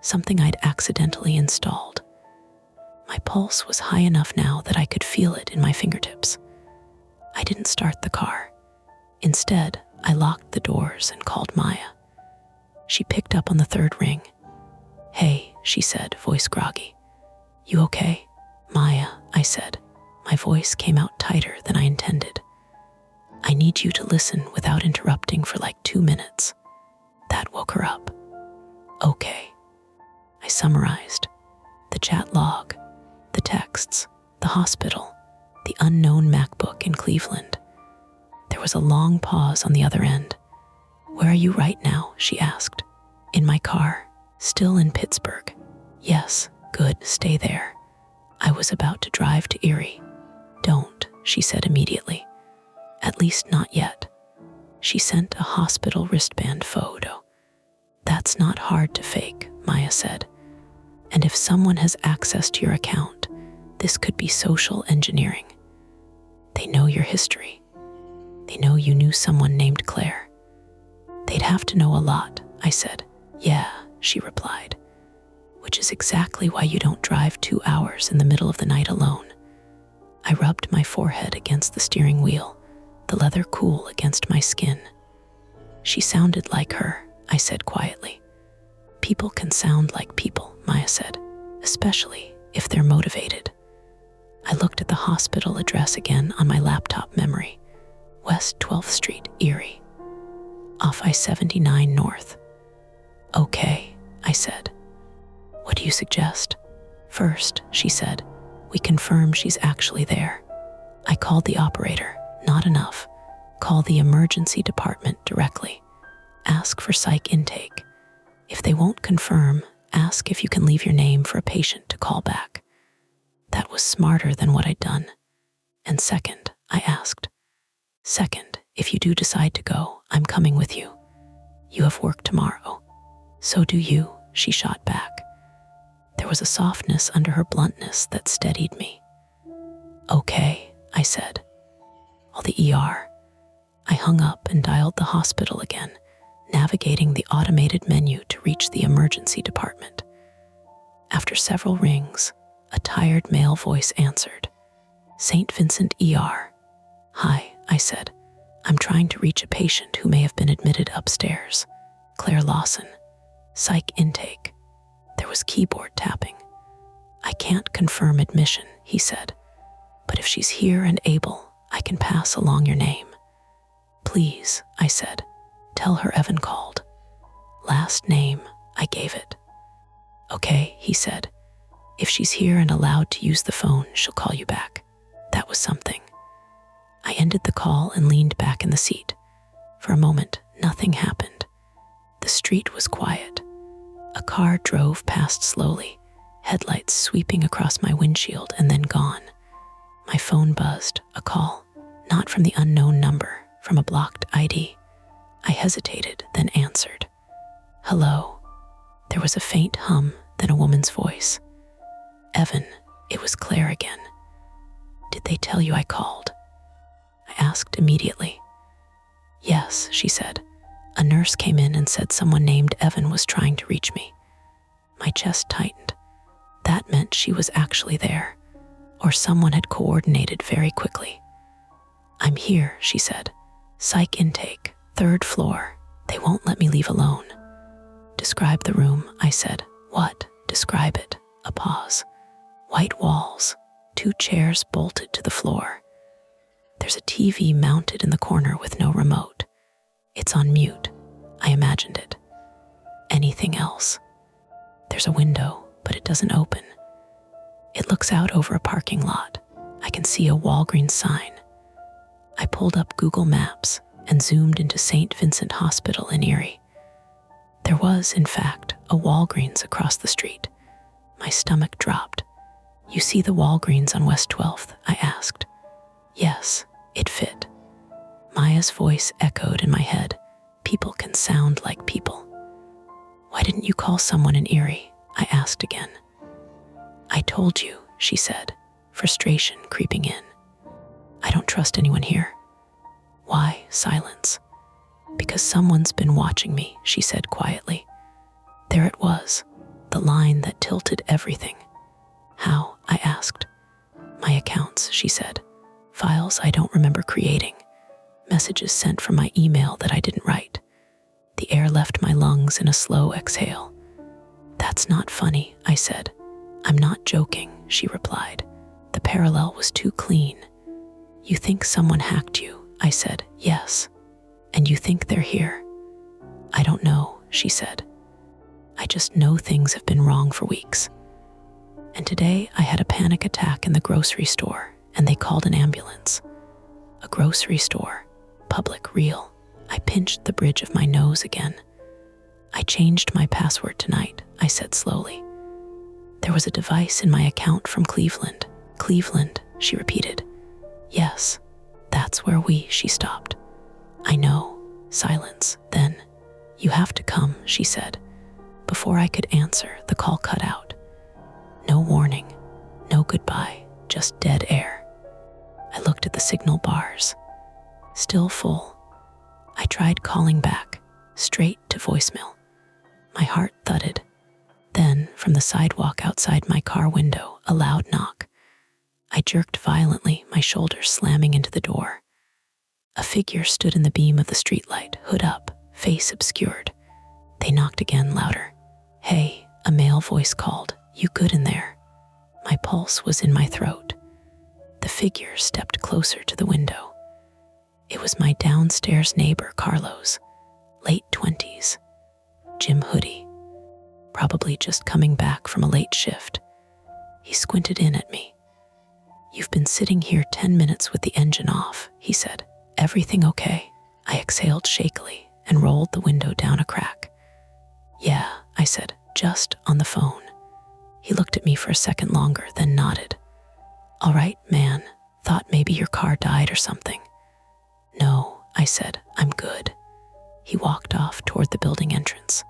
something I'd accidentally installed. My pulse was high enough now that I could feel it in my fingertips. I didn't start the car. Instead, I locked the doors and called Maya. She picked up on the third ring. Hey, she said, voice groggy. You okay? Maya, I said. My voice came out tighter than I intended. I need you to listen without interrupting for like 2 minutes. That woke her up. Okay. I summarized. The chat log, the texts, the hospital, the unknown MacBook in Cleveland. There was a long pause on the other end. Where are you right now? She asked. In my car, still in Pittsburgh. Yes, good, stay there. I was about to drive to Erie. Don't, she said immediately. At least not yet. She sent a hospital wristband photo. That's not hard to fake, Maya said. And if someone has access to your account, this could be social engineering. They know your history. They know you knew someone named Claire. They'd have to know a lot, I said. Yeah, she replied. Which is exactly why you don't drive 2 hours in the middle of the night alone. I rubbed my forehead against the steering wheel, the leather cool against my skin. She sounded like her, I said quietly. People can sound like people, Maya said, especially if they're motivated. I looked at the hospital address again on my laptop memory. West 12th Street, Erie. Off I-79 North. Okay, I said. What do you suggest? First, she said, we confirm she's actually there. I called the operator. Not enough. Call the emergency department directly. Ask for psych intake. If they won't confirm, ask if you can leave your name for a patient to call back. That was smarter than what I'd done. And second, I asked. Second, if you do decide to go, I'm coming with you. You have work tomorrow. So do you, she shot back. There was a softness under her bluntness that steadied me. Okay, I said. Call the ER. I hung up and dialed the hospital again, navigating the automated menu to reach the emergency department. After several rings, a tired male voice answered. St. Vincent ER. Hi, I said. I'm trying to reach a patient who may have been admitted upstairs. Claire Lawson. Psych intake. There was keyboard tapping. I can't confirm admission, he said. But if she's here and able, I can pass along your name. Please, I said. Tell her Evan called. Last name, I gave it. Okay, he said. If she's here and allowed to use the phone, she'll call you back. That was something. I ended the call and leaned back in the seat. For a moment, nothing happened. The street was quiet. A car drove past slowly, headlights sweeping across my windshield and then gone. My phone buzzed, a call, not from the unknown number, from a blocked ID. I hesitated, then answered. Hello. There was a faint hum, then a woman's voice. Evan, it was Claire again. Did they tell you I called? I asked immediately. Yes, she said. A nurse came in and said someone named Evan was trying to reach me. My chest tightened. That meant she was actually there, or someone had coordinated very quickly. I'm here, she said. Psych intake, 3rd floor. They won't let me leave alone. Describe the room, I said. What? Describe it. A pause. White walls, 2 chairs bolted to the floor. There's a TV mounted in the corner with no remote. It's on mute. I imagined it. Anything else? There's a window, but it doesn't open. It looks out over a parking lot. I can see a Walgreens sign. I pulled up Google Maps and zoomed into St. Vincent Hospital in Erie. There was, in fact, a Walgreens across the street. My stomach dropped. You see the Walgreens on West 12th? I asked. Yes, it fit. Maya's voice echoed in my head. People can sound like people. Why didn't you call someone in Erie? I asked again. I told you, she said, frustration creeping in. I don't trust anyone here. Why? Silence. Because someone's been watching me, she said quietly. There it was, the line that tilted everything. How? I asked. My accounts, she said. Files I don't remember creating. Messages sent from my email that I didn't write. The air left my lungs in a slow exhale. That's not funny, I said. I'm not joking, she replied. The parallel was too clean. You think someone hacked you? I said, yes. And you think they're here? I don't know, she said. I just know things have been wrong for weeks. And today I had a panic attack in the grocery store, and they called an ambulance. A grocery store, public, real. I pinched the bridge of my nose again. I changed my password tonight, I said slowly. There was a device in my account from Cleveland. Cleveland, she repeated. Yes, that's where she stopped. I know. Silence. Then, you have to come, she said. Before I could answer, the call cut out. No warning, no goodbye, just dead air. I looked at the signal bars. Still full. I tried calling back, straight to voicemail. My heart thudded. Then, from the sidewalk outside my car window, a loud knock. I jerked violently, my shoulders slamming into the door. A figure stood in the beam of the streetlight, hood up, face obscured. They knocked again, louder. Hey, a male voice called. You good in there? My pulse was in my throat. The figure stepped closer to the window. It was my downstairs neighbor, Carlos, late 20s, gym hoodie, probably just coming back from a late shift. He squinted in at me. You've been sitting here 10 minutes with the engine off, he said. Everything okay? I exhaled shakily and rolled the window down a crack. Yeah, I said, just on the phone. He looked at me for a second longer, then nodded. All right, man, thought maybe your car died or something. No, I said, I'm good. He walked off toward the building entrance.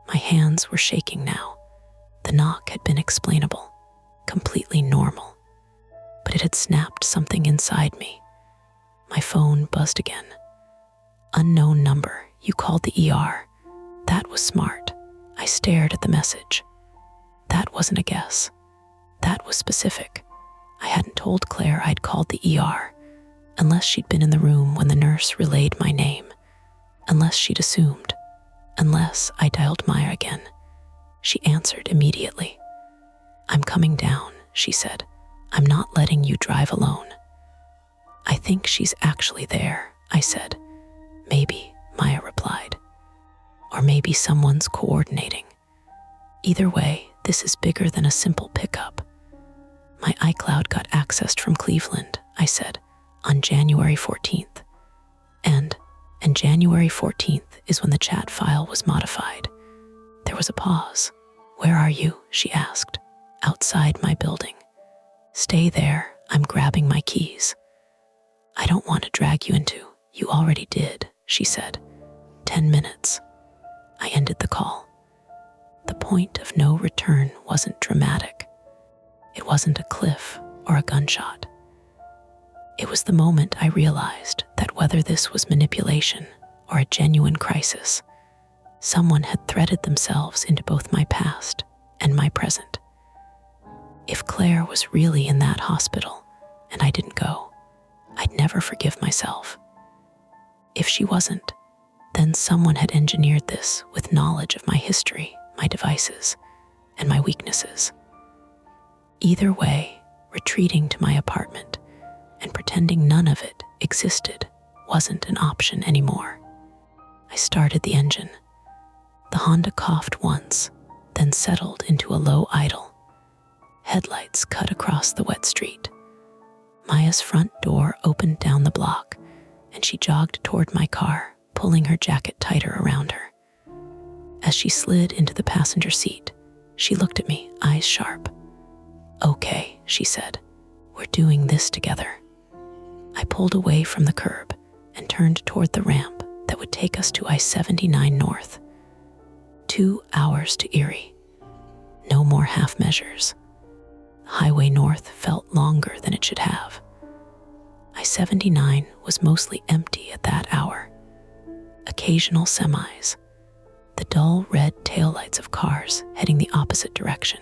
My hands were shaking now. The knock had been explainable, completely normal. But it had snapped something inside me. My phone buzzed again. Unknown number, you called the ER. That was smart. I stared at the message. That wasn't a guess. That was specific. I hadn't told Claire I'd called the ER, unless she'd been in the room when the nurse relayed my name, unless she'd assumed, unless I dialed Maya again. She answered immediately. I'm coming down, she said. I'm not letting you drive alone. I think she's actually there, I said. Maybe, Maya replied. Or maybe someone's coordinating. Either way, this is bigger than a simple pickup. My iCloud got accessed from Cleveland, I said, on January 14th. And January 14th is when the chat file was modified. There was a pause. Where are you? She asked. Outside my building. Stay there, I'm grabbing my keys. I don't want to drag you into, you already did, she said. 10 minutes. I ended the call. The point of no return wasn't dramatic. It wasn't a cliff or a gunshot. It was the moment I realized that whether this was manipulation or a genuine crisis, someone had threaded themselves into both my past and my present. If Claire was really in that hospital and I didn't go, I'd never forgive myself. If she wasn't, Then someone had engineered this with knowledge of my history, my devices, and my weaknesses. Either way, retreating to my apartment and pretending none of it existed wasn't an option anymore. I started the engine. The Honda coughed once, then settled into a low idle. Headlights cut across the wet street. Maya's front door opened down the block, and she jogged toward my car, pulling her jacket tighter around her. As she slid into the passenger seat, she looked at me, eyes sharp. "Okay," she said, "we're doing this together." I pulled away from the curb and turned toward the ramp that would take us to I-79 North. 2 hours to Erie. No more half measures. The highway north felt longer than it should have. I-79 was mostly empty at that hour. Occasional semis. The dull red taillights of cars heading the opposite direction.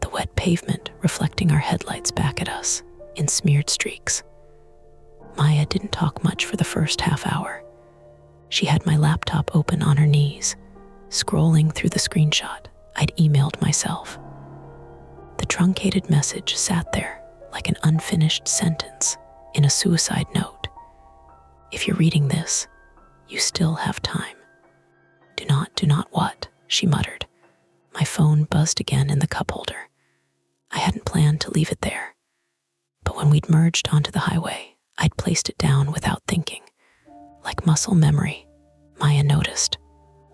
The wet pavement reflecting our headlights back at us in smeared streaks. Maya didn't talk much for the first half hour. She had my laptop open on her knees, scrolling through the screenshot I'd emailed myself. The truncated message sat there like an unfinished sentence in a suicide note. "If you're reading this, you still have time." Do not what?" she muttered. My phone buzzed again in the cup holder. I hadn't planned to leave it there. But when we'd merged onto the highway, I'd placed it down without thinking. Like muscle memory, Maya noticed.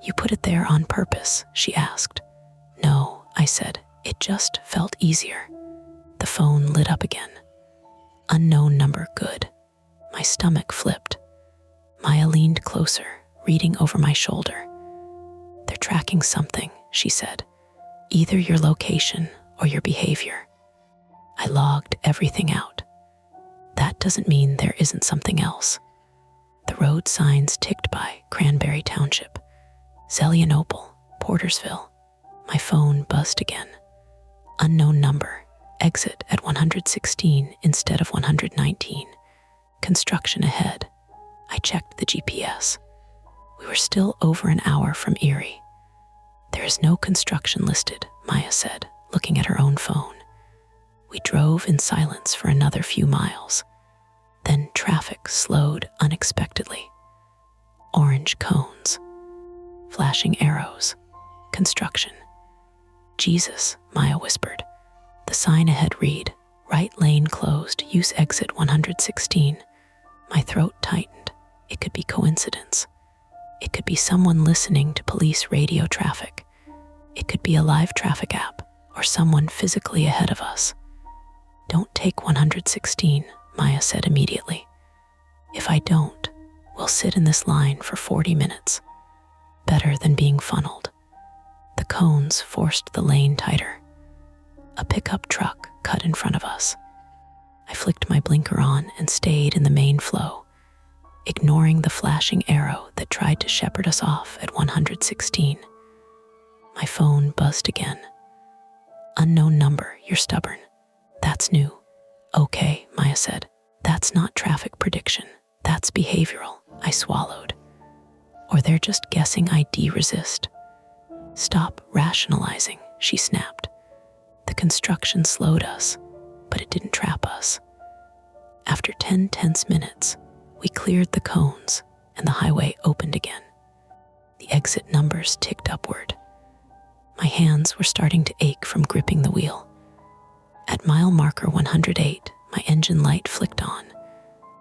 "You put it there on purpose?" she asked. "No," I said. "It just felt easier." The phone lit up again. Unknown number, good. My stomach flipped. Maya leaned closer, reading over my shoulder. "They're tracking something," she said. "Either your location or your behavior." I logged everything out. That doesn't mean there isn't something else. The road signs ticked by Cranberry Township, Zelienople, Portersville. My phone buzzed again. Unknown number, exit at 116 instead of 119. Construction ahead. I checked the GPS. We were still over an hour from Erie. "There is no construction listed," Maya said, looking at her own phone. We drove in silence for another few miles. Then traffic slowed unexpectedly. Orange cones. Flashing arrows. Construction. "Jesus," Maya whispered. The sign ahead read, "Right lane closed, use exit 116. My throat tightened. It could be coincidence. It could be someone listening to police radio traffic. It could be a live traffic app or someone physically ahead of us. "Don't take 116, Maya said immediately. "If I don't, we'll sit in this line for 40 minutes. Better than being funneled." The cones forced the lane tighter. A pickup truck cut in front of us. I flicked my blinker on and stayed in the main flow, ignoring the flashing arrow that tried to shepherd us off at 116. My phone buzzed again. "Unknown number, you're stubborn. That's new." "Okay," Maya said. "That's not traffic prediction. That's behavioral." I swallowed. "Or they're just guessing ID resist." "Stop rationalizing," she snapped. The construction slowed us, but it didn't trap us. After 10 tense minutes, we cleared the cones and the highway opened again. The exit numbers ticked upward. My hands were starting to ache from gripping the wheel. At mile marker 108, my engine light flicked on,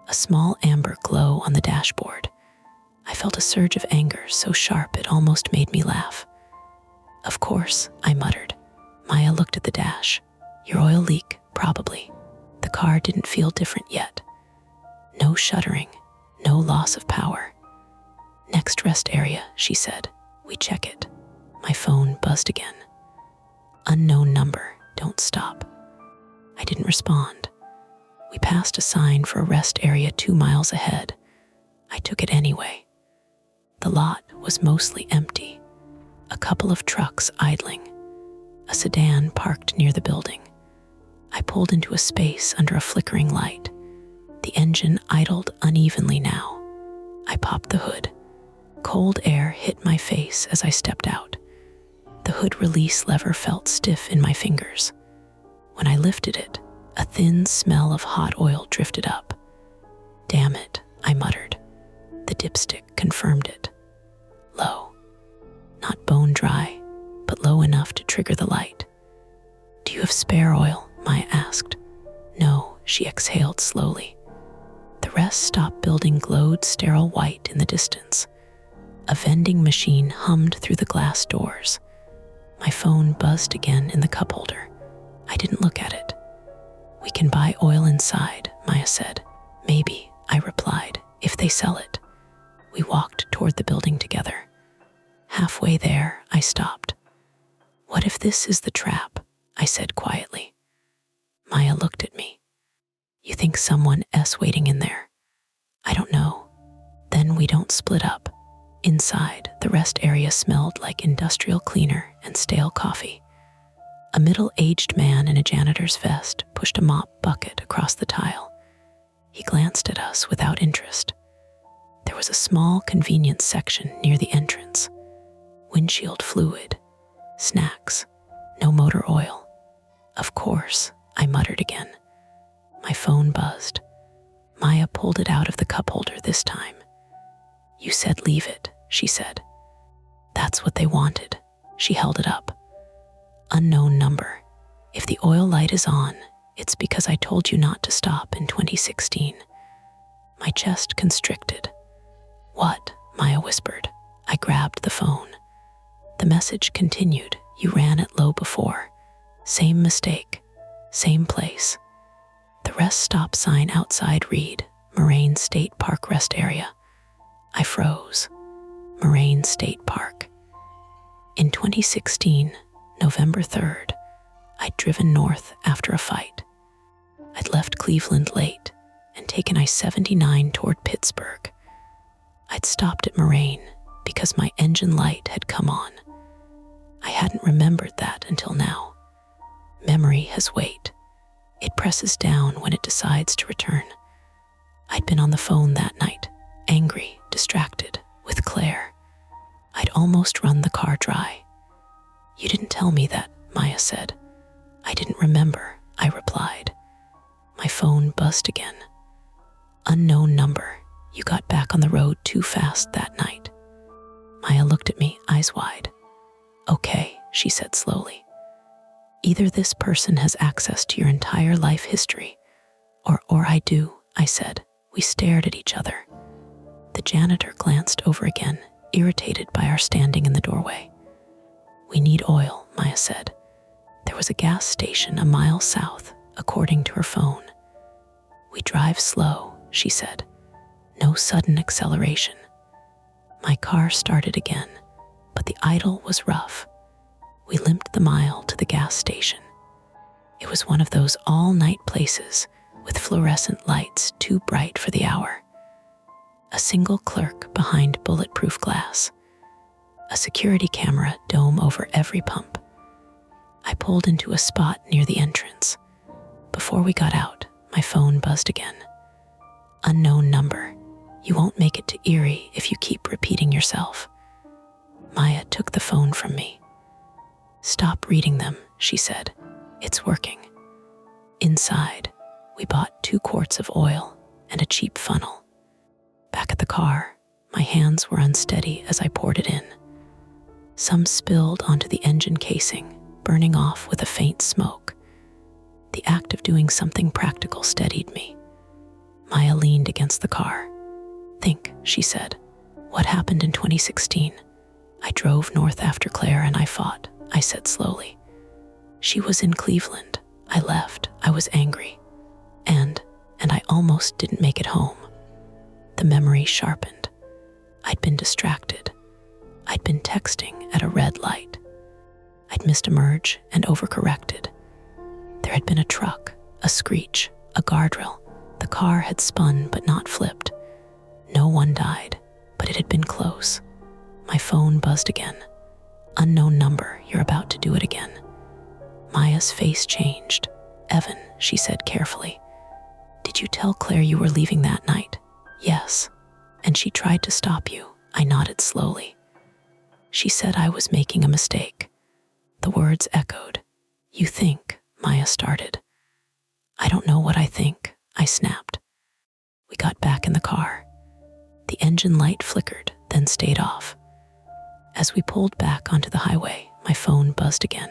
a small amber glow on the dashboard. I felt a surge of anger so sharp it almost made me laugh. "Of course," I muttered. Maya looked at the dash. "Your oil leak, probably." The car didn't feel different yet. No shuddering, no loss of power. "Next rest area," she said. "We check it." My phone buzzed again. "Unknown number, don't stop." I didn't respond. We passed a sign for a rest area 2 miles ahead. I took it anyway. The lot was mostly empty. A couple of trucks idling. A sedan parked near the building. I pulled into a space under a flickering light. The engine idled unevenly now. I popped the hood. Cold air hit my face as I stepped out. The hood release lever felt stiff in my fingers. When I lifted it, a thin smell of hot oil drifted up. "Damn it," I muttered. The dipstick confirmed it. Low. Not bone dry, but low enough to trigger the light. "Do you have spare oil?" Maya asked. "No," she exhaled slowly. The rest stop building glowed sterile white in the distance. A vending machine hummed through the glass doors. My phone buzzed again in the cup holder. I didn't look at it. "We can buy oil inside," Maya said. "Maybe," I replied, "if they sell it." We walked toward the building together. Halfway there, I stopped. "What if this is the trap?" I said quietly. Maya looked at me. "You think someone else waiting in there?" "I don't know." "Then we don't split up." Inside, the rest area smelled like industrial cleaner and stale coffee. A middle-aged man in a janitor's vest pushed a mop bucket across the tile. He glanced at us without interest. There was a small convenience section near the entrance. Windshield fluid, snacks, no motor oil. "Of course," I muttered again. My phone buzzed. Maya pulled it out of the cup holder this time. "You said leave it," she said. "That's what they wanted." She held it up. "Unknown number. If the oil light is on, it's because I told you not to stop in 2016. My chest constricted. "What?" Maya whispered. I grabbed the phone. The message continued. "You ran it low before. Same mistake. Same place." The rest stop sign outside read, Moraine State Park Rest Area. I froze. Moraine State Park. In 2016, November 3rd, I'd driven north after a fight. I'd left Cleveland late and taken I-79 toward Pittsburgh. I'd stopped at Moraine because my engine light had come on. I hadn't remembered that until now. Memory has weight. It presses down when it decides to return. I'd been on the phone that night, angry, distracted, with Claire. I'd almost run the car dry. "You didn't tell me that," Maya said. "I didn't remember," I replied. My phone buzzed again. "Unknown number. You got back on the road too fast that night." Maya looked at me, eyes wide. "Okay," she said slowly. "Either this person has access to your entire life history, or I do," I said. We stared at each other. The janitor glanced over again, irritated by our standing in the doorway. "We need oil," Maya said. There was a gas station a mile south, according to her phone. "We drive slow," she said. "No sudden acceleration." My car started again, but the idle was rough. We limped the mile to the gas station. It was one of those all-night places with fluorescent lights too bright for the hour. A single clerk behind bulletproof glass. A security camera dome over every pump. I pulled into a spot near the entrance. Before we got out, my phone buzzed again. "Unknown number. You won't make it to Erie if you keep repeating yourself." Maya took the phone from me. "Stop reading them," she said. "It's working." Inside, we bought 2 quarts of oil and a cheap funnel. Back at the car, my hands were unsteady as I poured it in. Some spilled onto the engine casing, burning off with a faint smoke. The act of doing something practical steadied me. Maya leaned against the car. "Think," she said. "What happened in 2016? I drove north after Claire and I fought," I said slowly. "She was in Cleveland. I left. I was angry. And I almost didn't make it home." The memory sharpened. I'd been distracted. I'd been texting at a red light. I'd missed a merge and overcorrected. There had been a truck, a screech, a guardrail. The car had spun but not flipped. No one died, but it had been close. My phone buzzed again. "Unknown number, you're about to do it again." Maya's face changed. "Evan," she said carefully. "Did you tell Claire you were leaving that night?" "Yes." "And she tried to stop you," I nodded slowly. She said I was making a mistake. The words echoed. You think, Maya started. I don't know what I think, I snapped. We got back in the car. The engine light flickered, then stayed off. As we pulled back onto the highway, my phone buzzed again.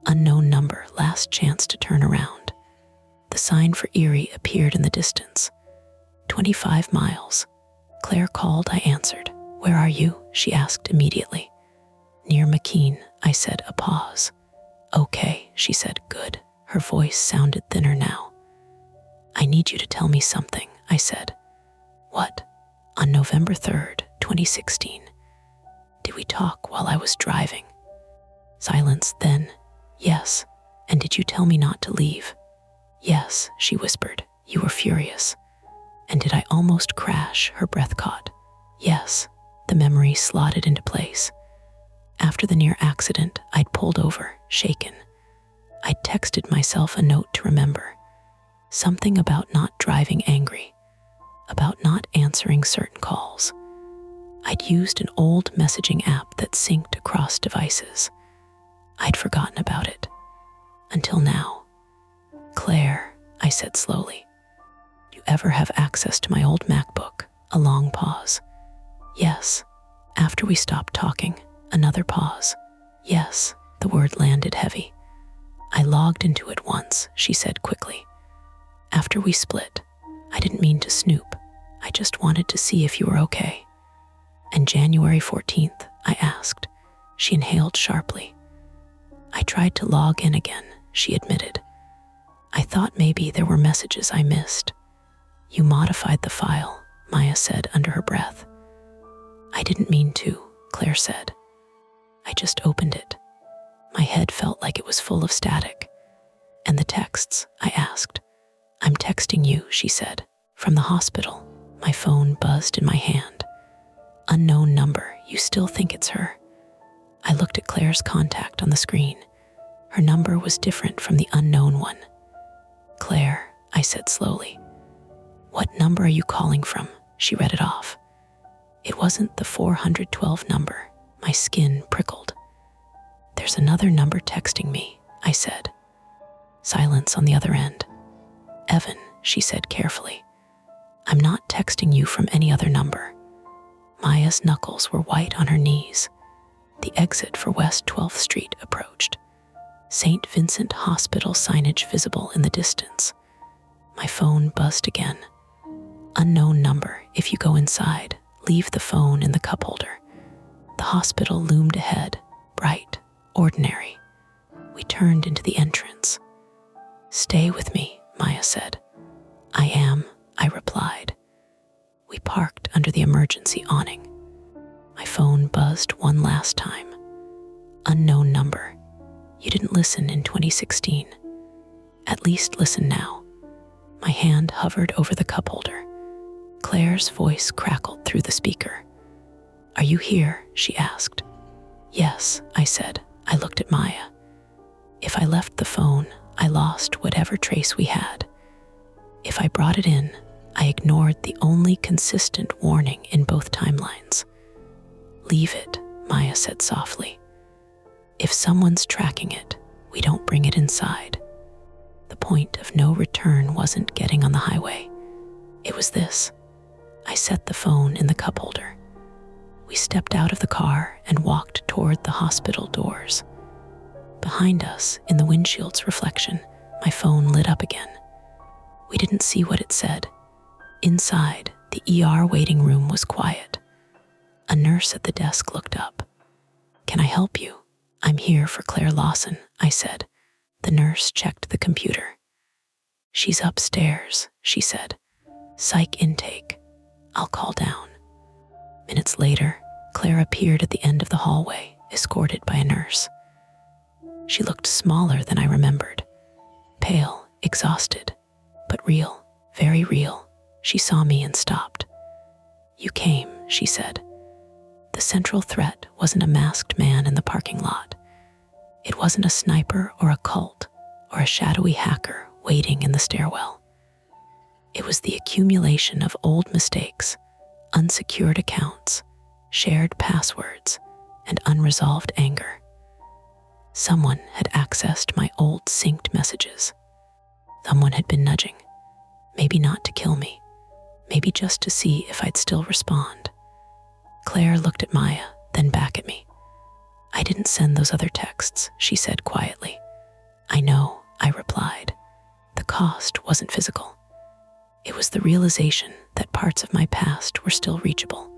Unknown number, last chance to turn around. The sign for Erie appeared in the distance. 25 miles. Claire called, I answered. Where are you? She asked immediately. Near McKean, I said, a pause. Okay, she said, good. Her voice sounded thinner now. I need you to tell me something, I said. What? On November 3rd, 2016. Did we talk while I was driving? Silence, then. Yes. And did you tell me not to leave? Yes, she whispered. You were furious. And did I almost crash? Her breath caught. Yes. The memory slotted into place. After the near accident, I'd pulled over, shaken. I'd texted myself a note to remember. Something about not driving angry, about not answering certain calls. I'd used an old messaging app that synced across devices. I'd forgotten about it. Until now. Claire, I said slowly. Do you ever have access to my old MacBook? A long pause. Yes. After we stopped talking, another pause. Yes, the word landed heavy. I logged into it once, she said quickly. After we split, I didn't mean to snoop. I just wanted to see if you were okay. And January 14th, I asked. She inhaled sharply. I tried to log in again, she admitted. I thought maybe there were messages I missed. You modified the file, Maya said under her breath. I didn't mean to, Claire said. I just opened it. My head felt like it was full of static. And the texts, I asked. I'm texting you, she said. From the hospital. My phone buzzed in my hand. Unknown number, you still think it's her? I looked at Claire's contact on the screen. Her number was different from the unknown one. Claire, I said slowly. What number are you calling from? She read it off. It wasn't the 412 number. My skin prickled. There's another number texting me, I said. Silence on the other end. Evan, she said carefully. I'm not texting you from any other number. Maya's knuckles were white on her knees. The exit for West 12th Street approached. St. Vincent Hospital signage visible in the distance. My phone buzzed again. Unknown number, if you go inside, leave the phone in the cup holder. The hospital loomed ahead, bright, ordinary. We turned into the entrance. Stay with me, Maya said. I am, I replied. We parked under the emergency awning. My phone buzzed one last time. Unknown number. You didn't listen in 2016. At least listen now. My hand hovered over the cup holder. Claire's voice crackled through the speaker. Are you here? She asked. Yes, I said. I looked at Maya. If I left the phone, I lost whatever trace we had. If I brought it in, I ignored the only consistent warning in both timelines. Leave it, Maya said softly. If someone's tracking it, we don't bring it inside. The point of no return wasn't getting on the highway. It was this. I set the phone in the cup holder. We stepped out of the car and walked toward the hospital doors. Behind us, in the windshield's reflection, my phone lit up again. We didn't see what it said. Inside, the ER waiting room was quiet. A nurse at the desk looked up. Can I help you? I'm here for Claire Lawson, I said. The nurse checked the computer. She's upstairs, she said. Psych intake. I'll call down. Minutes later, Claire appeared at the end of the hallway, escorted by a nurse. She looked smaller than I remembered. Pale, exhausted, but real, very real. She saw me and stopped. You came, she said. The central threat wasn't a masked man in the parking lot. It wasn't a sniper or a cult or a shadowy hacker waiting in the stairwell. It was the accumulation of old mistakes, unsecured accounts, shared passwords, and unresolved anger. Someone had accessed my old synced messages. Someone had been nudging, maybe not to kill me, maybe just to see if I'd still respond. Claire looked at Maya, then back at me. I didn't send those other texts, she said quietly. I know, I replied. The cost wasn't physical. It was the realization that parts of my past were still reachable,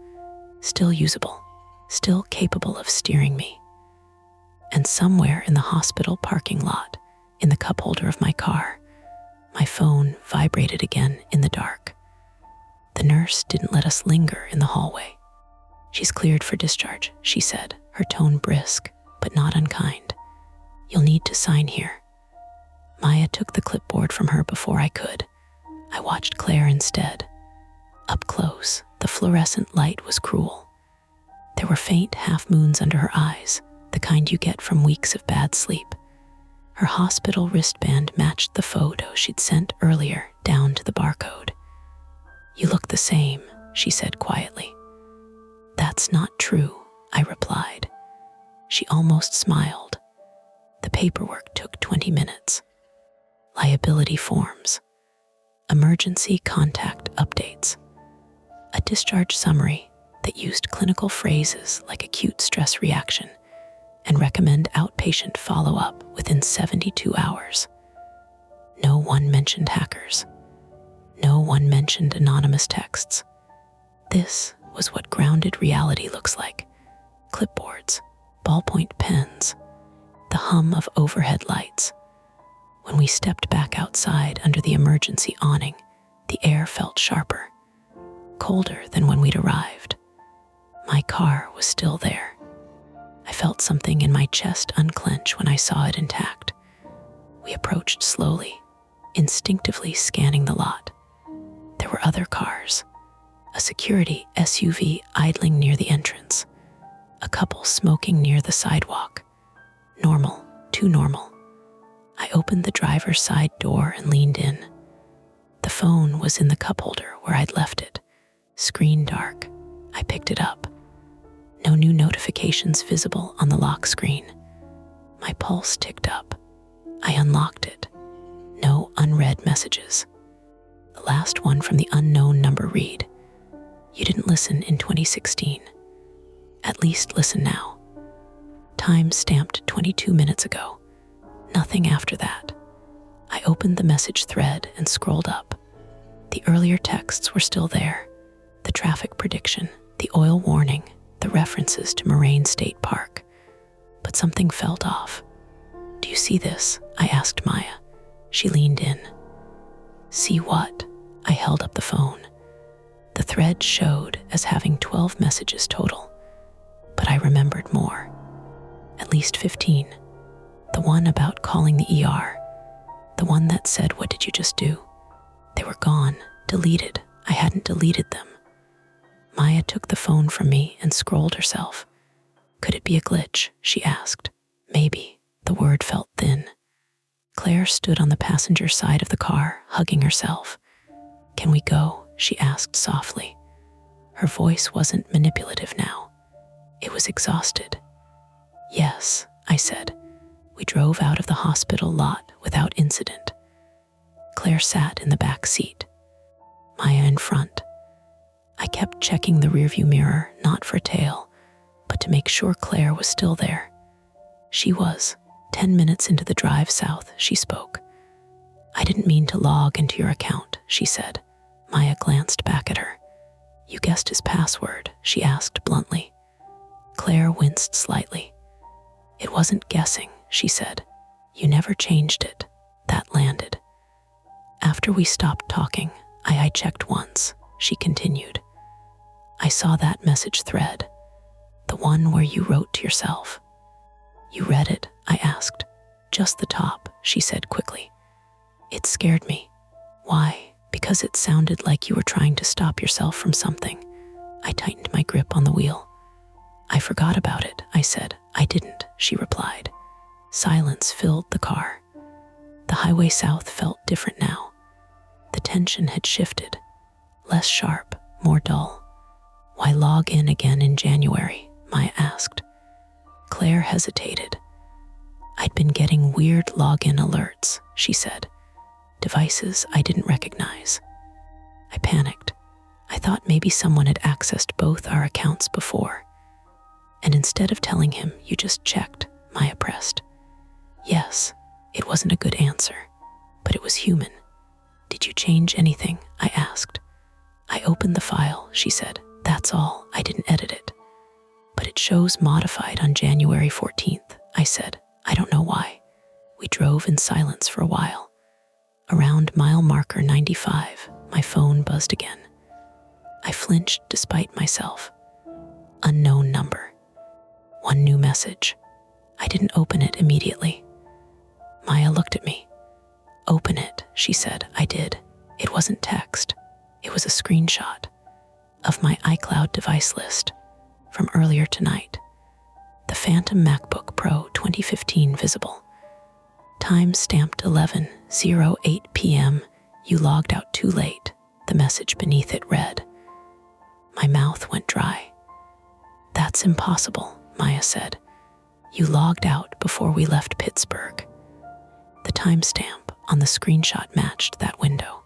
still usable, still capable of steering me. And somewhere in the hospital parking lot, in the cup holder of my car, my phone vibrated again in the dark. The nurse didn't let us linger in the hallway. She's cleared for discharge, she said, her tone brisk, but not unkind. You'll need to sign here. Maya took the clipboard from her before I could. I watched Claire instead. Up close, the fluorescent light was cruel. There were faint half-moons under her eyes, the kind you get from weeks of bad sleep. Her hospital wristband matched the photo she'd sent earlier down to the barcode. You look the same, she said quietly. That's not true, I replied. She almost smiled. The paperwork took 20 minutes. Liability forms, emergency contact updates, a discharge summary that used clinical phrases like acute stress reaction and recommend outpatient follow-up within 72 hours. No one mentioned hackers. No one mentioned anonymous texts. This was what grounded reality looks like. Clipboards, ballpoint pens, the hum of overhead lights. When we stepped back outside under the emergency awning, the air felt sharper, colder than when we'd arrived. My car was still there. I felt something in my chest unclench when I saw it intact. We approached slowly, instinctively scanning the lot. There were other cars, a security SUV idling near the entrance, a couple smoking near the sidewalk. Normal, too normal. I opened the driver's side door and leaned in. The phone was in the cup holder where I'd left it, screen dark. I picked it up. No new notifications visible on the lock screen. My pulse ticked up. I unlocked it. No unread messages. The last one from the unknown number read, "You didn't listen in 2016. At least listen now." Time stamped 22 minutes ago. Nothing after that. I opened the message thread and scrolled up. The earlier texts were still there. The traffic prediction, the oil warning, the references to Moraine State Park. But something felt off. "Do you see this?" I asked Maya. She leaned in. "See what?" I held up the phone. The thread showed as having 12 messages total, but I remembered more. At least 15. The one about calling the ER. The one that said, "What did you just do?" They were gone, deleted. I hadn't deleted them. Maya took the phone from me and scrolled herself. "Could it be a glitch?" she asked. "Maybe." The word felt thin. Claire stood on the passenger side of the car, hugging herself. "Can we go?" she asked softly. Her voice wasn't manipulative now. It was exhausted. "Yes," I said. We drove out of the hospital lot without incident. Claire sat in the back seat, Maya in front. I kept checking the rearview mirror, not for tail, but to make sure Claire was still there. She was. 10 minutes into the drive south, she spoke. "I didn't mean to log into your account," she said. Maya glanced back at her. "You guessed his password?" she asked bluntly. Claire winced slightly. "It wasn't guessing," she said. "You never changed it." That landed. After we stopped talking, I checked once, she continued. "I saw that message thread, the one where you wrote to yourself." "You read it?" I asked. "Just the top," she said quickly. "It scared me." "Why?" "Because it sounded like you were trying to stop yourself from something." I tightened my grip on the wheel. "I forgot about it," I said. "I didn't," she replied. Silence filled the car. The highway south felt different now. The tension had shifted, less sharp, more dull. Why log in again in January? Maya asked. Claire hesitated. I'd been getting weird login alerts, she said. Devices I didn't recognize. I panicked. I thought maybe someone had accessed both our accounts before. And instead of telling him, you just checked, Maya pressed. Yes, it wasn't a good answer, but it was human. Did you change anything? I asked. I opened the file, she said. That's all, I didn't edit it. But it shows modified on January 14th, I said. I don't know why. We drove in silence for a while. Around mile marker 95, my phone buzzed again. I flinched despite myself. Unknown number. One new message. I didn't open it immediately. Maya looked at me. Open it, she said. I did. It wasn't text. It was a screenshot of my iCloud device list from earlier tonight. The Phantom MacBook Pro 2015 visible. Time stamped 11:08 p.m. You logged out too late, the message beneath it read. My mouth went dry. That's impossible, Maya said. You logged out before we left Pittsburgh. The timestamp on the screenshot matched that window,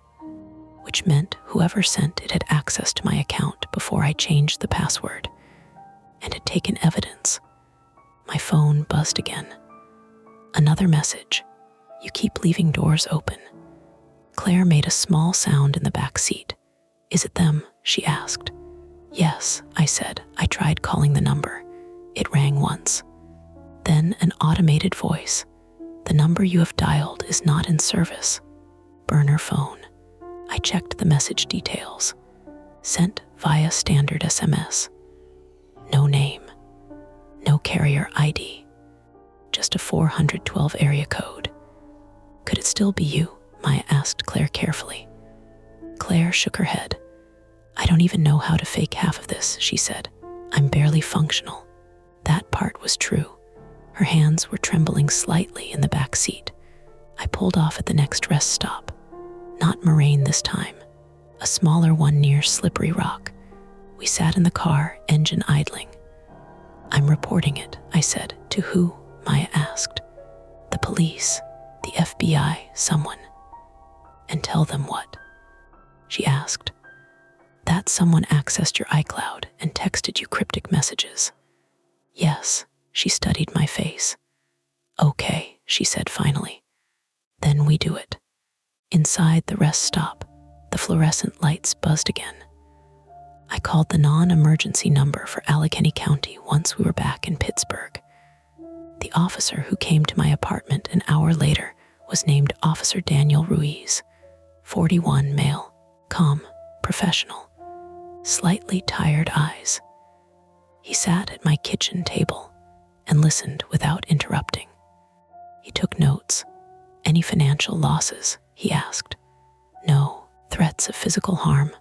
which meant whoever sent it had access to my account before I changed the password and had taken evidence. My phone buzzed again. Another message. You keep leaving doors open. Claire made a small sound in the back seat. Is it them? She asked. Yes, I said. I tried calling the number. It rang once. Then an automated voice. The number you have dialed is not in service. Burner phone. I checked the message details. Sent via standard SMS. No name. No carrier ID. Just a 412 area code. Could it still be you? Maya asked Claire carefully. Claire shook her head. I don't even know how to fake half of this, she said. I'm barely functional. That part was true. Her hands were trembling slightly in the back seat. I pulled off at the next rest stop. Not Moraine this time. A smaller one near Slippery Rock. We sat in the car, engine idling. I'm reporting it, I said. To who? Maya asked. The police, the FBI, someone. And tell them what? She asked. That someone accessed your iCloud and texted you cryptic messages. Yes, she studied my face. Okay, she said finally. Then we do it. Inside the rest stop, the fluorescent lights buzzed again. I called the non-emergency number for Allegheny County once we were back in Pittsburgh. The officer who came to my apartment an hour later was named Officer Daniel Ruiz, 41, male, calm, professional, slightly tired eyes. He sat at my kitchen table and listened without interrupting. He took notes. Any financial losses? He asked. No. Threats of physical harm?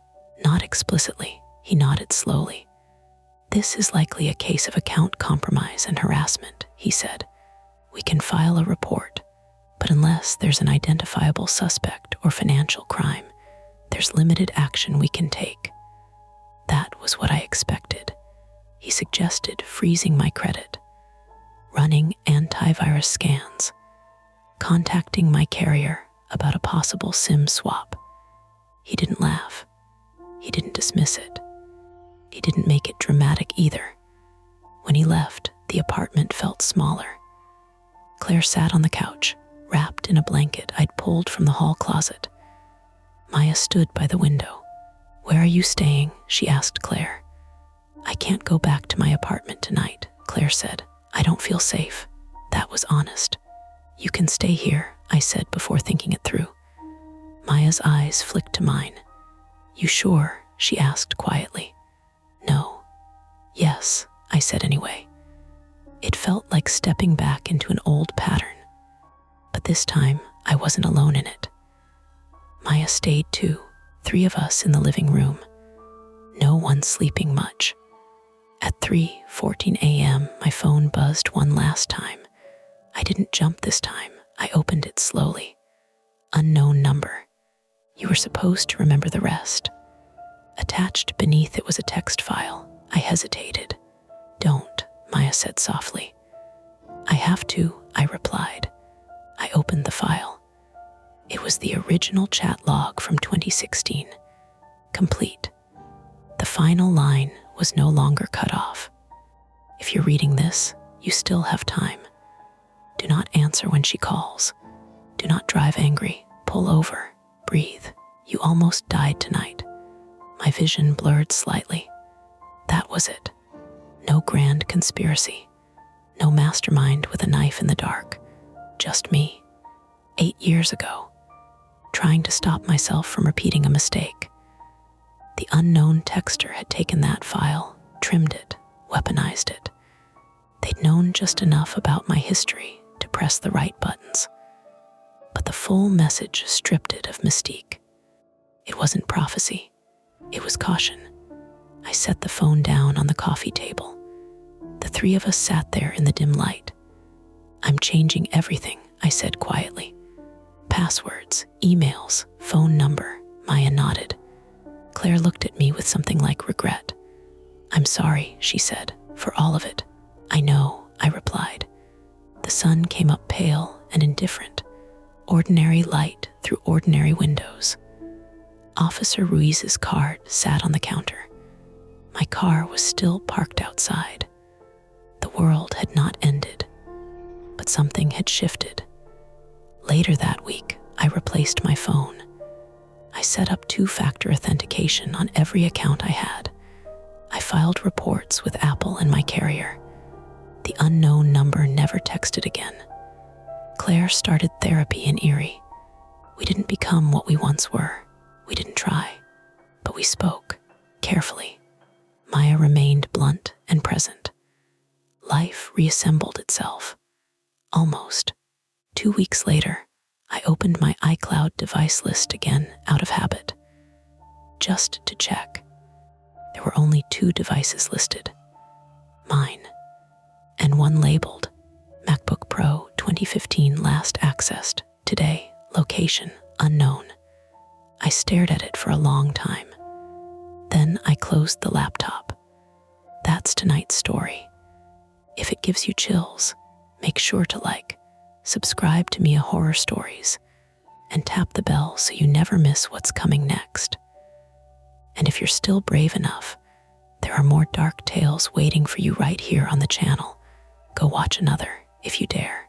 Not explicitly. He nodded slowly. This is likely a case of account compromise and harassment, he said. We can file a report, but unless there's an identifiable suspect or financial crime, there's limited action we can take. That was what I expected. He suggested freezing my credit, running antivirus scans, contacting my carrier about a possible SIM swap. He didn't laugh. He didn't dismiss it. He didn't make it dramatic either. When he left, the apartment felt smaller. Claire sat on the couch, wrapped in a blanket I'd pulled from the hall closet. Maya stood by the window. Where are you staying? She asked Claire. I can't go back to my apartment tonight, Claire said. I don't feel safe. That was honest. You can stay here, I said before thinking it through. Maya's eyes flicked to mine. You sure? She asked quietly. No. Yes, I said anyway. It felt like stepping back into an old pattern. But this time, I wasn't alone in it. Maya stayed too, 3 of us in the living room. No one sleeping much. At 3:14 a.m., my phone buzzed one last time. I didn't jump this time. I opened it slowly. Unknown number. You were supposed to remember the rest. Attached beneath it was a text file. I hesitated. "Don't," Maya said softly. "I have to," I replied. I opened the file. It was the original chat log from 2016, complete. The final line was no longer cut off. "If you're reading this, you still have time. Do not answer when she calls. Do not drive angry. Pull over. Breathe. You almost died tonight." My vision blurred slightly. That was it. No grand conspiracy. No mastermind with a knife in the dark. Just me. 8 years ago. Trying to stop myself from repeating a mistake. The unknown texter had taken that file, trimmed it, weaponized it. They'd known just enough about my history to press the right buttons. But the full message stripped it of mystique. It wasn't prophecy. It was caution. I set the phone down on the coffee table. The three of us sat there in the dim light. "I'm changing everything," I said quietly. "Passwords, emails, phone number." Maya nodded. Claire looked at me with something like regret. "I'm sorry," she said, "for all of it." "I know," I replied. The sun came up pale and indifferent. Ordinary light through ordinary windows. Officer Ruiz's card sat on the counter. My car was still parked outside. The world had not ended, but something had shifted. Later that week, I replaced my phone. I set up 2-factor authentication on every account I had. I filed reports with Apple and my carrier. The unknown number never texted again. Claire started therapy in Erie. We didn't become what we once were. We didn't try, but we spoke, carefully. Maya remained blunt and present. Life reassembled itself. Almost. 2 weeks later, I opened my iCloud device list again out of habit. Just to check. There were only 2 devices listed. Mine. And one labeled MacBook Pro 2015 last accessed. Today, location unknown. I stared at it for a long time. Then I closed the laptop. That's tonight's story. If it gives you chills, make sure to like, subscribe to Mia Horror Stories, and tap the bell so you never miss what's coming next. And if you're still brave enough, there are more dark tales waiting for you right here on the channel. Go watch another if you dare.